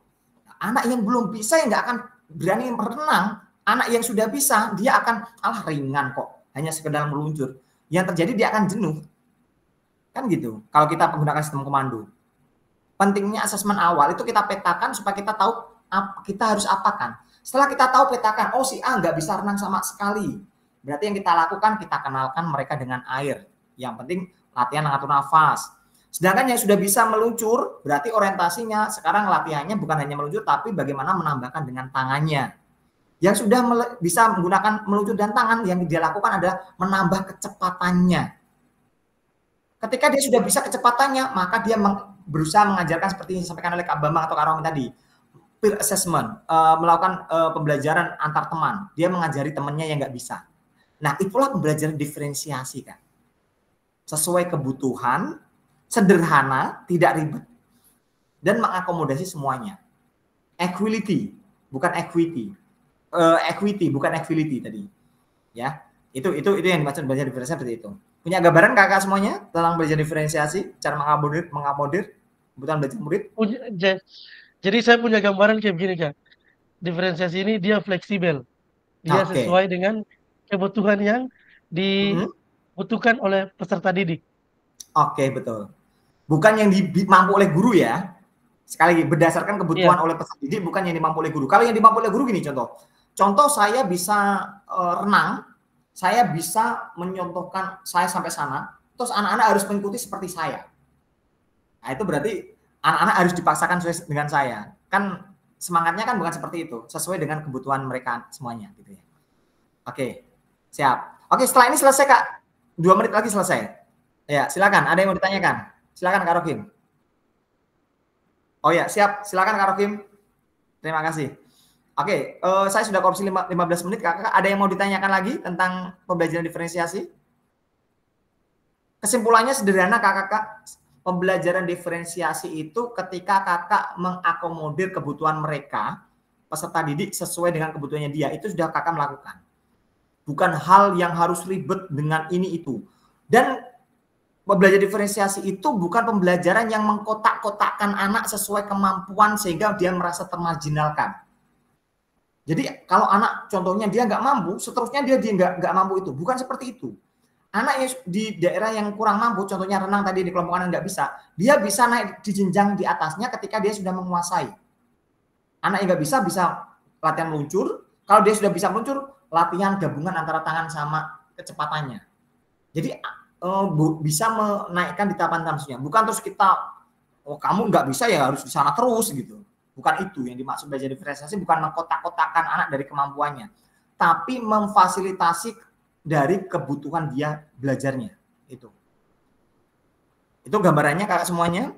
Anak yang belum bisa yang nggak akan berani berenang, anak yang sudah bisa dia akan ringan kok, hanya sekedar meluncur. Yang terjadi dia akan jenuh. Kan gitu. Kalau kita menggunakan sistem komando. Pentingnya asesmen awal itu kita petakan supaya kita tahu kita harus apakan. Setelah kita tahu petakan, oh si A nggak bisa renang sama sekali. Berarti yang kita lakukan, kita kenalkan mereka dengan air. Yang penting latihan mengatur nafas. Sedangkan yang sudah bisa meluncur, berarti orientasinya sekarang latihannya bukan hanya meluncur, tapi bagaimana menambahkan dengan tangannya. Yang sudah bisa menggunakan meluncur dan tangan, yang dia lakukan adalah menambah kecepatannya. Ketika dia sudah bisa kecepatannya, maka dia berusaha mengajarkan seperti yang disampaikan oleh Kak Bambang atau Kak Romi tadi. Peer assessment, melakukan pembelajaran antar teman. Dia mengajari temannya yang nggak bisa. Nah, itulah pembelajaran diferensiasi, Kak. Sesuai kebutuhan, sederhana, tidak ribet, dan mengakomodasi semuanya. Equality, bukan equity. Equity, bukan equality tadi. Ya, itu yang dimaksud belajar diferensiasi seperti itu. Punya gambaran kakak semuanya tentang belajar diferensiasi, cara mengakomodir kebutuhan belajar murid? Jadi saya punya gambaran kayak begini Kak. Diferensiasi ini dia fleksibel. Dia sesuai dengan kebutuhan yang dibutuhkan oleh peserta didik. Oke, betul. Bukan yang dimampu oleh guru ya. Sekali lagi, berdasarkan kebutuhan oleh peserta didik, bukan yang dimampu oleh guru. Kalau yang dimampu oleh guru gini contoh. Contoh saya bisa renang, saya bisa menyontohkan saya sampai sana, terus anak-anak harus mengikuti seperti saya. Nah, itu berarti anak-anak harus dipaksakan sesuai dengan saya. Kan semangatnya kan bukan seperti itu, sesuai dengan kebutuhan mereka semuanya gitu ya. Oke, siap. Oke, setelah ini selesai Kak. 2 menit lagi selesai. Ya, silakan. Ada yang mau ditanyakan? Silakan Kak Rokim. Oh ya, siap. Silakan Kak Rokim. Terima kasih. Oke, saya sudah korupsi 15 menit. Kakak, ada yang mau ditanyakan lagi tentang pembelajaran diferensiasi? Kesimpulannya sederhana kakak. Pembelajaran diferensiasi itu ketika kakak mengakomodir kebutuhan mereka, peserta didik sesuai dengan kebutuhannya dia, itu sudah kakak melakukan. Bukan hal yang harus ribet dengan ini itu. Dan pembelajaran diferensiasi itu bukan pembelajaran yang mengkotak-kotakkan anak sesuai kemampuan sehingga dia merasa termarginalkan. Jadi kalau anak contohnya dia nggak mampu, seterusnya dia nggak mampu itu. Bukan seperti itu. Anak yang di daerah yang kurang mampu, contohnya renang tadi di kelompok anak nggak bisa, dia bisa naik di jenjang di atasnya ketika dia sudah menguasai. Anak yang nggak bisa latihan meluncur. Kalau dia sudah bisa meluncur, latihan gabungan antara tangan sama kecepatannya. Jadi bisa menaikkan di tahapan selanjutnya. Bukan terus kita, kamu nggak bisa ya harus di sana terus gitu. Bukan itu yang dimaksud belajar diferensiasi, bukan mengkotak-kotakkan anak dari kemampuannya, tapi memfasilitasi dari kebutuhan dia belajarnya. Itu gambarannya kakak semuanya.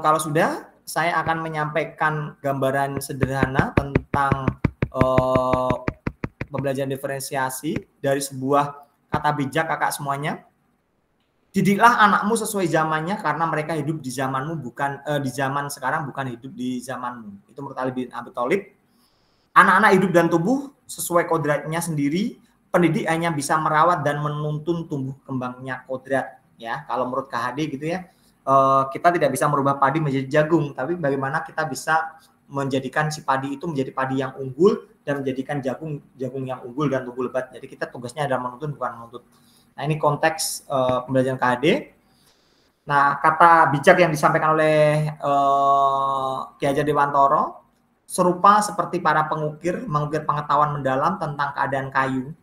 Kalau sudah, saya akan menyampaikan gambaran sederhana tentang pembelajaran diferensiasi dari sebuah kata bijak kakak semuanya. Didiklah anakmu sesuai zamannya karena mereka hidup di zamanmu bukan di zaman sekarang, bukan hidup di zamanmu. Itu menurut Ali bin Abi Thalib. Anak-anak hidup dan tumbuh sesuai kodratnya sendiri. Pendidik hanya bisa merawat dan menuntun tumbuh kembangnya kodrat. Ya, kalau menurut KHD gitu ya, kita tidak bisa merubah padi menjadi jagung, tapi bagaimana kita bisa menjadikan si padi itu menjadi padi yang unggul dan menjadikan jagung yang unggul dan tumbuh lebat. Jadi kita tugasnya adalah menuntun bukan menuntut. Nah, ini konteks pembelajaran KHD. Nah, kata bijak yang disampaikan oleh Ki Hajar Dewantoro serupa seperti para pengukir, mengukir pengetahuan mendalam tentang keadaan kayu,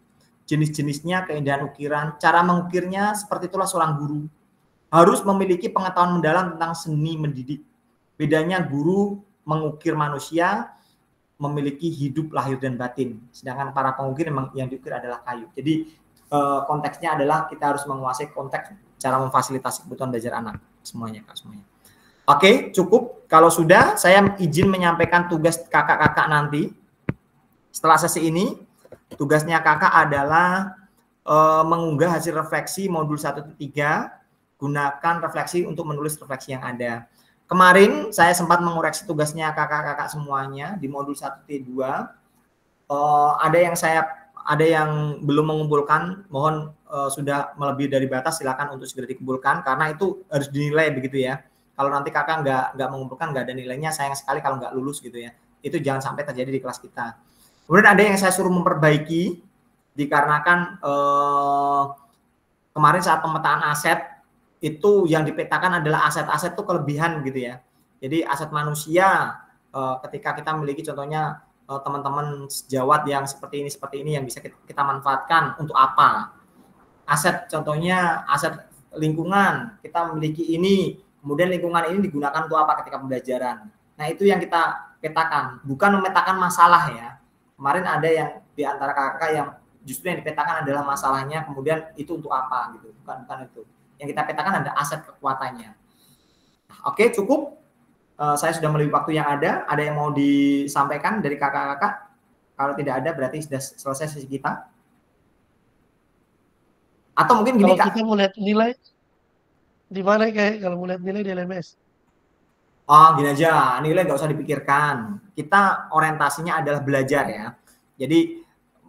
jenis-jenisnya, keindahan ukiran, cara mengukirnya, seperti itulah seorang guru. Harus memiliki pengetahuan mendalam tentang seni mendidik. Bedanya guru mengukir manusia, memiliki hidup lahir dan batin. Sedangkan para pengukir yang diukir adalah kayu. Jadi konteksnya adalah kita harus menguasai konteks cara memfasilitasi kebutuhan belajar anak. Semuanya, Kak, semuanya. Oke, cukup. Kalau sudah, saya izin menyampaikan tugas kakak-kakak nanti. Setelah sesi ini, tugasnya kakak adalah mengunggah hasil refleksi modul 1-3, gunakan refleksi untuk menulis refleksi yang ada. Kemarin saya sempat mengoreksi tugasnya kakak-kakak semuanya di modul 1-2. Ada yang belum mengumpulkan, mohon sudah melebihi dari batas, silakan untuk segera dikumpulkan karena itu harus dinilai begitu ya. Kalau nanti kakak nggak mengumpulkan, nggak ada nilainya, sayang sekali kalau nggak lulus gitu ya. Itu jangan sampai terjadi di kelas kita. Kemudian ada yang saya suruh memperbaiki dikarenakan kemarin saat pemetaan aset itu yang dipetakan adalah aset-aset itu kelebihan gitu ya. Jadi aset manusia ketika kita memiliki contohnya teman-teman sejawat yang seperti ini yang bisa kita manfaatkan untuk apa? Aset contohnya aset lingkungan, kita memiliki ini, kemudian lingkungan ini digunakan untuk apa ketika pembelajaran. Nah, itu yang kita petakan, bukan memetakan masalah ya. Kemarin ada yang di antara kakak yang justru yang dipetakan adalah masalahnya, kemudian itu untuk apa gitu, bukan itu. Yang kita petakan ada aset kekuatannya. Oke, cukup. Saya sudah melebihi waktu yang ada. Ada yang mau disampaikan dari kakak-kakak? Kalau tidak ada, berarti sudah selesai sesi kita. Atau mungkin gini, Kak. Kalau kita mau lihat nilai, di mana kayak kalau mau lihat nilai di LMS? Oh, gini aja, nilai nggak usah dipikirkan. Kita orientasinya adalah belajar ya. Jadi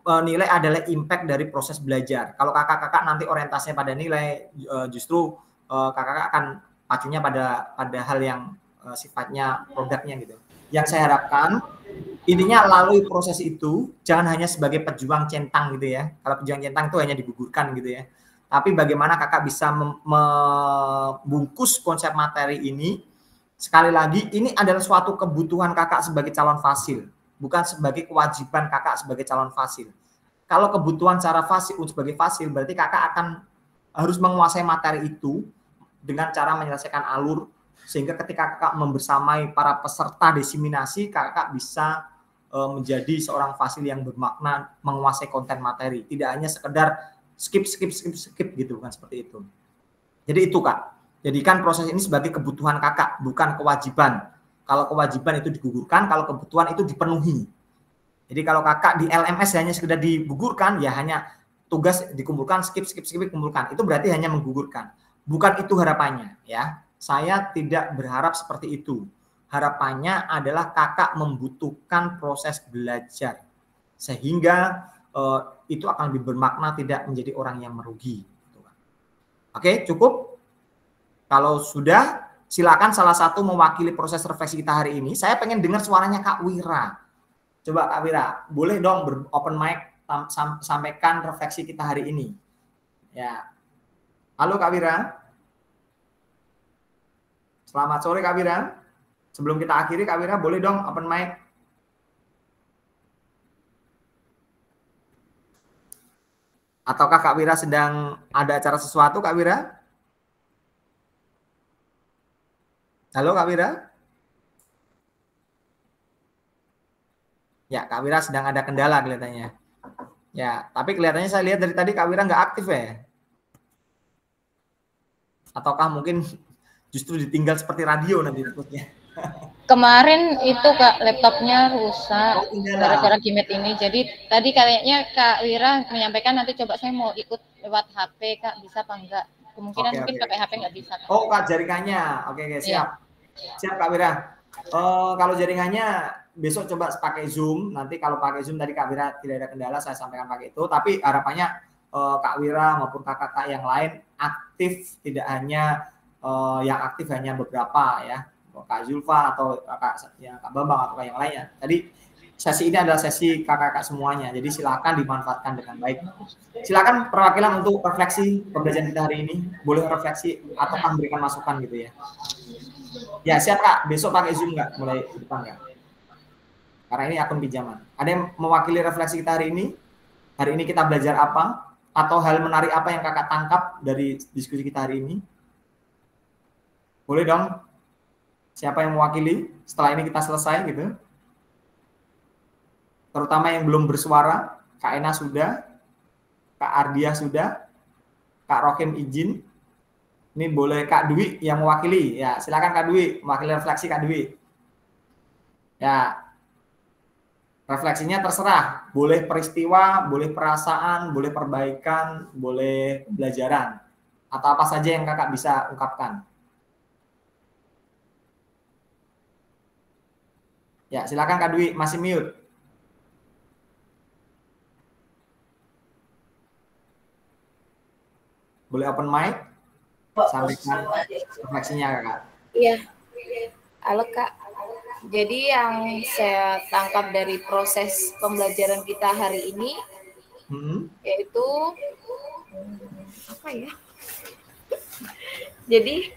nilai adalah impact dari proses belajar. Kalau kakak-kakak nanti orientasinya pada nilai, justru kakak-kakak akan pacunya pada hal yang sifatnya produknya gitu. Yang saya harapkan intinya lalui proses itu jangan hanya sebagai pejuang centang gitu ya. Kalau pejuang centang itu hanya digugurkan gitu ya. Tapi bagaimana kakak bisa membungkus konsep materi ini. Sekali lagi, ini adalah suatu kebutuhan kakak sebagai calon fasil, bukan sebagai kewajiban kakak sebagai calon fasil. Kalau kebutuhan secara fasil sebagai fasil, berarti kakak akan harus menguasai materi itu dengan cara menyelesaikan alur, sehingga ketika kakak membersamai para peserta diseminasi, kakak bisa menjadi seorang fasil yang bermakna, menguasai konten materi. Tidak hanya sekedar skip gitu, bukan seperti itu. Jadi itu, Kak. Jadikan proses ini sebagai kebutuhan kakak, bukan kewajiban. Kalau kewajiban itu digugurkan, kalau kebutuhan itu dipenuhi. Jadi kalau kakak di LMS hanya sekedar digugurkan, ya hanya tugas dikumpulkan, skip, kumpulkan. Itu berarti hanya menggugurkan. Bukan itu harapannya, ya. Saya tidak berharap seperti itu. Harapannya adalah kakak membutuhkan proses belajar. Sehingga itu akan lebih bermakna, tidak menjadi orang yang merugi. Oke, cukup? Kalau sudah, silakan salah satu mewakili proses refleksi kita hari ini. Saya pengen dengar suaranya Kak Wira. Coba Kak Wira, boleh dong open mic sampaikan refleksi kita hari ini. Ya. Halo Kak Wira. Selamat sore Kak Wira. Sebelum kita akhiri Kak Wira, boleh dong open mic. Ataukah Kak Wira sedang ada acara sesuatu Kak Wira? Halo Kak Wira? Ya, Kak Wira sedang ada kendala kelihatannya. Ya, tapi kelihatannya saya lihat dari tadi Kak Wira nggak aktif ya? Ataukah mungkin justru ditinggal seperti radio nanti terusnya? Kemarin itu Kak, laptopnya rusak kendala. gara-gara Gimet ini. Jadi tadi kayaknya Kak Wira menyampaikan nanti coba saya mau ikut lewat HP Kak, bisa apa enggak? Kemungkinan Oke, mungkin oke. pakai HP nggak bisa Kak. Oh, Kak, jaringannya. Oke, Iya. siap. Siap, Kak Wira. Kalau jaringannya besok coba pakai Zoom. Nanti kalau pakai Zoom tadi Kak Wira tidak ada kendala, saya sampaikan pakai itu. Tapi harapannya Kak Wira maupun kakak-kakak yang lain aktif, tidak hanya yang aktif hanya beberapa ya. Kak Zulfa atau Kak Bambang atau yang lainnya. Tadi sesi ini adalah sesi kakak-kakak semuanya. Jadi silakan dimanfaatkan dengan baik. Silakan perwakilan untuk refleksi pembelajaran kita hari ini. Boleh refleksi atau memberikan masukan gitu ya. Ya siap Kak. Besok pakai Zoom nggak? Mulai depan nggak? Karena ini akun pinjaman. Ada yang mewakili refleksi kita hari ini? Hari ini kita belajar apa? Atau hal menarik apa yang kakak tangkap dari diskusi kita hari ini? Boleh dong? Siapa yang mewakili setelah ini kita selesai gitu? Terutama yang belum bersuara, Kak Ena sudah, Kak Ardia sudah, Kak Rokim izin. Ini boleh Kak Dwi yang mewakili. Ya, silakan Kak Dwi, mewakili refleksi Kak Dwi. Ya, refleksinya terserah. Boleh peristiwa, boleh perasaan, boleh perbaikan, boleh pembelajaran. Atau apa saja yang kakak bisa ungkapkan. Ya, silakan Kak Dwi, masih mute. Boleh open mic? Sampaikan refleksinya Kak. Iya. Halo Kak. Jadi yang saya tangkap dari proses pembelajaran kita hari ini yaitu apa ya? Jadi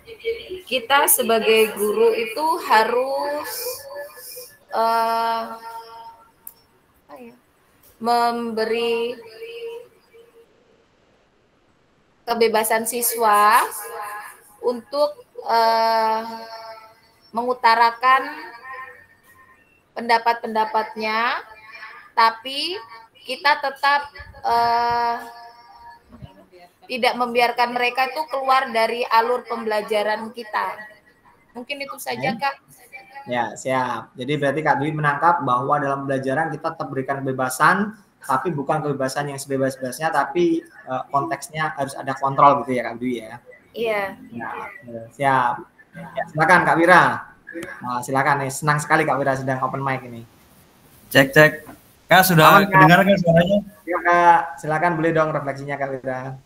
kita sebagai guru itu harus memberi kebebasan siswa untuk mengutarakan pendapat-pendapatnya, tapi kita tetap tidak membiarkan mereka itu keluar dari alur pembelajaran kita. Mungkin itu saja Kak. Ya, siap. Jadi berarti Kak Dwi menangkap bahwa dalam pembelajaran kita tetap berikan kebebasan, tapi bukan kebebasan yang sebebas-bebasnya, tapi konteksnya harus ada kontrol gitu ya Kak Dwi ya. Iya. Ya, siap. Ya, silakan Kak Wira. Nah, silakan nih, senang sekali Kak Wira sedang open mic ini. Cek. Kak sudah kedengaran kan suaranya? Ya Kak, silakan boleh dong refleksinya Kak Wira.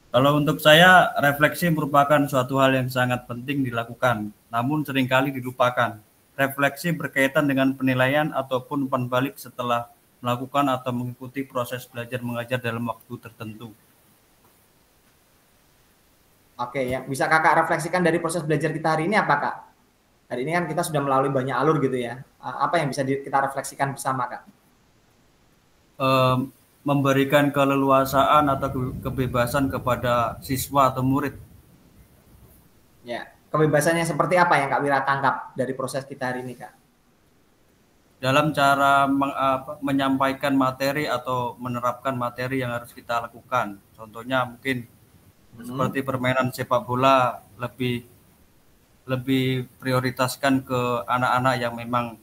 Kalau untuk saya, refleksi merupakan suatu hal yang sangat penting dilakukan, namun seringkali dilupakan. Refleksi berkaitan dengan penilaian ataupun umpan balik setelah melakukan atau mengikuti proses belajar mengajar dalam waktu tertentu. Oke, ya bisa kakak refleksikan dari proses belajar kita hari ini apa Kak? Hari ini kan kita sudah melalui banyak alur gitu ya. Apa yang bisa kita refleksikan bersama Kak? Memberikan keleluasaan atau kebebasan kepada siswa atau murid. Ya, kebebasannya seperti apa yang Kak Wira tangkap dari proses kita hari ini Kak? Dalam cara menyampaikan materi atau menerapkan materi yang harus kita lakukan. Contohnya mungkin seperti permainan sepak bola lebih prioritaskan ke anak-anak yang memang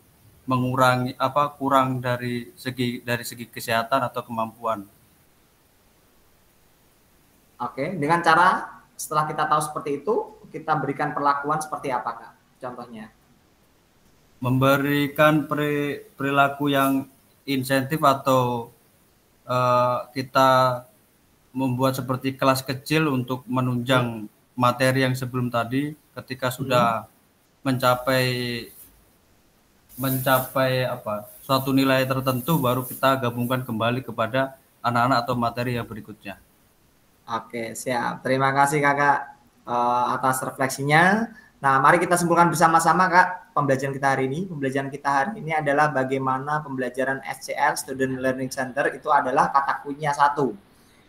mengurangi kurang dari segi kesehatan atau kemampuan. Oke, dengan cara setelah kita tahu seperti itu, kita berikan perlakuan seperti apa Kak? Contohnya? Memberikan perilaku yang insentif atau kita membuat seperti kelas kecil untuk menunjang materi yang sebelum tadi, ketika sudah mencapai suatu nilai tertentu, baru kita gabungkan kembali kepada anak-anak atau materi yang berikutnya. Oke, siap. Terima kasih Kakak atas refleksinya. Nah, mari kita simpulkan bersama-sama Kak pembelajaran kita hari ini. Pembelajaran kita hari ini adalah bagaimana pembelajaran SCL, Student Learning Center, itu adalah kata kuncinya satu.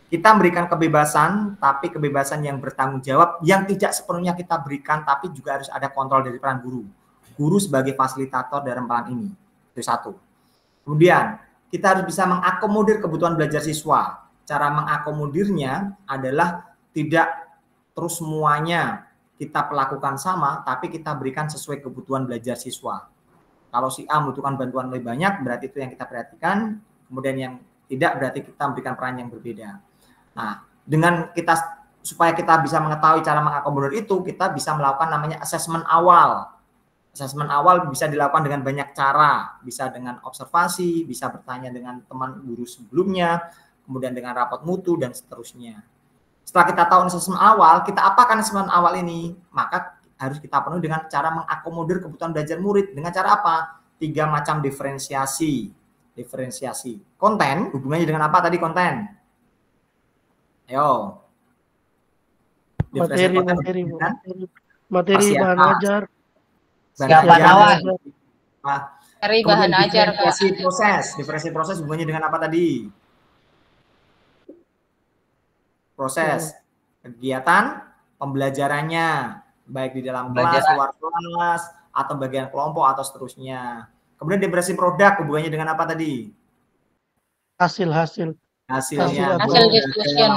Kita memberikan kebebasan, tapi kebebasan yang bertanggung jawab, yang tidak sepenuhnya kita berikan, tapi juga harus ada kontrol dari peran guru. Guru sebagai fasilitator dalam peran ini. Itu satu. Kemudian, kita harus bisa mengakomodir kebutuhan belajar siswa. Cara mengakomodirnya adalah tidak terus semuanya kita perlakukan sama, tapi kita berikan sesuai kebutuhan belajar siswa. Kalau si A membutuhkan bantuan lebih banyak, berarti itu yang kita perhatikan. Kemudian yang tidak, berarti kita memberikan peran yang berbeda. Nah, dengan kita supaya kita bisa mengetahui cara mengakomodir itu, kita bisa melakukan namanya asesmen awal. Asesmen awal bisa dilakukan dengan banyak cara, bisa dengan observasi, bisa bertanya dengan teman guru sebelumnya, kemudian dengan rapat mutu dan seterusnya. Setelah kita tahu asesmen awal, kita apakan asesmen awal ini? Maka harus kita penuhi dengan cara mengakomodir kebutuhan belajar murid. Dengan cara apa? 3 macam diferensiasi. Diferensiasi. Konten, hubungannya dengan apa tadi konten? Ayo. Materi bahan ajar. Materi bahan ajar. Diferensiasi proses hubungannya dengan apa tadi? Proses kegiatan pembelajarannya, baik di dalam kelas, luar kelas, atau bagian kelompok, atau seterusnya. Kemudian diferensiasi produk hubungannya dengan apa tadi? Hasilnya. Hasil discussion.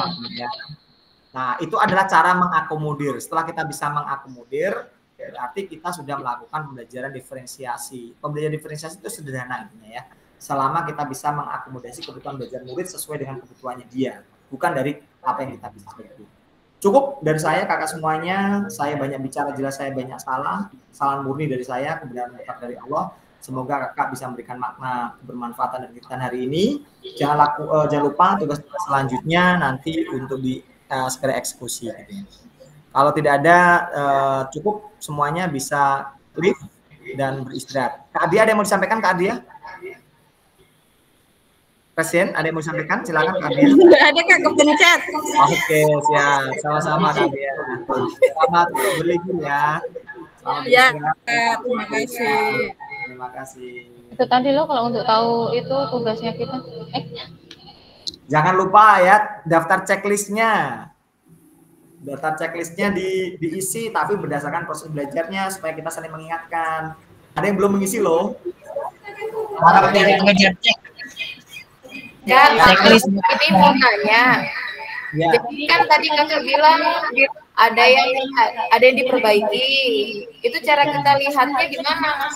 Nah, itu adalah cara mengakomodir. Setelah kita bisa mengakomodir, berarti kita sudah melakukan pembelajaran diferensiasi. Pembelajaran diferensiasi itu sederhana intinya ya. Selama kita bisa mengakomodasi kebutuhan belajar murid sesuai dengan kebutuhannya dia, bukan dari apa yang kita bisa beri. Cukup dari saya kakak semuanya. Saya banyak bicara, jelas saya banyak salah. Salah murni dari saya, kebenaran dari Allah. Semoga kakak bisa memberikan makna bermanfaatan dari kita hari ini. Jangan lupa tugas selanjutnya nanti untuk di segera eksekusi. Gitu ya. Kalau tidak ada, cukup semuanya bisa leave dan beristirahat. Kak Adia ada yang mau disampaikan, Kak Adia? Presiden, ada yang mau disampaikan? Silakan Kak Adia. Nggak ada, Kak, kepencet. Oke, siap. Sama-sama Kak Adia. Selamat berlibur ya. Ya, terima kasih. Terima kasih. Itu tadi lo kalau untuk tahu itu tugasnya kita. Jangan lupa ya daftar checklistnya. Daftar checklistnya diisi tapi berdasarkan proses belajarnya supaya kita saling mengingatkan. Ada yang belum mengisi loh. Harap tidak mengejar cek. Ya, ini mau nanya. Ya. Jadi kan tadi kakak bilang ada yang diperbaiki. Itu cara kita lihatnya gimana?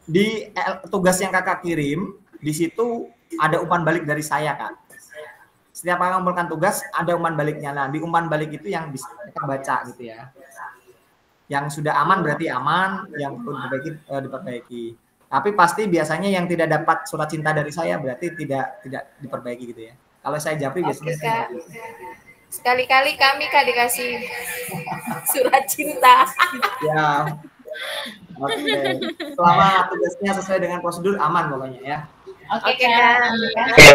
Di tugas yang kakak kirim, di situ ada umpan balik dari saya, Kak. Setiap kakak mengumpulkan tugas, ada umpan baliknya. Nah, di umpan balik itu yang bisa kita baca gitu ya. Yang sudah aman berarti aman, yang perlu diperbaiki. Tapi pasti biasanya yang tidak dapat surat cinta dari saya berarti tidak diperbaiki gitu ya. Kalau saya japri biasanya. Sekali-kali kami Kak dikasih surat cinta. Ya. Oke. Selama tugasnya sesuai dengan prosedur aman pokoknya ya. Oke, Kak.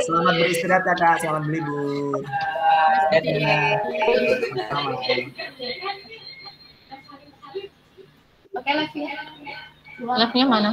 Selamat beristirahat ya, Kak. Selamat berlibur. Oke, live-nya mana?